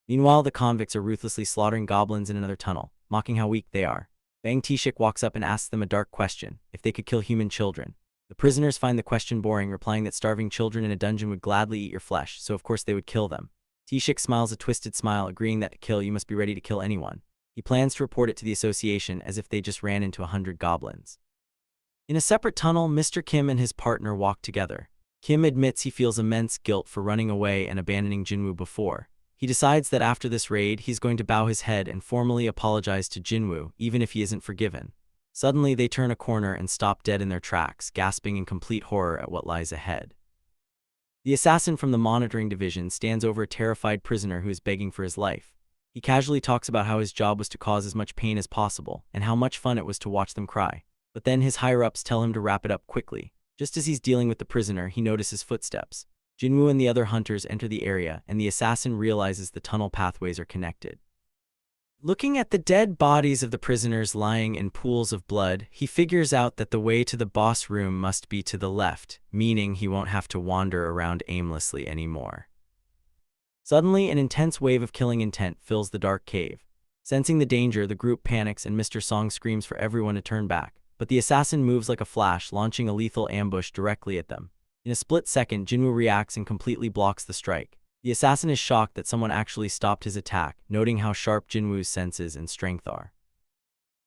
Meanwhile, the convicts are ruthlessly slaughtering goblins in another tunnel, mocking how weak they are. Bang Tae-shik walks up and asks them a dark question, if they could kill human children. The prisoners find the question boring, replying that starving children in a dungeon would gladly eat your flesh, so of course they would kill them. Tae-shik smiles a twisted smile, agreeing that to kill you must be ready to kill anyone. He plans to report it to the association as if they just ran into 100 goblins. In a separate tunnel, Mr. Kim and his partner walk together. Kim admits he feels immense guilt for running away and abandoning Jinwoo before. He decides that after this raid, he's going to bow his head and formally apologize to Jinwoo, even if he isn't forgiven. Suddenly, they turn a corner and stop dead in their tracks, gasping in complete horror at what lies ahead. The assassin from the monitoring division stands over a terrified prisoner who is begging for his life. He casually talks about how his job was to cause as much pain as possible, and how much fun it was to watch them cry. But then his higher-ups tell him to wrap it up quickly. Just as he's dealing with the prisoner, he notices footsteps. Jinwoo and the other hunters enter the area, and the assassin realizes the tunnel pathways are connected. Looking at the dead bodies of the prisoners lying in pools of blood, he figures out that the way to the boss room must be to the left, meaning he won't have to wander around aimlessly anymore. Suddenly, an intense wave of killing intent fills the dark cave. Sensing the danger, the group panics and Mr. Song screams for everyone to turn back. But the assassin moves like a flash, launching a lethal ambush directly at them. In a split second, Jinwoo reacts and completely blocks the strike. The assassin is shocked that someone actually stopped his attack, noting how sharp Jinwoo's senses and strength are.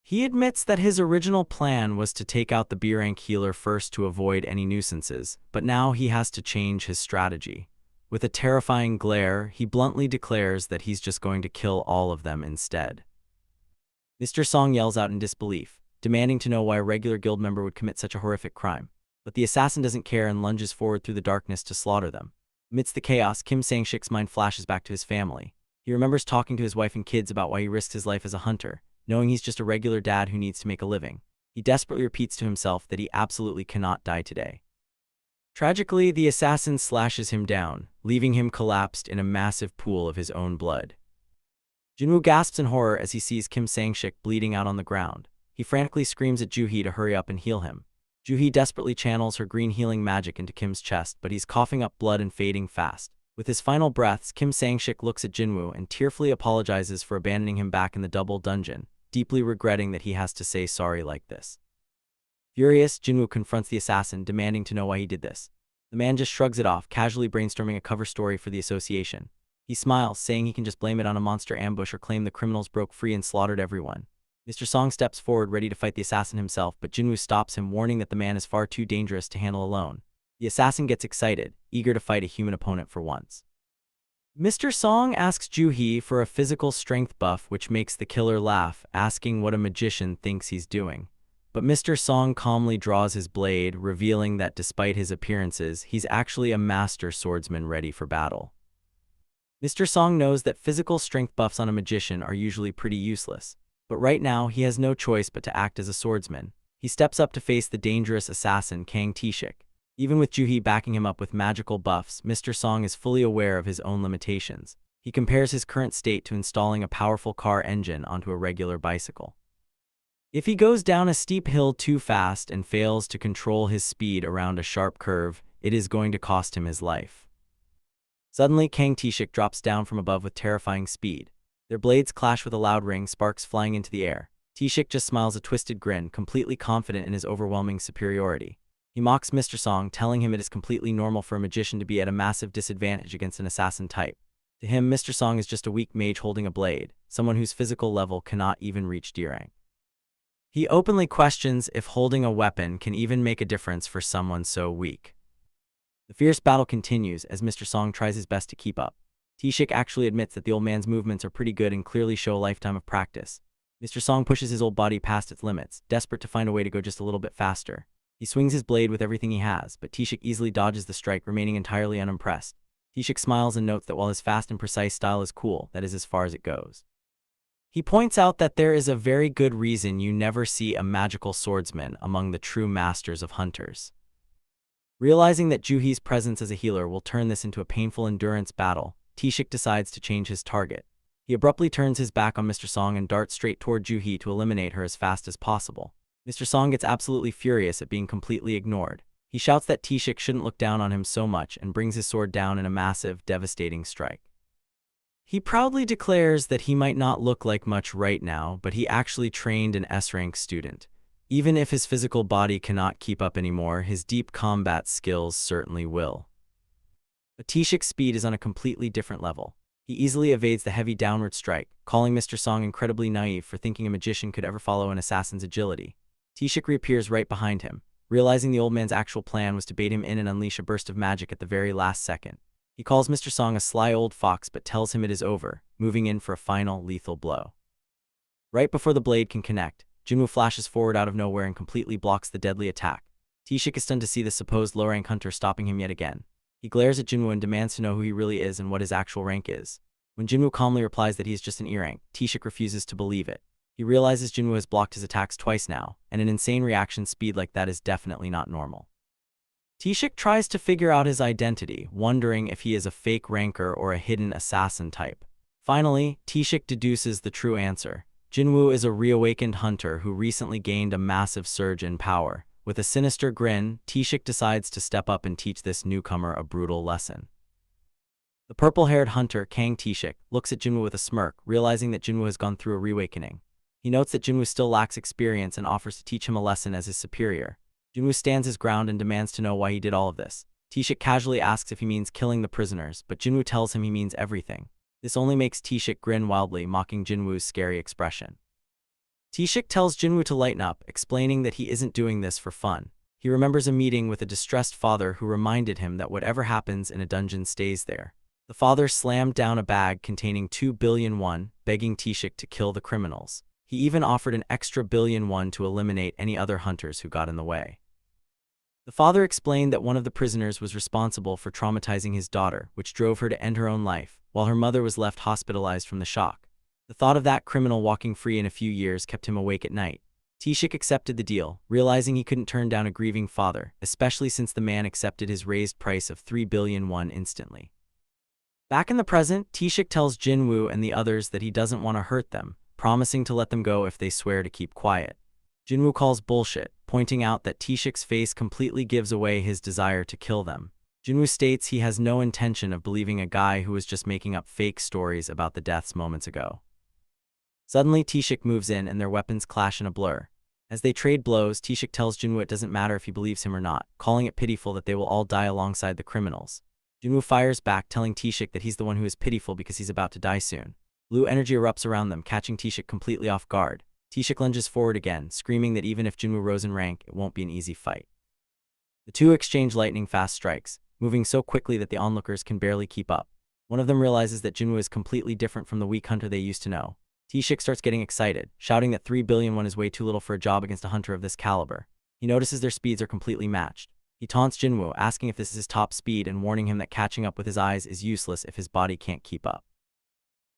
He admits that his original plan was to take out the B-rank healer first to avoid any nuisances, but now he has to change his strategy. With a terrifying glare, he bluntly declares that he's just going to kill all of them instead. Mr. Song yells out in disbelief, demanding to know why a regular guild member would commit such a horrific crime. But the assassin doesn't care and lunges forward through the darkness to slaughter them. Amidst the chaos, Kim Sang-shik's mind flashes back to his family. He remembers talking to his wife and kids about why he risked his life as a hunter, knowing he's just a regular dad who needs to make a living. He desperately repeats to himself that he absolutely cannot die today. Tragically, the assassin slashes him down, leaving him collapsed in a massive pool of his own blood. Jinwoo gasps in horror as he sees Kim Sang-shik bleeding out on the ground. He frantically screams at Joo-hee to hurry up and heal him. Joo-hee desperately channels her green healing magic into Kim's chest, but he's coughing up blood and fading fast. With his final breaths, Kim Sang-shik looks at Jinwoo and tearfully apologizes for abandoning him back in the double dungeon, deeply regretting that he has to say sorry like this. Furious, Jinwoo confronts the assassin, demanding to know why he did this. The man just shrugs it off, casually brainstorming a cover story for the association. He smiles, saying he can just blame it on a monster ambush or claim the criminals broke free and slaughtered everyone. Mr. Song steps forward, ready to fight the assassin himself, but Jinwoo stops him, warning that the man is far too dangerous to handle alone. The assassin gets excited, eager to fight a human opponent for once. Mr. Song asks Joo-hee for a physical strength buff, which makes the killer laugh, asking what a magician thinks he's doing. But Mr. Song calmly draws his blade, revealing that despite his appearances, he's actually a master swordsman ready for battle. Mr. Song knows that physical strength buffs on a magician are usually pretty useless. But right now, he has no choice but to act as a swordsman. He steps up to face the dangerous assassin Kang Tae-shik. Even with Joo-hee backing him up with magical buffs, Mr. Song is fully aware of his own limitations. He compares his current state to installing a powerful car engine onto a regular bicycle. If he goes down a steep hill too fast and fails to control his speed around a sharp curve, it is going to cost him his life. Suddenly, Kang Tae-shik drops down from above with terrifying speed. Their blades clash with a loud ring, sparks flying into the air. Tae-shik just smiles a twisted grin, completely confident in his overwhelming superiority. He mocks Mr. Song, telling him it is completely normal for a magician to be at a massive disadvantage against an assassin type. To him, Mr. Song is just a weak mage holding a blade, someone whose physical level cannot even reach D rank. He openly questions if holding a weapon can even make a difference for someone so weak. The fierce battle continues as Mr. Song tries his best to keep up. Tae-shik actually admits that the old man's movements are pretty good and clearly show a lifetime of practice. Mr. Song pushes his old body past its limits, desperate to find a way to go just a little bit faster. He swings his blade with everything he has, but Tae-shik easily dodges the strike, remaining entirely unimpressed. Tae-shik smiles and notes that while his fast and precise style is cool, that is as far as it goes. He points out that there is a very good reason you never see a magical swordsman among the true masters of hunters. Realizing that Joo-hee's presence as a healer will turn this into a painful endurance battle, Tae-shik decides to change his target. He abruptly turns his back on Mr. Song and darts straight toward Joo-hee to eliminate her as fast as possible. Mr. Song gets absolutely furious at being completely ignored. He shouts that Tae-shik shouldn't look down on him so much and brings his sword down in a massive, devastating strike. He proudly declares that he might not look like much right now, but he actually trained an S-rank student. Even if his physical body cannot keep up anymore, his deep combat skills certainly will. But Tae-shik's speed is on a completely different level. He easily evades the heavy downward strike, calling Mr. Song incredibly naive for thinking a magician could ever follow an assassin's agility. Tae-shik reappears right behind him. realizing the old man's actual plan was to bait him in and unleash a burst of magic at the very last second. He calls Mr. Song a sly old fox but tells him it is over, moving in for a final lethal blow. Right before the blade can connect, Jinwoo flashes forward out of nowhere and completely blocks the deadly attack. Taeshik is stunned to see the supposed low-rank hunter stopping him yet again. He glares at Jinwoo and demands to know who he really is and what his actual rank is. When Jinwoo calmly replies that he is just an E-rank, Taeshik refuses to believe it. He realizes Jinwoo has blocked his attacks twice now, and an insane reaction speed like that is definitely not normal. Taeshik tries to figure out his identity, wondering if he is a fake ranker or a hidden assassin type. Finally, Taeshik deduces the true answer. Jinwoo is a reawakened hunter who recently gained a massive surge in power. With a sinister grin, Taeshik decides to step up and teach this newcomer a brutal lesson. The purple-haired hunter, Kang Taeshik, looks at Jinwoo with a smirk, realizing that Jinwoo has gone through a reawakening. He notes that Jinwoo still lacks experience and offers to teach him a lesson as his superior. Jinwoo stands his ground and demands to know why he did all of this. Taeshik casually asks if he means killing the prisoners, but Jinwoo tells him he means everything. This only makes Taeshik grin wildly, mocking Jinwoo's scary expression. Taeshik tells Jinwoo to lighten up, explaining that he isn't doing this for fun. He remembers a meeting with a distressed father who reminded him that whatever happens in a dungeon stays there. The father slammed down a bag containing 2 billion won, begging Taeshik to kill the criminals. He even offered an extra billion won to eliminate any other hunters who got in the way. The father explained that one of the prisoners was responsible for traumatizing his daughter, which drove her to end her own life, while her mother was left hospitalized from the shock. The thought of that criminal walking free in a few years kept him awake at night. Taeshik accepted the deal, realizing he couldn't turn down a grieving father, especially since the man accepted his raised price of 3 billion won instantly. Back in the present, Taeshik tells Jinwoo and the others that he doesn't want to hurt them, promising to let them go if they swear to keep quiet. Jinwoo calls bullshit, pointing out that Taeshik's face completely gives away his desire to kill them. Jinwoo states he has no intention of believing a guy who was just making up fake stories about the deaths moments ago. Suddenly, Taeshik moves in and their weapons clash in a blur. As they trade blows, Taeshik tells Jinwoo it doesn't matter if he believes him or not, calling it pitiful that they will all die alongside the criminals. Jinwoo fires back, telling Taeshik that he's the one who is pitiful because he's about to die soon. Blue energy erupts around them, catching Taeshik completely off guard. Taeshik lunges forward again, screaming that even if Jinwoo rose in rank, it won't be an easy fight. The two exchange lightning-fast strikes, moving so quickly that the onlookers can barely keep up. One of them realizes that Jinwoo is completely different from the weak hunter they used to know. Taeshik starts getting excited, shouting that 3 billion won is way too little for a job against a hunter of this caliber. He notices their speeds are completely matched. He taunts Jinwoo, asking if this is his top speed and warning him that catching up with his eyes is useless if his body can't keep up.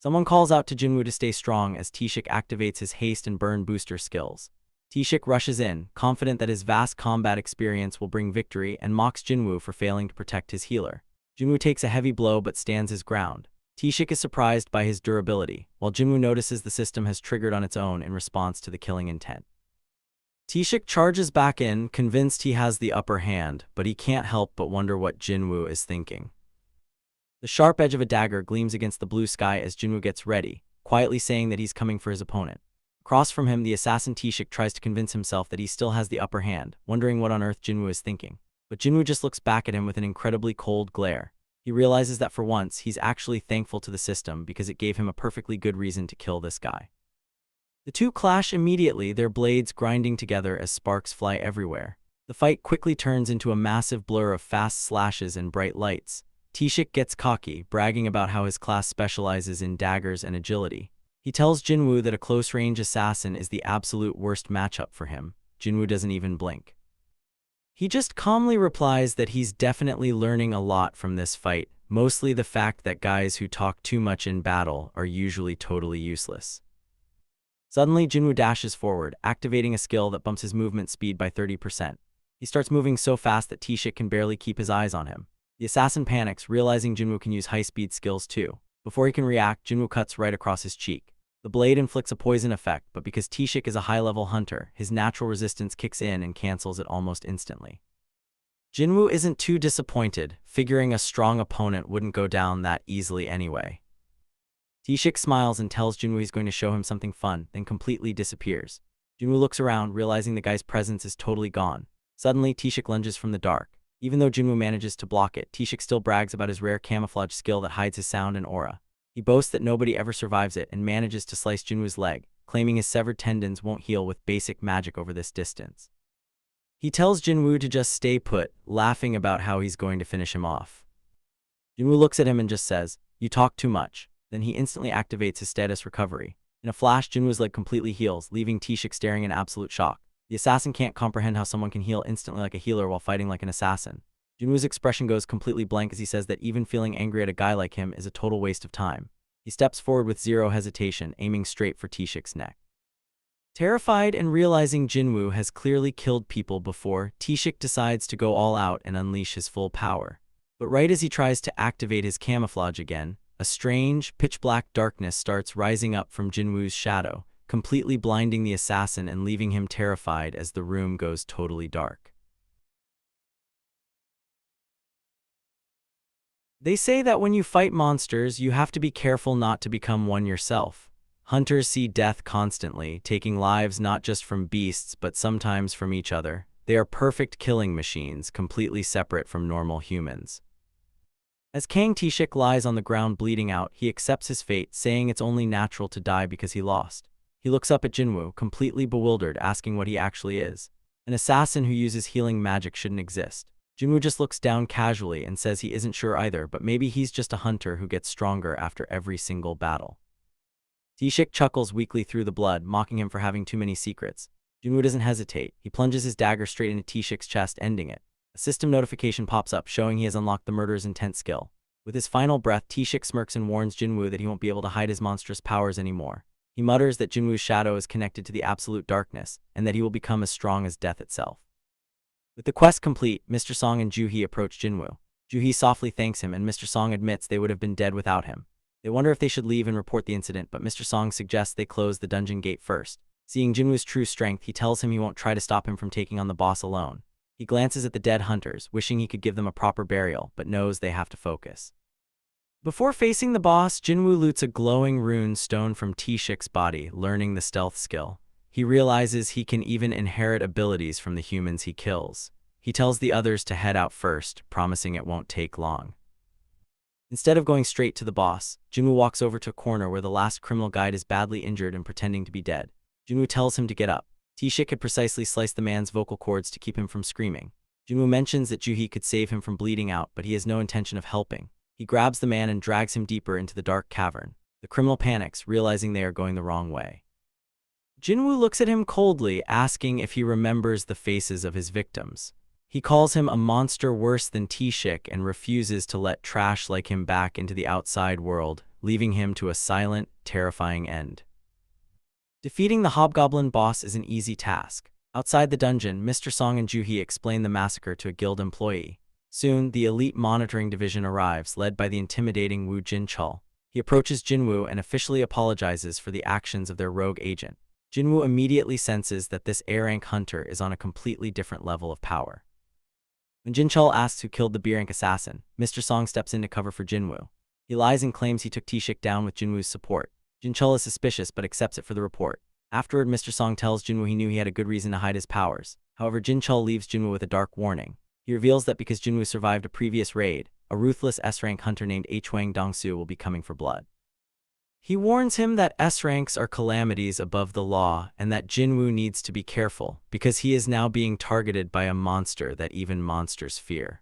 Someone calls out to Jinwoo to stay strong as Taeshik activates his haste and burn booster skills. Taeshik rushes in, confident that his vast combat experience will bring victory, and mocks Jinwoo for failing to protect his healer. Jinwoo takes a heavy blow but stands his ground. Taeshik is surprised by his durability, while Jinwoo notices the system has triggered on its own in response to the killing intent. Taeshik charges back in, convinced he has the upper hand, but he can't help but wonder what Jinwoo is thinking. The sharp edge of a dagger gleams against the blue sky as Jinwoo gets ready, quietly saying that he's coming for his opponent. Across from him, the assassin Taeshik tries to convince himself that he still has the upper hand, wondering what on earth Jinwoo is thinking. But Jinwoo just looks back at him with an incredibly cold glare. He realizes that for once, he's actually thankful to the system because it gave him a perfectly good reason to kill this guy. The two clash immediately, their blades grinding together as sparks fly everywhere. The fight quickly turns into a massive blur of fast slashes and bright lights. Taeshik gets cocky, bragging about how his class specializes in daggers and agility. He tells Jinwoo that a close-range assassin is the absolute worst matchup for him. Jinwoo doesn't even blink. He just calmly replies that he's definitely learning a lot from this fight, mostly the fact that guys who talk too much in battle are usually totally useless. Suddenly, Jinwoo dashes forward, activating a skill that bumps his movement speed by 30%. He starts moving so fast that Taeshik can barely keep his eyes on him. The assassin panics, realizing Jinwoo can use high-speed skills too. Before he can react, Jinwoo cuts right across his cheek. The blade inflicts a poison effect, but because Taeshik is a high-level hunter, his natural resistance kicks in and cancels it almost instantly. Jinwoo isn't too disappointed, figuring a strong opponent wouldn't go down that easily anyway. Taeshik smiles and tells Jinwoo he's going to show him something fun, then completely disappears. Jinwoo looks around, realizing the guy's presence is totally gone. Suddenly, Taeshik lunges from the dark. Even though Jinwoo manages to block it, Taeshik still brags about his rare camouflage skill that hides his sound and aura. He boasts that nobody ever survives it and manages to slice Jinwoo's leg, claiming his severed tendons won't heal with basic magic over this distance. He tells Jinwoo to just stay put, laughing about how he's going to finish him off. Jinwoo looks at him and just says, "You talk too much." Then he instantly activates his status recovery. In a flash, Jinwoo's leg completely heals, leaving T-Shik staring in absolute shock. The assassin can't comprehend how someone can heal instantly like a healer while fighting like an assassin. Jinwoo's expression goes completely blank as he says that even feeling angry at a guy like him is a total waste of time. He steps forward with zero hesitation, aiming straight for T-Shik's neck. Terrified and realizing Jinwoo has clearly killed people before, T-Shik decides to go all out and unleash his full power. But right as he tries to activate his camouflage again, a strange, pitch-black darkness starts rising up from Jinwoo's shadow, completely blinding the assassin and leaving him terrified as the room goes totally dark. They say that when you fight monsters, you have to be careful not to become one yourself. Hunters see death constantly, taking lives not just from beasts but sometimes from each other. They are perfect killing machines, completely separate from normal humans. As Kang T-Shik lies on the ground bleeding out, he accepts his fate, saying it's only natural to die because he lost. He looks up at Jinwoo, completely bewildered, asking what he actually is. An assassin who uses healing magic shouldn't exist. Jinwoo just looks down casually and says he isn't sure either, but maybe he's just a hunter who gets stronger after every single battle. T-Shik chuckles weakly through the blood, mocking him for having too many secrets. Jinwoo doesn't hesitate. He plunges his dagger straight into T-Shik's chest, ending it. A system notification pops up showing he has unlocked the murderer's intent skill. With his final breath, T-Shik smirks and warns Jinwoo that he won't be able to hide his monstrous powers anymore. He mutters that Jinwoo's shadow is connected to the absolute darkness, and that he will become as strong as death itself. With the quest complete, Mr. Song and Joo-hee approach Jinwoo. Joo-hee softly thanks him, and Mr. Song admits they would have been dead without him. They wonder if they should leave and report the incident, but Mr. Song suggests they close the dungeon gate first. Seeing Jinwoo's true strength, he tells him he won't try to stop him from taking on the boss alone. He glances at the dead hunters, wishing he could give them a proper burial, but knows they have to focus. Before facing the boss, Jinwoo loots a glowing rune stone from T-Shik's body, learning the stealth skill. He realizes he can even inherit abilities from the humans he kills. He tells the others to head out first, promising it won't take long. Instead of going straight to the boss, Jinwoo walks over to a corner where the last criminal guide is badly injured and pretending to be dead. Jinwoo tells him to get up. T-Shik had precisely sliced the man's vocal cords to keep him from screaming. Jinwoo mentions that Joo-hee could save him from bleeding out, but he has no intention of helping. He grabs the man and drags him deeper into the dark cavern. The criminal panics, realizing they are going the wrong way. Jinwoo looks at him coldly, asking if he remembers the faces of his victims. He calls him a monster worse than T-Shik and refuses to let trash like him back into the outside world, leaving him to a silent, terrifying end. Defeating the hobgoblin boss is an easy task. Outside the dungeon, Mr. Song and Joo-hee explain the massacre to a guild employee. Soon, the elite monitoring division arrives, led by the intimidating Woo Jin-chul. He approaches Jinwoo and officially apologizes for the actions of their rogue agent. Jinwoo immediately senses that this A-rank hunter is on a completely different level of power. When Jin-chul asks who killed the B-rank assassin, Mr. Song steps in to cover for Jinwoo. He lies and claims he took T-Shik down with Jinwoo's support. Jin-chul is suspicious but accepts it for the report. Afterward, Mr. Song tells Jinwoo he knew he had a good reason to hide his powers. However, Jin-chul leaves Jinwoo with a dark warning. He reveals that because Jinwoo survived a previous raid, a ruthless S-rank hunter named Hwang Dong-soo will be coming for blood. He warns him that S-ranks are calamities above the law and that Jinwoo needs to be careful because he is now being targeted by a monster that even monsters fear.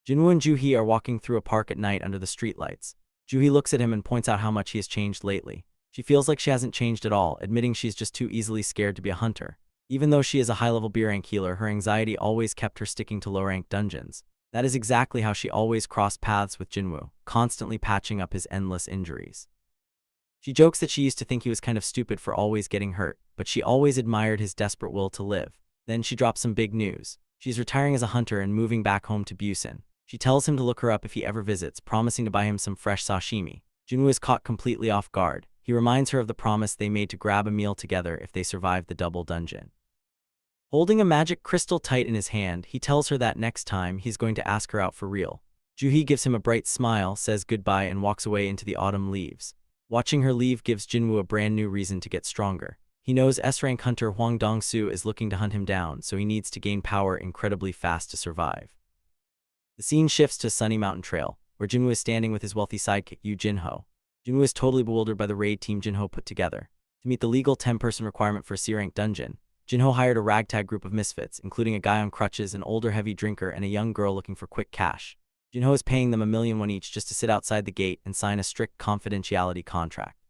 Jinwoo and Joo-hee are walking through a park at night under the streetlights. Joo-hee looks at him and points out how much he has changed lately. She feels like she hasn't changed at all, admitting she's just too easily scared to be a hunter. Even though she is a high-level B-rank healer, her anxiety always kept her sticking to low-rank dungeons. That is exactly how she always crossed paths with Jinwoo, constantly patching up his endless injuries. She jokes that she used to think he was kind of stupid for always getting hurt, but she always admired his desperate will to live. Then she drops some big news. She's retiring as a hunter and moving back home to Busan. She tells him to look her up if he ever visits, promising to buy him some fresh sashimi. Jinwoo is caught completely off guard. He reminds her of the promise they made to grab a meal together if they survived the double dungeon. Holding a magic crystal tight in his hand, he tells her that next time he's going to ask her out for real. Joo-hee gives him a bright smile, says goodbye and walks away into the autumn leaves. Watching her leave gives Jinwoo a brand new reason to get stronger. He knows S-rank hunter Hwang Dong-soo is looking to hunt him down, so he needs to gain power incredibly fast to survive. The scene shifts to Sunny Mountain Trail, where Jinwoo is standing with his wealthy sidekick Yoo Jin-ho. Jinwoo is totally bewildered by the raid team Jin-ho put together. To meet the legal 10-person requirement for a C-rank dungeon, Jinho hired a ragtag group of misfits, including a guy on crutches, an older heavy drinker, and a young girl looking for quick cash. Jinho is paying them $1,000,000 each just to sit outside the gate and sign a strict confidentiality contract.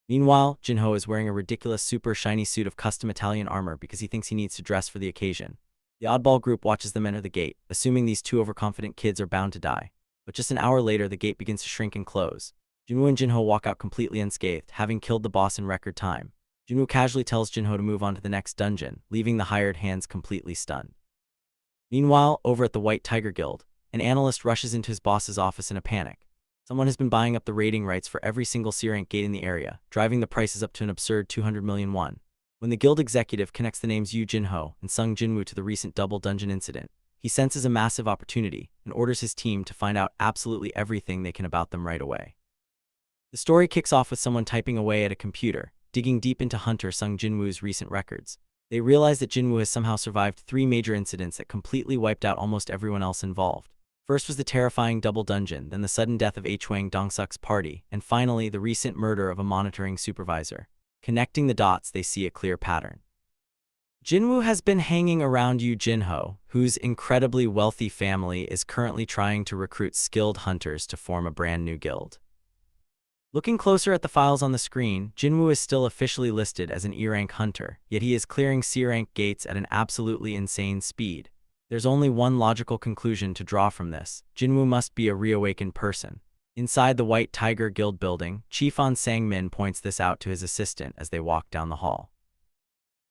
Meanwhile, Jinho is wearing a ridiculous super shiny suit of custom Italian armor because he thinks he needs to dress for the occasion. The oddball group watches them enter the gate, assuming these two overconfident kids are bound to die. But just an hour later, the gate begins to shrink and close. Jinwoo and Jinho walk out completely unscathed, having killed the boss in record time. Jinwoo casually tells Jinho to move on to the next dungeon, leaving the hired hands completely stunned. Meanwhile, over at the White Tiger Guild, an analyst rushes into his boss's office in a panic. Someone has been buying up the rating rights for every single C-rank gate in the area, driving the prices up to an absurd 200 million won. When the guild executive connects the names Yu Jinho and Sung Jinwoo to the recent double dungeon incident, he senses a massive opportunity and orders his team to find out absolutely everything they can about them right away. The story kicks off with someone typing away at a computer, digging deep into Hunter Sung Jinwoo's recent records. They realize that Jinwoo has somehow survived 3 major incidents that completely wiped out almost everyone else involved. First was the terrifying double dungeon, then the sudden death of Hwang Dongsuk's party, and finally the recent murder of a monitoring supervisor. Connecting the dots, they see a clear pattern. Jinwoo has been hanging around Yu Jinho, whose incredibly wealthy family is currently trying to recruit skilled hunters to form a brand new guild. Looking closer at the files on the screen, Jinwoo is still officially listed as an E-rank hunter, yet he is clearing C-rank gates at an absolutely insane speed. There's only one logical conclusion to draw from this: Jinwoo must be a reawakened person. Inside the White Tiger Guild building, Chief On Sang-min points this out to his assistant as they walk down the hall.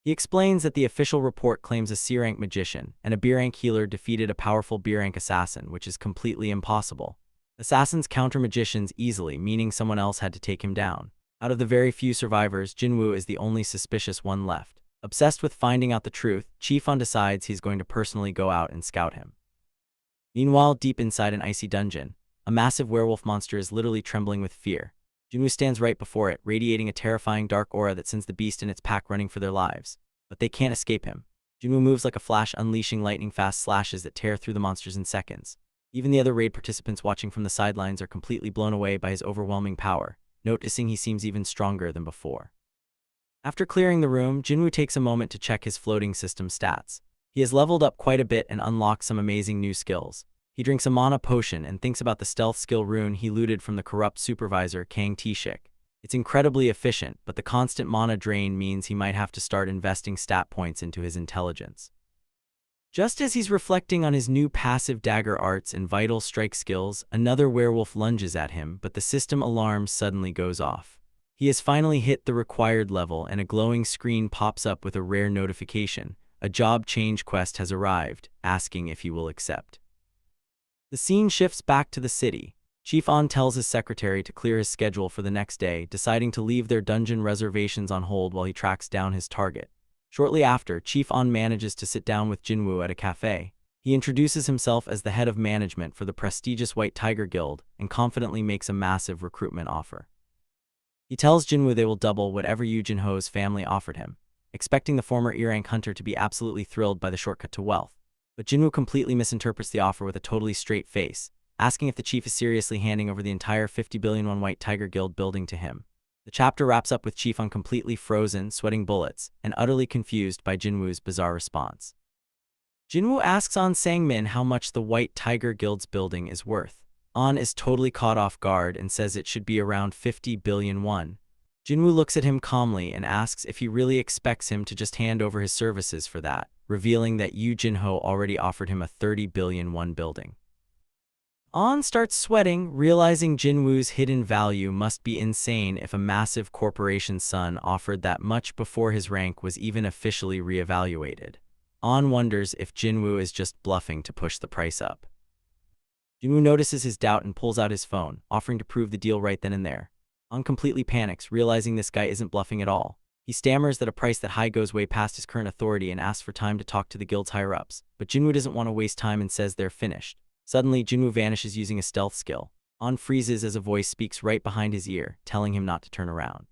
He explains that the official report claims a C-rank magician and a B-rank healer defeated a powerful B-rank assassin, which is completely impossible. Assassins counter magicians easily, meaning someone else had to take him down. Out of the very few survivors, Jinwoo is the only suspicious one left. Obsessed with finding out the truth, Chief On decides he's going to personally go out and scout him. Meanwhile, deep inside an icy dungeon, a massive werewolf monster is literally trembling with fear. Jinwoo stands right before it, radiating a terrifying dark aura that sends the beast and its pack running for their lives. But they can't escape him. Jinwoo moves like a flash, unleashing lightning-fast slashes that tear through the monsters in seconds. Even the other raid participants watching from the sidelines are completely blown away by his overwhelming power, noticing he seems even stronger than before. After clearing the room, Jinwoo takes a moment to check his floating system stats. He has leveled up quite a bit and unlocked some amazing new skills. He drinks a mana potion and thinks about the stealth skill rune he looted from the corrupt supervisor Kang Tae-shik. It's incredibly efficient, but the constant mana drain means he might have to start investing stat points into his intelligence. Just as he's reflecting on his new passive dagger arts and vital strike skills, another werewolf lunges at him, but the system alarm suddenly goes off. He has finally hit the required level and a glowing screen pops up with a rare notification. A job change quest has arrived, asking if he will accept. The scene shifts back to the city. Chief On tells his secretary to clear his schedule for the next day, deciding to leave their dungeon reservations on hold while he tracks down his target. Shortly after, Chief On manages to sit down with Jinwoo at a cafe. He introduces himself as the head of management for the prestigious White Tiger Guild and confidently makes a massive recruitment offer. He tells Jinwoo they will double whatever Yu Jinho's family offered him, expecting the former E-rank hunter to be absolutely thrilled by the shortcut to wealth. But Jinwoo completely misinterprets the offer with a totally straight face, asking if the chief is seriously handing over the entire 50 billion won White Tiger Guild building to him. The chapter wraps up with Chief On completely frozen, sweating bullets, and utterly confused by Jinwoo's bizarre response. Jinwoo asks On Sang-min how much the White Tiger Guild's building is worth. On is totally caught off guard and says it should be around 50 billion won. Jinwoo looks at him calmly and asks if he really expects him to just hand over his services for that, revealing that Yu Jinho already offered him a 30 billion won building. On starts sweating, realizing Jinwoo's hidden value must be insane if a massive corporation's son offered that much before his rank was even officially reevaluated. On wonders if Jinwoo is just bluffing to push the price up. Jinwoo notices his doubt and pulls out his phone, offering to prove the deal right then and there. On completely panics, realizing this guy isn't bluffing at all. He stammers that a price that high goes way past his current authority and asks for time to talk to the guild's higher-ups, but Jinwoo doesn't want to waste time and says they're finished. Suddenly, Jinwoo vanishes using a stealth skill. On freezes as a voice speaks right behind his ear, telling him not to turn around.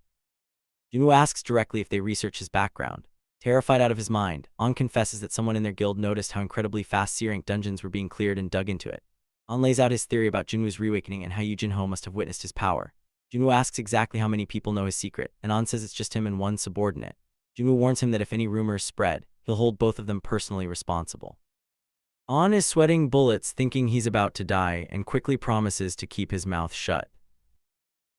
Jinwoo asks directly if they research his background. Terrified out of his mind, On confesses that someone in their guild noticed how incredibly fast C-rank dungeons were being cleared and dug into it. On lays out his theory about Jinwoo's reawakening and how Yu Jinho must have witnessed his power. Jinwoo asks exactly how many people know his secret, and On says it's just him and one subordinate. Jinwoo warns him that if any rumors spread, he'll hold both of them personally responsible. On is sweating bullets, thinking he's about to die, and quickly promises to keep his mouth shut.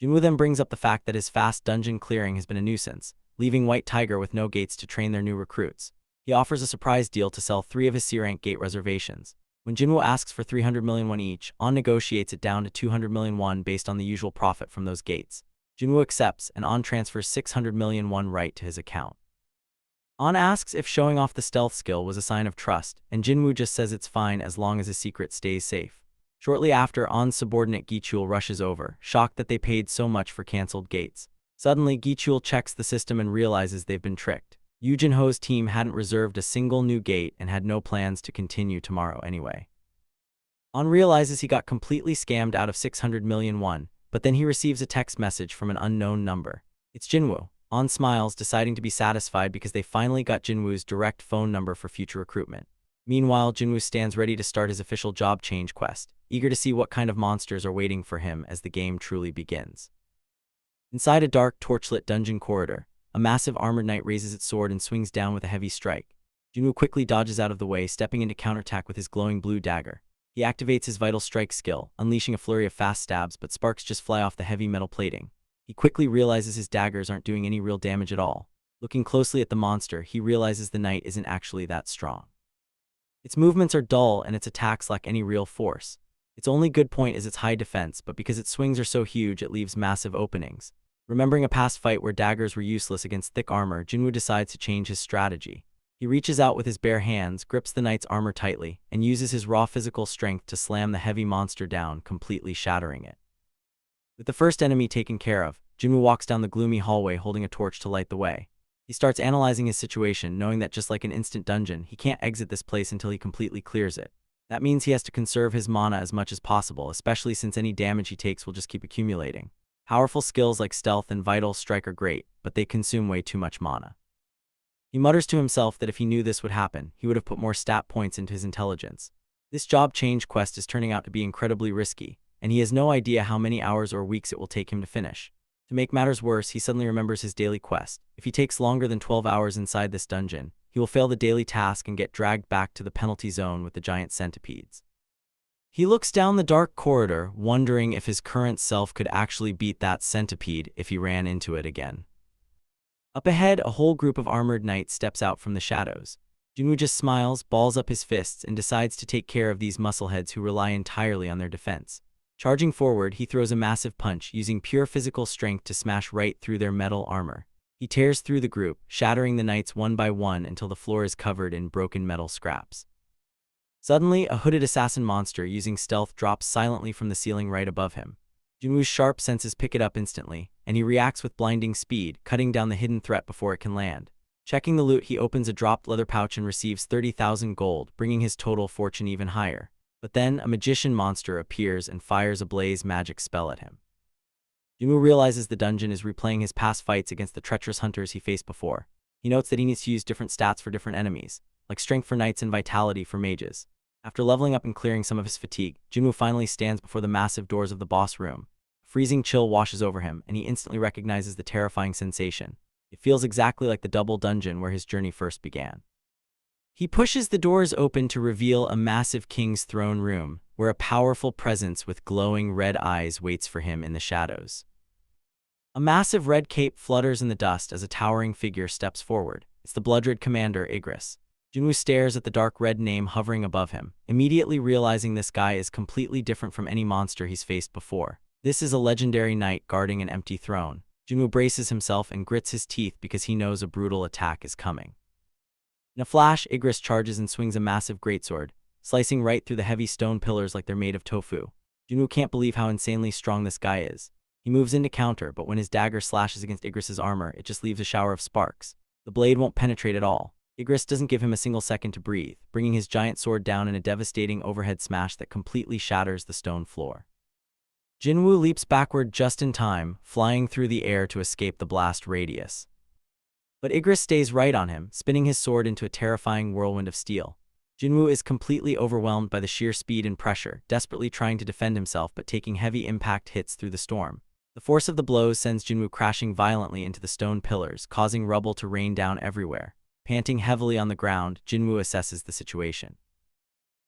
Jinwoo then brings up the fact that his fast dungeon clearing has been a nuisance, leaving White Tiger with no gates to train their new recruits. He offers a surprise deal to sell 3 of his C-rank gate reservations. When Jinwoo asks for 300 million won each, On negotiates it down to 200 million won based on the usual profit from those gates. Jinwoo accepts, and On transfers 600 million won right to his account. On asks if showing off the stealth skill was a sign of trust, and Jinwoo just says it's fine as long as his secret stays safe. Shortly after, On's subordinate Gichul rushes over, shocked that they paid so much for cancelled gates. Suddenly, Gichul checks the system and realizes they've been tricked. Yoo Jin-ho's team hadn't reserved a single new gate and had no plans to continue tomorrow anyway. On realizes he got completely scammed out of 600 million won, but then he receives a text message from an unknown number. It's Jinwoo. On smiles, deciding to be satisfied because they finally got Jinwoo's direct phone number for future recruitment. Meanwhile, Jinwoo stands ready to start his official job change quest, eager to see what kind of monsters are waiting for him as the game truly begins. Inside a dark, torchlit dungeon corridor, a massive armored knight raises its sword and swings down with a heavy strike. Jinwoo quickly dodges out of the way, stepping into counterattack with his glowing blue dagger. He activates his vital strike skill, unleashing a flurry of fast stabs, but sparks just fly off the heavy metal plating. He quickly realizes his daggers aren't doing any real damage at all. Looking closely at the monster, he realizes the knight isn't actually that strong. Its movements are dull and its attacks lack any real force. Its only good point is its high defense, but because its swings are so huge, it leaves massive openings. Remembering a past fight where daggers were useless against thick armor, Jinwoo decides to change his strategy. He reaches out with his bare hands, grips the knight's armor tightly, and uses his raw physical strength to slam the heavy monster down, completely shattering it. With the first enemy taken care of, Jinwoo walks down the gloomy hallway holding a torch to light the way. He starts analyzing his situation, knowing that just like an instant dungeon, he can't exit this place until he completely clears it. That means he has to conserve his mana as much as possible, especially since any damage he takes will just keep accumulating. Powerful skills like stealth and vital strike are great, but they consume way too much mana. He mutters to himself that if he knew this would happen, he would have put more stat points into his intelligence. This job change quest is turning out to be incredibly risky, and he has no idea how many hours or weeks it will take him to finish. To make matters worse, he suddenly remembers his daily quest. If he takes longer than 12 hours inside this dungeon, he will fail the daily task and get dragged back to the penalty zone with the giant centipedes. He looks down the dark corridor, wondering if his current self could actually beat that centipede if he ran into it again. Up ahead, a whole group of armored knights steps out from the shadows. Jinwoo just smiles, balls up his fists, and decides to take care of these muscleheads who rely entirely on their defense. Charging forward, he throws a massive punch, using pure physical strength to smash right through their metal armor. He tears through the group, shattering the knights one by one until the floor is covered in broken metal scraps. Suddenly, a hooded assassin monster using stealth drops silently from the ceiling right above him. Jinwoo's sharp senses pick it up instantly, and he reacts with blinding speed, cutting down the hidden threat before it can land. Checking the loot, he opens a dropped leather pouch and receives 30,000 gold, bringing his total fortune even higher. But then, a magician monster appears and fires a blaze magic spell at him. Jinwoo realizes the dungeon is replaying his past fights against the treacherous hunters he faced before. He notes that he needs to use different stats for different enemies, like strength for knights and vitality for mages. After leveling up and clearing some of his fatigue, Jinwoo finally stands before the massive doors of the boss room. A freezing chill washes over him, and he instantly recognizes the terrifying sensation. It feels exactly like the double dungeon where his journey first began. He pushes the doors open to reveal a massive king's throne room, where a powerful presence with glowing red eyes waits for him in the shadows. A massive red cape flutters in the dust as a towering figure steps forward. It's the blood-red commander, Igris. Jinwoo stares at the dark red name hovering above him, immediately realizing this guy is completely different from any monster he's faced before. This is a legendary knight guarding an empty throne. Jinwoo braces himself and grits his teeth because he knows a brutal attack is coming. In a flash, Igris charges and swings a massive greatsword, slicing right through the heavy stone pillars like they're made of tofu. Jinwoo can't believe how insanely strong this guy is. He moves in to counter, but when his dagger slashes against Igris's armor, it just leaves a shower of sparks. The blade won't penetrate at all. Igris doesn't give him a single second to breathe, bringing his giant sword down in a devastating overhead smash that completely shatters the stone floor. Jinwoo leaps backward just in time, flying through the air to escape the blast radius. But Igris stays right on him, spinning his sword into a terrifying whirlwind of steel. Jinwoo is completely overwhelmed by the sheer speed and pressure, desperately trying to defend himself but taking heavy impact hits through the storm. The force of the blows sends Jinwoo crashing violently into the stone pillars, causing rubble to rain down everywhere. Panting heavily on the ground, Jinwoo assesses the situation.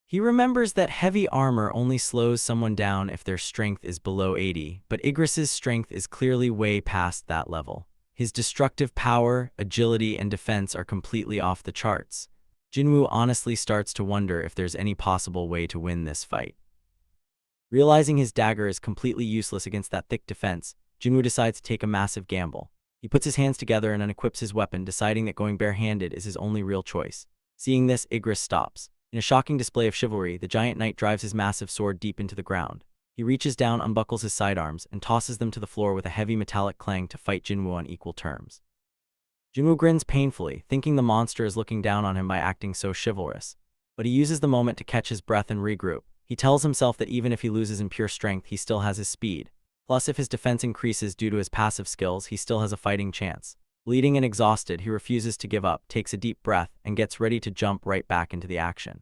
He remembers that heavy armor only slows someone down if their strength is below 80, but Igris's strength is clearly way past that level. His destructive power, agility, and defense are completely off the charts. Jinwoo honestly starts to wonder if there's any possible way to win this fight. Realizing his dagger is completely useless against that thick defense, Jinwoo decides to take a massive gamble. He puts his hands together and unequips his weapon, deciding that going barehanded is his only real choice. Seeing this, Igris stops. In a shocking display of chivalry, the giant knight drives his massive sword deep into the ground. He reaches down, unbuckles his sidearms, and tosses them to the floor with a heavy metallic clang to fight Jinwoo on equal terms. Jinwoo grins painfully, thinking the monster is looking down on him by acting so chivalrous. But he uses the moment to catch his breath and regroup. He tells himself that even if he loses in pure strength, he still has his speed. Plus, if his defense increases due to his passive skills, he still has a fighting chance. Bleeding and exhausted, he refuses to give up, takes a deep breath, and gets ready to jump right back into the action.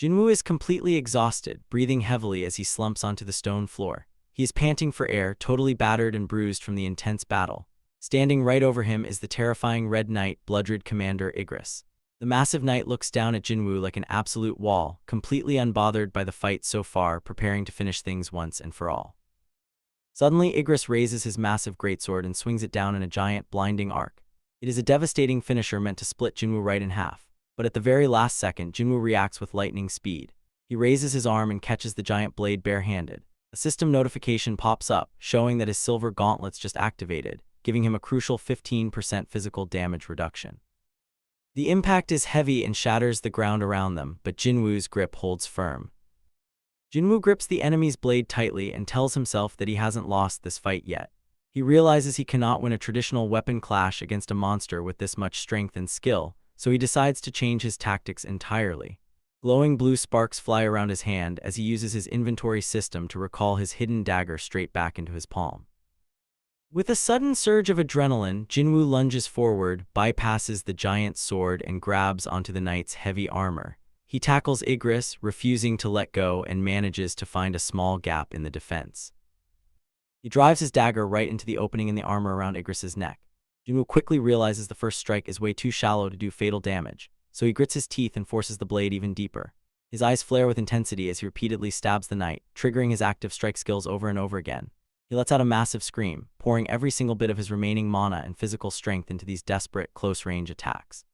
Jinwoo is completely exhausted, breathing heavily as he slumps onto the stone floor. He is panting for air, totally battered and bruised from the intense battle. Standing right over him is the terrifying Red Knight, Bloodred Commander Igris. The massive knight looks down at Jinwoo like an absolute wall, completely unbothered by the fight so far, preparing to finish things once and for all. Suddenly, Igris raises his massive greatsword and swings it down in a giant, blinding arc. It is a devastating finisher meant to split Jinwoo right in half. But at the very last second, Jinwoo reacts with lightning speed. He raises his arm and catches the giant blade barehanded. A system notification pops up, showing that his silver gauntlets just activated, giving him a crucial 15% physical damage reduction. The impact is heavy and shatters the ground around them, but Jinwoo's grip holds firm. Jinwoo grips the enemy's blade tightly and tells himself that he hasn't lost this fight yet. He realizes he cannot win a traditional weapon clash against a monster with this much strength and skill, so he decides to change his tactics entirely. Glowing blue sparks fly around his hand as he uses his inventory system to recall his hidden dagger straight back into his palm. With a sudden surge of adrenaline, Jinwoo lunges forward, bypasses the giant sword, and grabs onto the knight's heavy armor. He tackles Igris, refusing to let go, and manages to find a small gap in the defense. He drives his dagger right into the opening in the armor around Igris's neck. Jinwoo quickly realizes the first strike is way too shallow to do fatal damage, so he grits his teeth and forces the blade even deeper. His eyes flare with intensity as he repeatedly stabs the knight, triggering his active strike skills over and over again. He lets out a massive scream, pouring every single bit of his remaining mana and physical strength into these desperate, close-range attacks.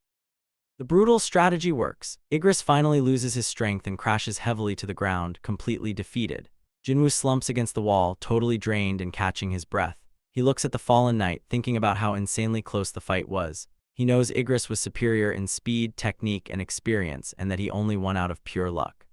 The brutal strategy works. Igris finally loses his strength and crashes heavily to the ground, completely defeated. Jinwoo slumps against the wall, totally drained and catching his breath. He looks at the fallen knight, thinking about how insanely close the fight was. He knows Igris was superior in speed, technique, and experience, and that he only won out of pure luck.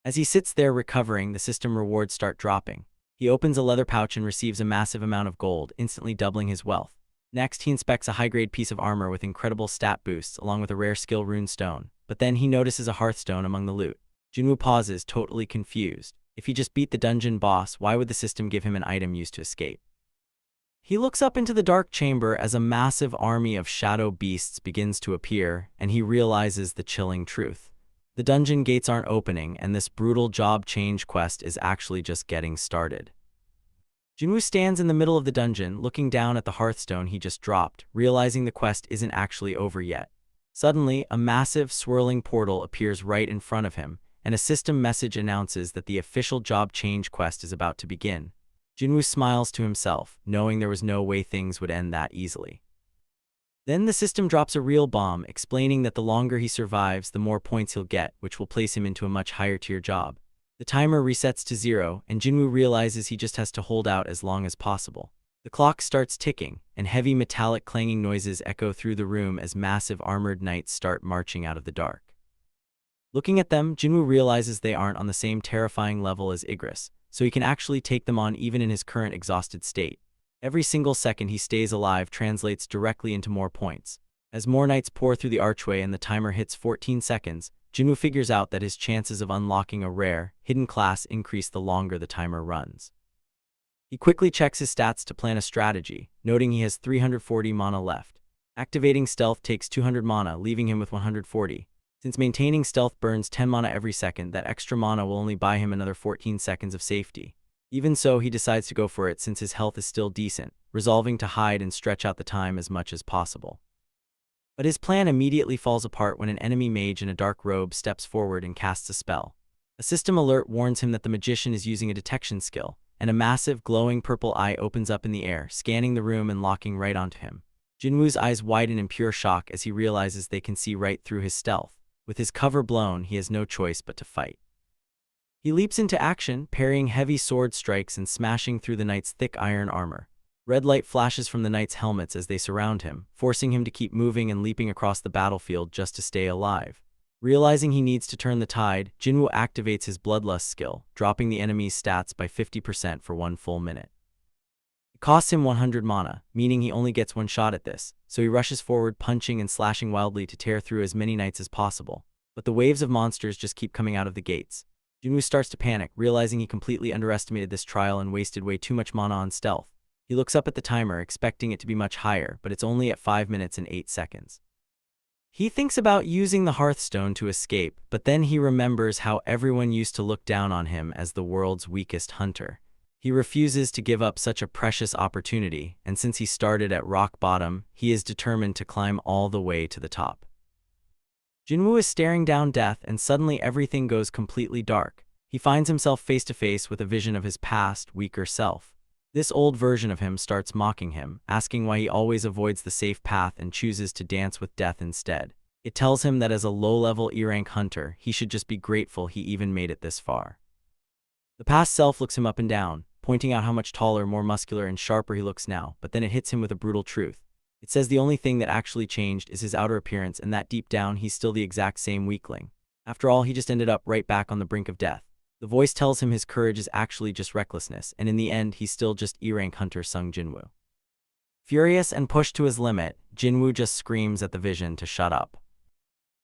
As he sits there recovering, the system rewards start dropping. He opens a leather pouch and receives a massive amount of gold, instantly doubling his wealth. Next, he inspects a high-grade piece of armor with incredible stat boosts, along with a rare skill rune stone. But then he notices a hearthstone among the loot. Jinwoo pauses, totally confused. If he just beat the dungeon boss, why would the system give him an item used to escape? He looks up into the dark chamber as a massive army of shadow beasts begins to appear, and he realizes the chilling truth. The dungeon gates aren't opening, and this brutal job change quest is actually just getting started. Jinwoo stands in the middle of the dungeon, looking down at the hearthstone he just dropped, realizing the quest isn't actually over yet. Suddenly, a massive, swirling portal appears right in front of him, and a system message announces that the official job change quest is about to begin. Jinwoo smiles to himself, knowing there was no way things would end that easily. Then the system drops a real bomb, explaining that the longer he survives, the more points he'll get, which will place him into a much higher tier job. The timer resets to 0, and Jinwoo realizes he just has to hold out as long as possible. The clock starts ticking, and heavy metallic clanging noises echo through the room as massive armored knights start marching out of the dark. Looking at them, Jinwoo realizes they aren't on the same terrifying level as Igris, so he can actually take them on even in his current exhausted state. Every single second he stays alive translates directly into more points. As more knights pour through the archway and the timer hits 14 seconds, Jinwoo figures out that his chances of unlocking a rare, hidden class increase the longer the timer runs. He quickly checks his stats to plan a strategy, noting he has 340 mana left. Activating stealth takes 200 mana, leaving him with 140. Since maintaining stealth burns 10 mana every second, that extra mana will only buy him another 14 seconds of safety. Even so, he decides to go for it since his health is still decent, resolving to hide and stretch out the time as much as possible. But his plan immediately falls apart when an enemy mage in a dark robe steps forward and casts a spell. A system alert warns him that the magician is using a detection skill, and a massive glowing purple eye opens up in the air, scanning the room and locking right onto him. Jinwoo's eyes widen in pure shock as he realizes they can see right through his stealth. With his cover blown, he has no choice but to fight. He leaps into action, parrying heavy sword strikes and smashing through the knight's thick iron armor. Red light flashes from the knights' helmets as they surround him, forcing him to keep moving and leaping across the battlefield just to stay alive. Realizing he needs to turn the tide, Jinwoo activates his Bloodlust skill, dropping the enemy's stats by 50% for 1 full minute. It costs him 100 mana, meaning he only gets one shot at this, so he rushes forward, punching and slashing wildly to tear through as many knights as possible. But the waves of monsters just keep coming out of the gates. Jinwoo starts to panic, realizing he completely underestimated this trial and wasted way too much mana on stealth. He looks up at the timer, expecting it to be much higher, but it's only at 5 minutes and 8 seconds. He thinks about using the Hearthstone to escape, but then he remembers how everyone used to look down on him as the world's weakest hunter. He refuses to give up such a precious opportunity, and since he started at rock bottom, he is determined to climb all the way to the top. Jinwoo is staring down death, and suddenly everything goes completely dark. He finds himself face to face with a vision of his past, weaker self. This old version of him starts mocking him, asking why he always avoids the safe path and chooses to dance with death instead. It tells him that as a low-level E-rank hunter, he should just be grateful he even made it this far. The past self looks him up and down, pointing out how much taller, more muscular, and sharper he looks now, but then it hits him with a brutal truth. It says the only thing that actually changed is his outer appearance, and that deep down he's still the exact same weakling. After all, he just ended up right back on the brink of death. The voice tells him his courage is actually just recklessness, and in the end, he's still just E-rank hunter Sung Jinwoo. Furious and pushed to his limit, Jinwoo just screams at the vision to shut up.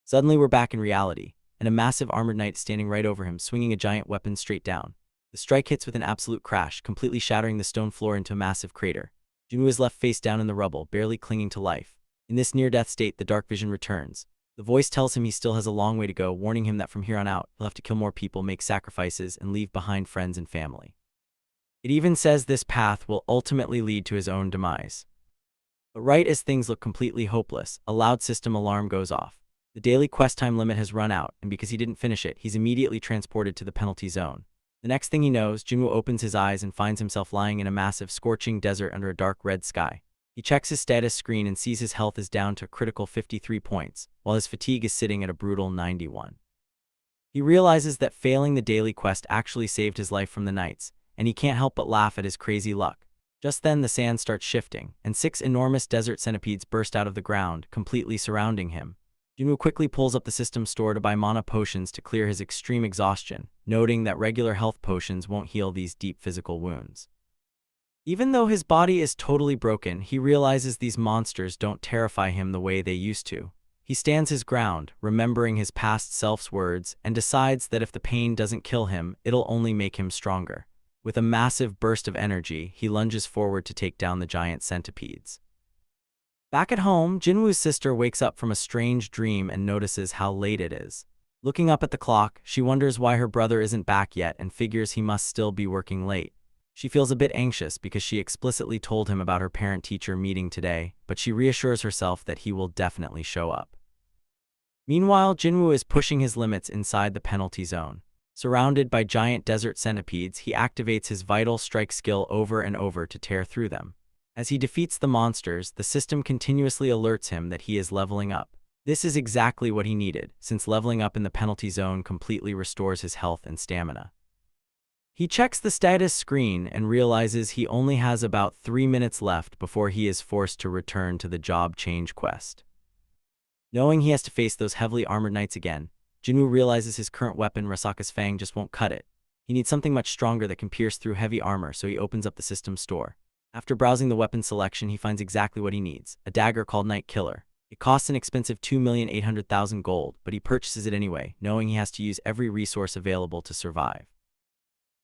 Suddenly, we're back in reality, and a massive armored knight standing right over him, swinging a giant weapon straight down. The strike hits with an absolute crash, completely shattering the stone floor into a massive crater. Jinwoo is left face down in the rubble, barely clinging to life. In this near-death state, the dark vision returns. The voice tells him he still has a long way to go, warning him that from here on out, he'll have to kill more people, make sacrifices, and leave behind friends and family. It even says this path will ultimately lead to his own demise. But right as things look completely hopeless, a loud system alarm goes off. The daily quest time limit has run out, and because he didn't finish it, he's immediately transported to the penalty zone. The next thing he knows, Jinwoo opens his eyes and finds himself lying in a massive, scorching desert under a dark red sky. He checks his status screen and sees his health is down to a critical 53 points, while his fatigue is sitting at a brutal 91. He realizes that failing the daily quest actually saved his life from the knights, and he can't help but laugh at his crazy luck. Just then, the sand starts shifting, and 6 enormous desert centipedes burst out of the ground, completely surrounding him. Jinwoo quickly pulls up the system store to buy mana potions to clear his extreme exhaustion, noting that regular health potions won't heal these deep physical wounds. Even though his body is totally broken, he realizes these monsters don't terrify him the way they used to. He stands his ground, remembering his past self's words, and decides that if the pain doesn't kill him, it'll only make him stronger. With a massive burst of energy, he lunges forward to take down the giant centipedes. Back at home, Jinwoo's sister wakes up from a strange dream and notices how late it is. Looking up at the clock, she wonders why her brother isn't back yet and figures he must still be working late. She feels a bit anxious because she explicitly told him about her parent-teacher meeting today, but she reassures herself that he will definitely show up. Meanwhile, Jinwoo is pushing his limits inside the penalty zone. Surrounded by giant desert centipedes, he activates his vital strike skill over and over to tear through them. As he defeats the monsters, the system continuously alerts him that he is leveling up. This is exactly what he needed, since leveling up in the penalty zone completely restores his health and stamina. He checks the status screen and realizes he only has about 3 minutes left before he is forced to return to the job change quest. Knowing he has to face those heavily armored knights again, Jinwoo realizes his current weapon, Rasaka's Fang, just won't cut it. He needs something much stronger that can pierce through heavy armor, so he opens up the system store. After browsing the weapon selection, he finds exactly what he needs, a dagger called Night Killer. It costs an expensive 2,800,000 gold, but he purchases it anyway, knowing he has to use every resource available to survive.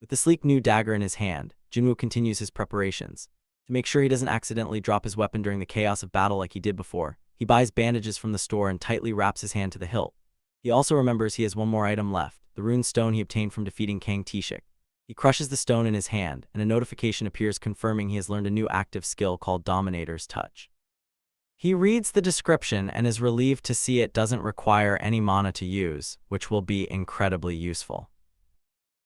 With the sleek new dagger in his hand, Jinwoo continues his preparations. To make sure he doesn't accidentally drop his weapon during the chaos of battle like he did before, he buys bandages from the store and tightly wraps his hand to the hilt. He also remembers he has one more item left, the rune stone he obtained from defeating Kang Tishik. He crushes the stone in his hand, and a notification appears confirming he has learned a new active skill called Dominator's Touch. He reads the description and is relieved to see it doesn't require any mana to use, which will be incredibly useful.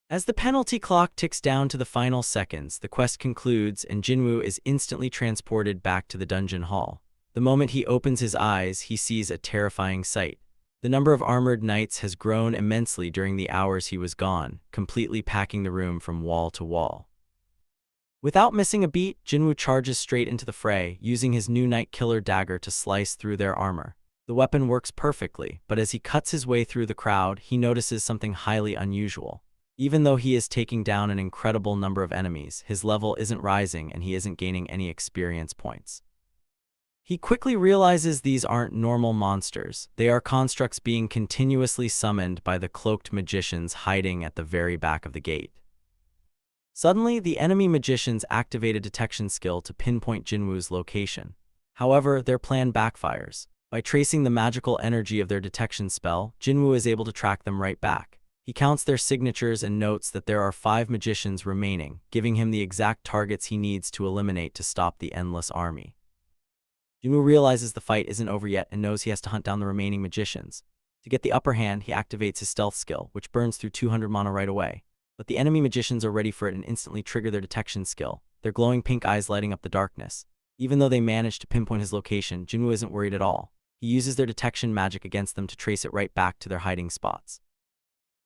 As the penalty clock ticks down to the final seconds, the quest concludes and Jinwoo is instantly transported back to the dungeon hall. The moment he opens his eyes, he sees a terrifying sight. The number of armored knights has grown immensely during the hours he was gone, completely packing the room from wall to wall. Without missing a beat, Jinwoo charges straight into the fray, using his new Night Killer dagger to slice through their armor. The weapon works perfectly, but as he cuts his way through the crowd, he notices something highly unusual. Even though he is taking down an incredible number of enemies, his level isn't rising and he isn't gaining any experience points. He quickly realizes these aren't normal monsters. They are constructs being continuously summoned by the cloaked magicians hiding at the very back of the gate. Suddenly, the enemy magicians activate a detection skill to pinpoint Jinwoo's location. However, their plan backfires. By tracing the magical energy of their detection spell, Jinwoo is able to track them right back. He counts their signatures and notes that there are 5 magicians remaining, giving him the exact targets he needs to eliminate to stop the endless army. Jinwoo realizes the fight isn't over yet and knows he has to hunt down the remaining magicians. To get the upper hand, he activates his stealth skill, which burns through 200 mana right away. But the enemy magicians are ready for it and instantly trigger their detection skill, their glowing pink eyes lighting up the darkness. Even though they manage to pinpoint his location, Jinwoo isn't worried at all. He uses their detection magic against them to trace it right back to their hiding spots.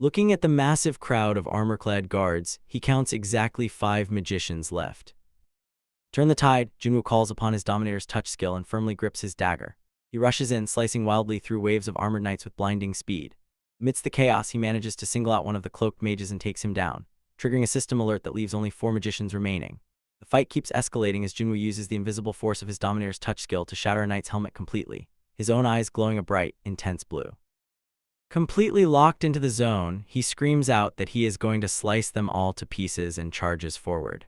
Looking at the massive crowd of armor-clad guards, he counts exactly 5 magicians left. Turn the tide, Jinwoo calls upon his Dominator's Touch skill and firmly grips his dagger. He rushes in, slicing wildly through waves of armored knights with blinding speed. Amidst the chaos, he manages to single out one of the cloaked mages and takes him down, triggering a system alert that leaves only 4 magicians remaining. The fight keeps escalating as Jinwoo uses the invisible force of his Dominator's Touch skill to shatter a knight's helmet completely, his own eyes glowing a bright, intense blue. Completely locked into the zone, he screams out that he is going to slice them all to pieces and charges forward.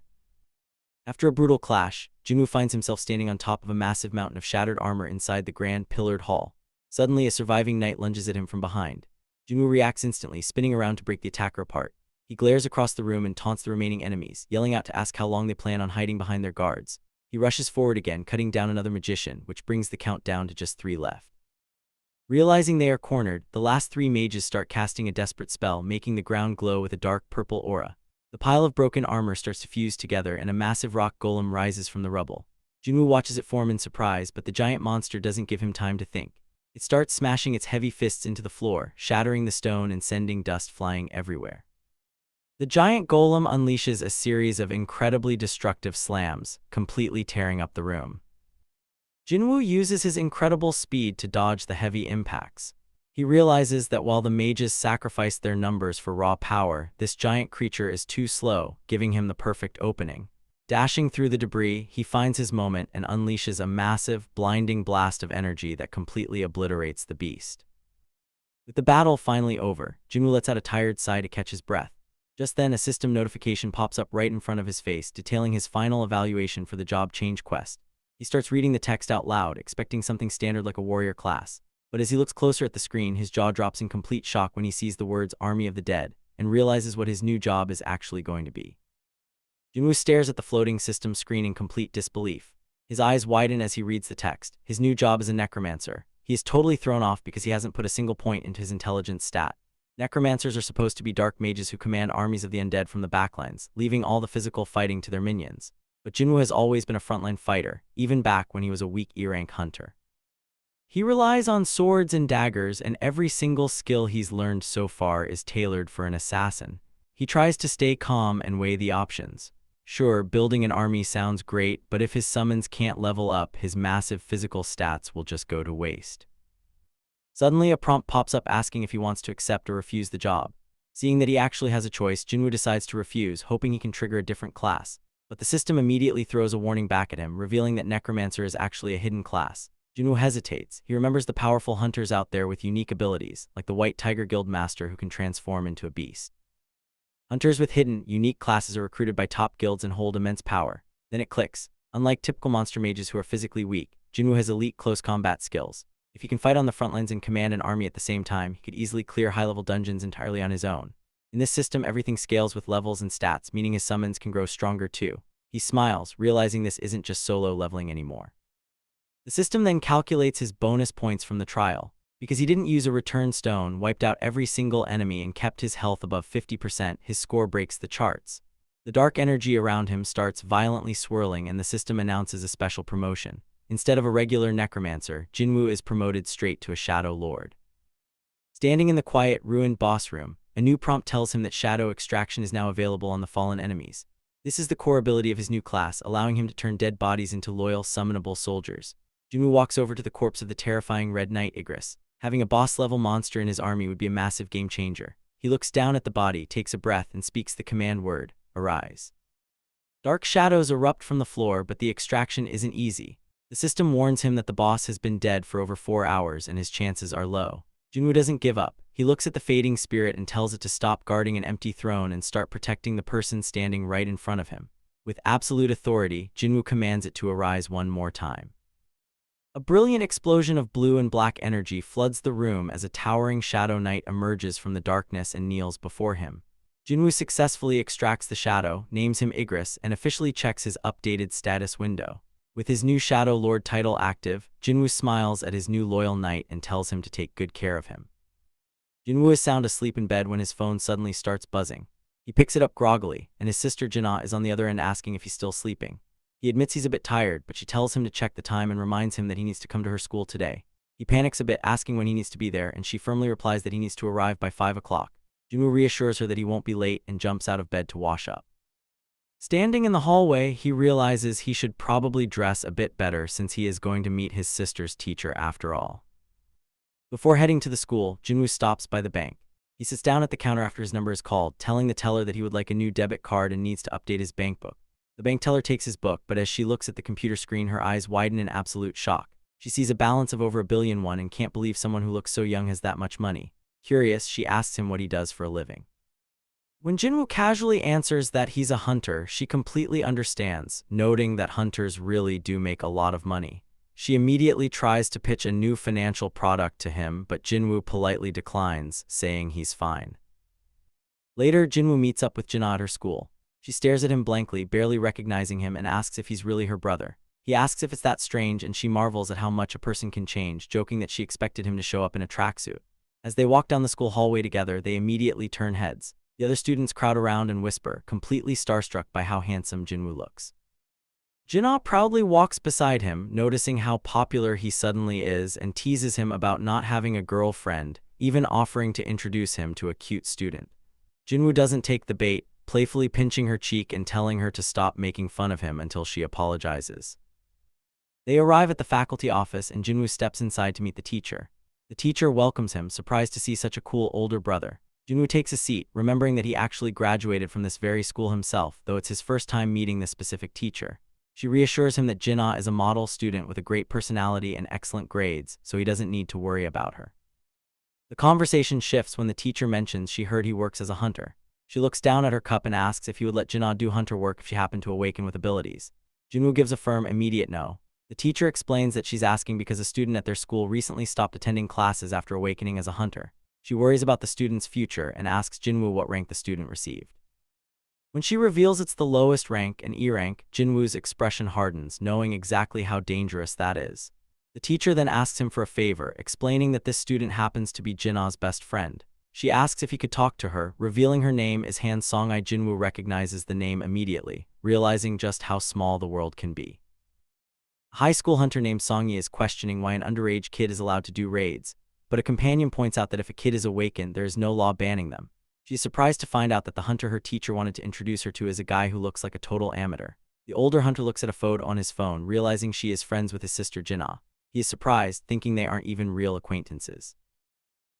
After a brutal clash, Jinwoo finds himself standing on top of a massive mountain of shattered armor inside the grand pillared hall. Suddenly, a surviving knight lunges at him from behind. Jinwoo reacts instantly, spinning around to break the attacker apart. He glares across the room and taunts the remaining enemies, yelling out to ask how long they plan on hiding behind their guards. He rushes forward again, cutting down another magician, which brings the count down to just 3 left. Realizing they are cornered, the last 3 mages start casting a desperate spell, making the ground glow with a dark purple aura. The pile of broken armor starts to fuse together and a massive rock golem rises from the rubble. Jinwoo watches it form in surprise, but the giant monster doesn't give him time to think. It starts smashing its heavy fists into the floor, shattering the stone and sending dust flying everywhere. The giant golem unleashes a series of incredibly destructive slams, completely tearing up the room. Jinwoo uses his incredible speed to dodge the heavy impacts. He realizes that while the mages sacrifice their numbers for raw power, this giant creature is too slow, giving him the perfect opening. Dashing through the debris, he finds his moment and unleashes a massive, blinding blast of energy that completely obliterates the beast. With the battle finally over, Jinwoo lets out a tired sigh to catch his breath. Just then, a system notification pops up right in front of his face, detailing his final evaluation for the job change quest. He starts reading the text out loud, expecting something standard like a warrior class. But as he looks closer at the screen, his jaw drops in complete shock when he sees the words Army of the Dead, and realizes what his new job is actually going to be. Jinwoo stares at the floating system screen in complete disbelief. His eyes widen as he reads the text. His new job is a necromancer. He is totally thrown off because he hasn't put a single point into his intelligence stat. Necromancers are supposed to be dark mages who command armies of the undead from the backlines, leaving all the physical fighting to their minions. But Jinwoo has always been a frontline fighter, even back when he was a weak E-rank hunter. He relies on swords and daggers, and every single skill he's learned so far is tailored for an assassin. He tries to stay calm and weigh the options. Sure, building an army sounds great, but if his summons can't level up, his massive physical stats will just go to waste. Suddenly, a prompt pops up asking if he wants to accept or refuse the job. Seeing that he actually has a choice, Jinwoo decides to refuse, hoping he can trigger a different class. But the system immediately throws a warning back at him, revealing that Necromancer is actually a hidden class. Jinwoo hesitates. He remembers the powerful hunters out there with unique abilities, like the White Tiger Guild Master who can transform into a beast. Hunters with hidden, unique classes are recruited by top guilds and hold immense power. Then it clicks. Unlike typical monster mages who are physically weak, Jinwoo has elite close combat skills. If he can fight on the front lines and command an army at the same time, he could easily clear high-level dungeons entirely on his own. In this system, everything scales with levels and stats, meaning his summons can grow stronger too. He smiles, realizing this isn't just solo leveling anymore. The system then calculates his bonus points from the trial. Because he didn't use a return stone, wiped out every single enemy, and kept his health above 50%, his score breaks the charts. The dark energy around him starts violently swirling, and the system announces a special promotion. Instead of a regular necromancer, Jinwoo is promoted straight to a Shadow Lord. Standing in the quiet, ruined boss room, a new prompt tells him that shadow extraction is now available on the fallen enemies. This is the core ability of his new class, allowing him to turn dead bodies into loyal, summonable soldiers. Jinwoo walks over to the corpse of the terrifying Red Knight Igris. Having a boss-level monster in his army would be a massive game-changer. He looks down at the body, takes a breath, and speaks the command word, "Arise." Dark shadows erupt from the floor, but the extraction isn't easy. The system warns him that the boss has been dead for over 4 hours and his chances are low. Jinwoo doesn't give up. He looks at the fading spirit and tells it to stop guarding an empty throne and start protecting the person standing right in front of him. With absolute authority, Jinwoo commands it to arise one more time. A brilliant explosion of blue and black energy floods the room as a towering Shadow Knight emerges from the darkness and kneels before him. Jinwoo successfully extracts the shadow, names him Igris, and officially checks his updated status window. With his new Shadow Lord title active, Jinwoo smiles at his new loyal knight and tells him to take good care of him. Jinwoo is sound asleep in bed when his phone suddenly starts buzzing. He picks it up groggily, and his sister Jinna is on the other end asking if he's still sleeping. He admits he's a bit tired, but she tells him to check the time and reminds him that he needs to come to her school today. He panics a bit, asking when he needs to be there, and she firmly replies that he needs to arrive by 5 o'clock. Jinwoo reassures her that he won't be late and jumps out of bed to wash up. Standing in the hallway, he realizes he should probably dress a bit better since he is going to meet his sister's teacher after all. Before heading to the school, Jinwoo stops by the bank. He sits down at the counter after his number is called, telling the teller that he would like a new debit card and needs to update his bank book. The bank teller takes his book, but as she looks at the computer screen, her eyes widen in absolute shock. She sees a balance of over 1 billion won and can't believe someone who looks so young has that much money. Curious, she asks him what he does for a living. When Jinwoo casually answers that he's a hunter, she completely understands, noting that hunters really do make a lot of money. She immediately tries to pitch a new financial product to him, but Jinwoo politely declines, saying he's fine. Later, Jinwoo meets up with Jinna at her school. She stares at him blankly, barely recognizing him, and asks if he's really her brother. He asks if it's that strange, and she marvels at how much a person can change, joking that she expected him to show up in a tracksuit. As they walk down the school hallway together, they immediately turn heads. The other students crowd around and whisper, completely starstruck by how handsome Jinwoo looks. Jinna proudly walks beside him, noticing how popular he suddenly is, and teases him about not having a girlfriend, even offering to introduce him to a cute student. Jinwoo doesn't take the bait, playfully pinching her cheek and telling her to stop making fun of him until she apologizes. They arrive at the faculty office and Jinwoo steps inside to meet the teacher. The teacher welcomes him, surprised to see such a cool older brother. Jinwoo takes a seat, remembering that he actually graduated from this very school himself, though it's his first time meeting this specific teacher. She reassures him that Jinna is a model student with a great personality and excellent grades, so he doesn't need to worry about her. The conversation shifts when the teacher mentions she heard he works as a hunter. She looks down at her cup and asks if he would let Jinna do hunter work if she happened to awaken with abilities. Jinwoo gives a firm, immediate no. The teacher explains that she's asking because a student at their school recently stopped attending classes after awakening as a hunter. She worries about the student's future and asks Jinwoo what rank the student received. When she reveals it's the lowest rank, an E rank, Jinwoo's expression hardens, knowing exactly how dangerous that is. The teacher then asks him for a favor, explaining that this student happens to be Jinna's best friend. She asks if he could talk to her, revealing her name is Han Song-ai. Jinwoo recognizes the name immediately, realizing just how small the world can be. A high school hunter named Song-yi is questioning why an underage kid is allowed to do raids, but a companion points out that if a kid is awakened, there is no law banning them. She's surprised to find out that the hunter her teacher wanted to introduce her to is a guy who looks like a total amateur. The older hunter looks at a photo on his phone, realizing she is friends with his sister Jinna. He is surprised, thinking they aren't even real acquaintances.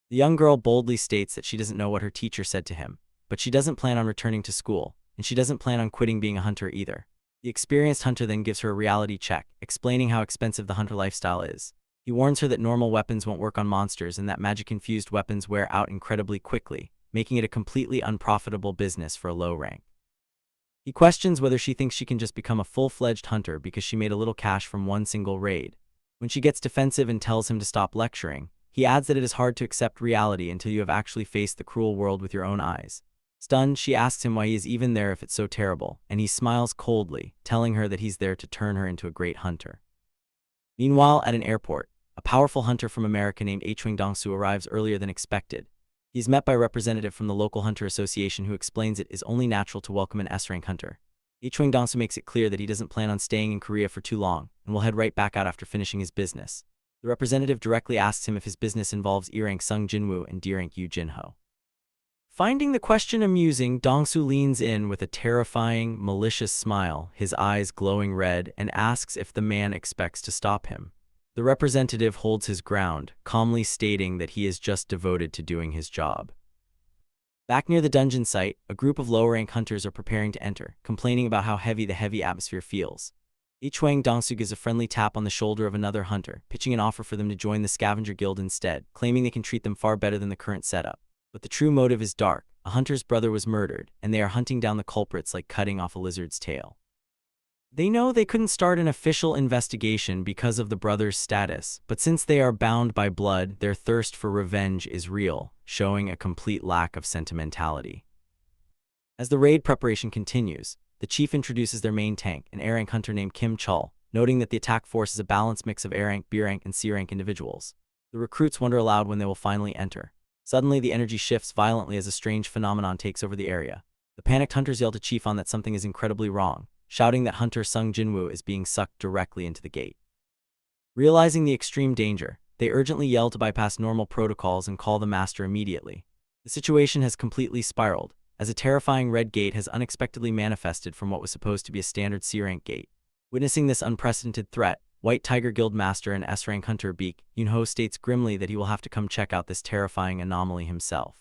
The young girl boldly states that she doesn't know what her teacher said to him, but she doesn't plan on returning to school, and she doesn't plan on quitting being a hunter either. The experienced hunter then gives her a reality check, explaining how expensive the hunter lifestyle is. He warns her that normal weapons won't work on monsters and that magic-infused weapons wear out incredibly quickly, making it a completely unprofitable business for a low rank. He questions whether she thinks she can just become a full-fledged hunter because she made a little cash from one single raid. When she gets defensive and tells him to stop lecturing, he adds that it is hard to accept reality until you have actually faced the cruel world with your own eyes. Stunned, she asks him why he is even there if it's so terrible, and he smiles coldly, telling her that he's there to turn her into a great hunter. Meanwhile, at an airport, a powerful hunter from America named Achwing Dongsu arrives earlier than expected. He's met by a representative from the local hunter association who explains it is only natural to welcome an S-rank hunter. Achwing Dongsu makes it clear that he doesn't plan on staying in Korea for too long, and will head right back out after finishing his business. The representative directly asks him if his business involves E-rank Sung Jinwoo and D-rank Yu Jinho. Finding the question amusing, Dongsu leans in with a terrifying, malicious smile, his eyes glowing red, and asks if the man expects to stop him. The representative holds his ground, calmly stating that he is just devoted to doing his job. Back near the dungeon site, a group of lower-rank hunters are preparing to enter, complaining about how heavy the heavy atmosphere feels. Achwing Dongsu gives a friendly tap on the shoulder of another hunter, pitching an offer for them to join the scavenger guild instead, claiming they can treat them far better than the current setup. But the true motive is dark. A hunter's brother was murdered, and they are hunting down the culprits like cutting off a lizard's tail. They know they couldn't start an official investigation because of the brother's status, but since they are bound by blood, their thirst for revenge is real, showing a complete lack of sentimentality. As the raid preparation continues, the chief introduces their main tank, an A-rank hunter named Kim Chul, noting that the attack force is a balanced mix of A-rank, B-rank, and C-rank individuals. The recruits wonder aloud when they will finally enter. Suddenly, the energy shifts violently as a strange phenomenon takes over the area. The panicked hunters yell to Chief On that something is incredibly wrong, shouting that hunter Sung Jinwoo is being sucked directly into the gate. Realizing the extreme danger, they urgently yell to bypass normal protocols and call the master immediately. The situation has completely spiraled, as a terrifying red gate has unexpectedly manifested from what was supposed to be a standard C-rank gate. Witnessing this unprecedented threat, White Tiger Guild Master and S-rank hunter Beak Yunho states grimly that he will have to come check out this terrifying anomaly himself.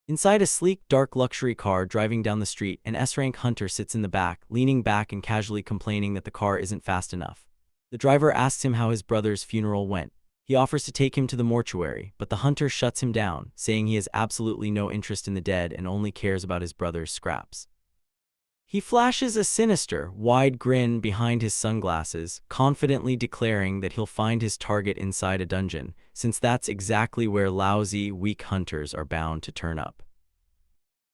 Inside a sleek, dark luxury car driving down the street, an S-rank hunter sits in the back, leaning back and casually complaining that the car isn't fast enough. The driver asks him how his brother's funeral went. He offers to take him to the mortuary, but the hunter shuts him down, saying he has absolutely no interest in the dead and only cares about his brother's scraps. He flashes a sinister, wide grin behind his sunglasses, confidently declaring that he'll find his target inside a dungeon, since that's exactly where lousy, weak hunters are bound to turn up.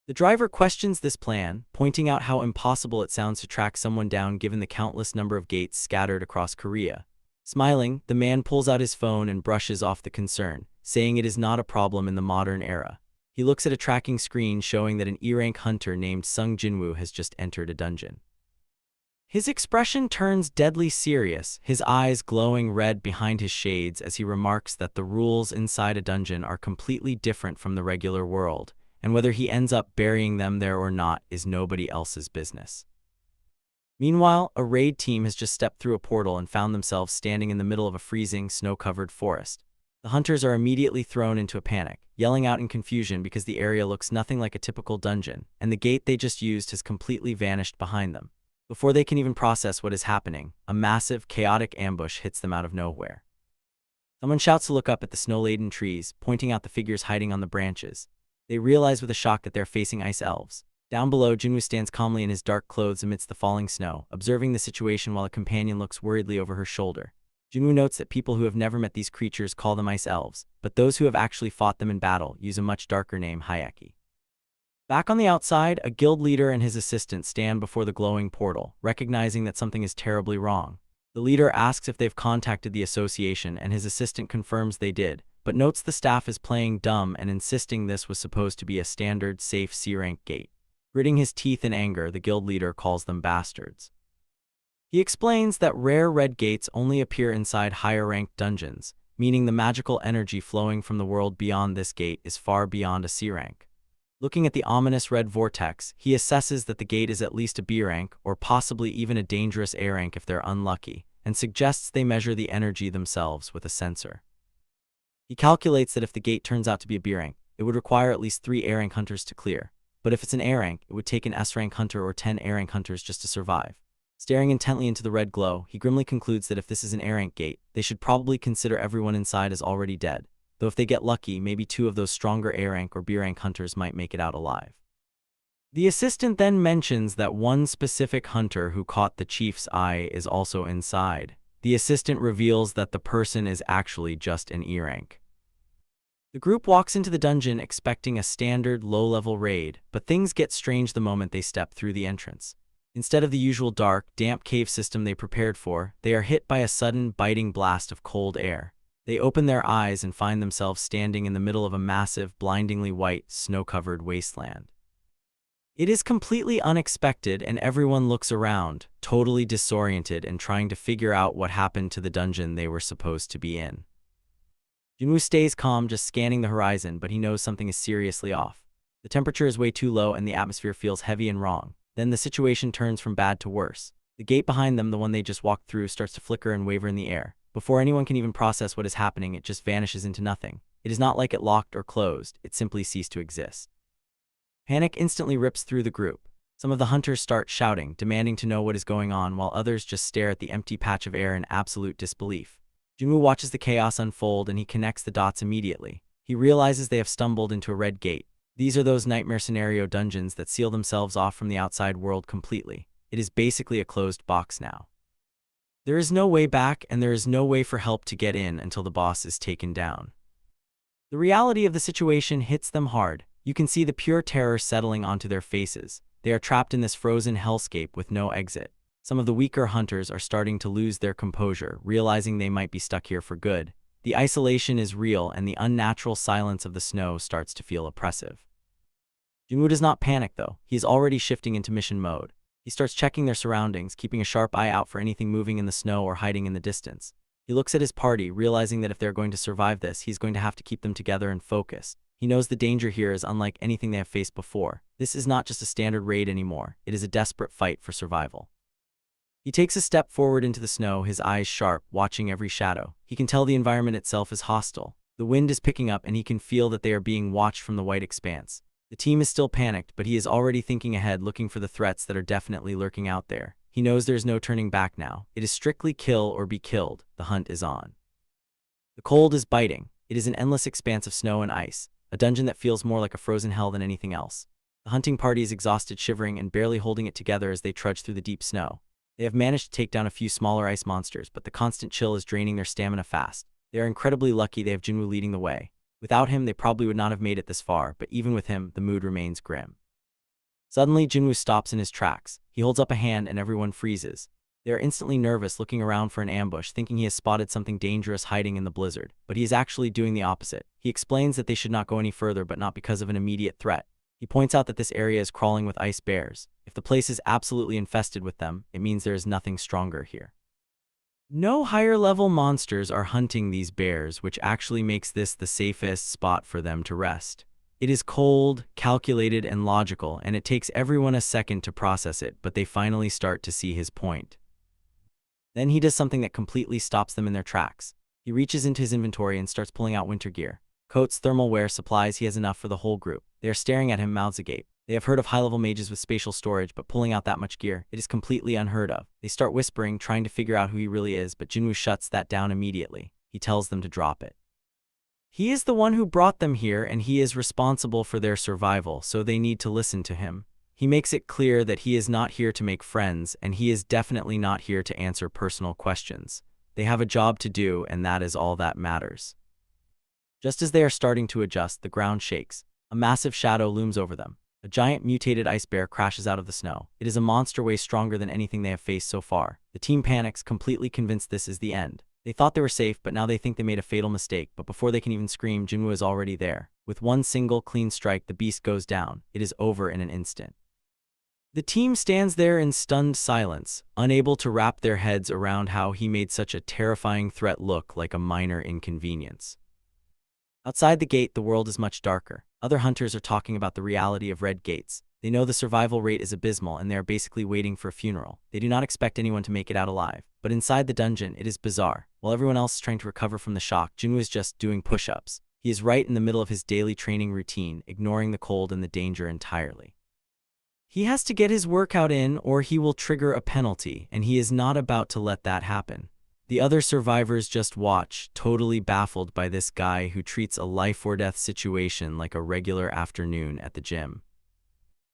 The driver questions this plan, pointing out how impossible it sounds to track someone down given the countless number of gates scattered across Korea. Smiling, the man pulls out his phone and brushes off the concern, saying it is not a problem in the modern era. He looks at a tracking screen showing that an E-rank hunter named Sung Jinwoo has just entered a dungeon. His expression turns deadly serious, his eyes glowing red behind his shades as he remarks that the rules inside a dungeon are completely different from the regular world, and whether he ends up burying them there or not is nobody else's business. Meanwhile, a raid team has just stepped through a portal and found themselves standing in the middle of a freezing, snow-covered forest. The hunters are immediately thrown into a panic, yelling out in confusion because the area looks nothing like a typical dungeon, and the gate they just used has completely vanished behind them. Before they can even process what is happening, a massive, chaotic ambush hits them out of nowhere. Someone shouts to look up at the snow-laden trees, pointing out the figures hiding on the branches. They realize with a shock that they're facing ice elves. Down below, Jinwoo stands calmly in his dark clothes amidst the falling snow, observing the situation while a companion looks worriedly over her shoulder. Jinwoo notes that people who have never met these creatures call them ice elves, but those who have actually fought them in battle use a much darker name, Hyeki. Back on the outside, a guild leader and his assistant stand before the glowing portal, recognizing that something is terribly wrong. The leader asks if they've contacted the association, and his assistant confirms they did, but notes the staff is playing dumb and insisting this was supposed to be a standard, safe C-rank gate. Gritting his teeth in anger, the guild leader calls them bastards. He explains that rare red gates only appear inside higher-ranked dungeons, meaning the magical energy flowing from the world beyond this gate is far beyond a C-rank. Looking at the ominous red vortex, he assesses that the gate is at least a B-rank, or possibly even a dangerous A-rank if they're unlucky, and suggests they measure the energy themselves with a sensor. He calculates that if the gate turns out to be a B-rank, it would require at least 3 A-rank hunters to clear, but if it's an A-rank, it would take an S-rank hunter or 10 A-rank hunters just to survive. Staring intently into the red glow, he grimly concludes that if this is an A-rank gate, they should probably consider everyone inside as already dead, though if they get lucky, maybe 2 of those stronger A-rank or B-rank hunters might make it out alive. The assistant then mentions that one specific hunter who caught the chief's eye is also inside. The assistant reveals that the person is actually just an E-rank. The group walks into the dungeon expecting a standard low-level raid, but things get strange the moment they step through the entrance. Instead of the usual dark, damp cave system they prepared for, they are hit by a sudden, biting blast of cold air. They open their eyes and find themselves standing in the middle of a massive, blindingly white, snow-covered wasteland. It is completely unexpected and everyone looks around, totally disoriented and trying to figure out what happened to the dungeon they were supposed to be in. Jinwoo stays calm, just scanning the horizon, but he knows something is seriously off. The temperature is way too low and the atmosphere feels heavy and wrong. Then the situation turns from bad to worse. The gate behind them, the one they just walked through, starts to flicker and waver in the air. Before anyone can even process what is happening, it just vanishes into nothing. It is not like it locked or closed, it simply ceased to exist. Panic instantly rips through the group. Some of the hunters start shouting, demanding to know what is going on, while others just stare at the empty patch of air in absolute disbelief. Jinwoo watches the chaos unfold and he connects the dots immediately. He realizes they have stumbled into a red gate. These are those nightmare scenario dungeons that seal themselves off from the outside world completely. It is basically a closed box now. There is no way back and there is no way for help to get in until the boss is taken down. The reality of the situation hits them hard. You can see the pure terror settling onto their faces. They are trapped in this frozen hellscape with no exit. Some of the weaker hunters are starting to lose their composure, realizing they might be stuck here for good. The isolation is real and the unnatural silence of the snow starts to feel oppressive. Jinwoo does not panic though. He is already shifting into mission mode. He starts checking their surroundings, keeping a sharp eye out for anything moving in the snow or hiding in the distance. He looks at his party, realizing that if they're going to survive this, he's going to have to keep them together and focused. He knows the danger here is unlike anything they have faced before. This is not just a standard raid anymore. It is a desperate fight for survival. He takes a step forward into the snow, his eyes sharp, watching every shadow. He can tell the environment itself is hostile. The wind is picking up and he can feel that they are being watched from the white expanse. The team is still panicked, but he is already thinking ahead, looking for the threats that are definitely lurking out there. He knows there's no turning back now. It is strictly kill or be killed. The hunt is on. The cold is biting. It is an endless expanse of snow and ice, a dungeon that feels more like a frozen hell than anything else. The hunting party is exhausted, shivering and barely holding it together as they trudge through the deep snow. They have managed to take down a few smaller ice monsters, but the constant chill is draining their stamina fast. They are incredibly lucky they have Jinwoo leading the way. Without him, they probably would not have made it this far, but even with him, the mood remains grim. Suddenly, Jinwoo stops in his tracks. He holds up a hand and everyone freezes. They are instantly nervous, looking around for an ambush, thinking he has spotted something dangerous hiding in the blizzard. But he is actually doing the opposite. He explains that they should not go any further, but not because of an immediate threat. He points out that this area is crawling with ice bears. If the place is absolutely infested with them, it means there is nothing stronger here. No higher-level monsters are hunting these bears, which actually makes this the safest spot for them to rest. It is cold, calculated, and logical, and it takes everyone a second to process it, but they finally start to see his point. Then he does something that completely stops them in their tracks. He reaches into his inventory and starts pulling out winter gear. Coats, thermal wear, supplies. He has enough for the whole group. They are staring at him, mouths agape. They have heard of high-level mages with spatial storage, but pulling out that much gear, it is completely unheard of. They start whispering, trying to figure out who he really is, but Jinwoo shuts that down immediately. He tells them to drop it. He is the one who brought them here, and he is responsible for their survival, so they need to listen to him. He makes it clear that he is not here to make friends, and he is definitely not here to answer personal questions. They have a job to do, and that is all that matters. Just as they are starting to adjust, the ground shakes. A massive shadow looms over them. A giant mutated ice bear crashes out of the snow. It is a monster way stronger than anything they have faced so far. The team panics, completely convinced this is the end. They thought they were safe, but now they think they made a fatal mistake. But before they can even scream, Jinwoo is already there. With one single clean strike, the beast goes down. It is over in an instant. The team stands there in stunned silence, unable to wrap their heads around how he made such a terrifying threat look like a minor inconvenience. Outside the gate, the world is much darker. Other hunters are talking about the reality of red gates. They know the survival rate is abysmal and they are basically waiting for a funeral. They do not expect anyone to make it out alive. But inside the dungeon, it is bizarre. While everyone else is trying to recover from the shock, Jinwoo is just doing push-ups. He is right in the middle of his daily training routine, ignoring the cold and the danger entirely. He has to get his workout in or he will trigger a penalty, and he is not about to let that happen. The other survivors just watch, totally baffled by this guy who treats a life-or-death situation like a regular afternoon at the gym.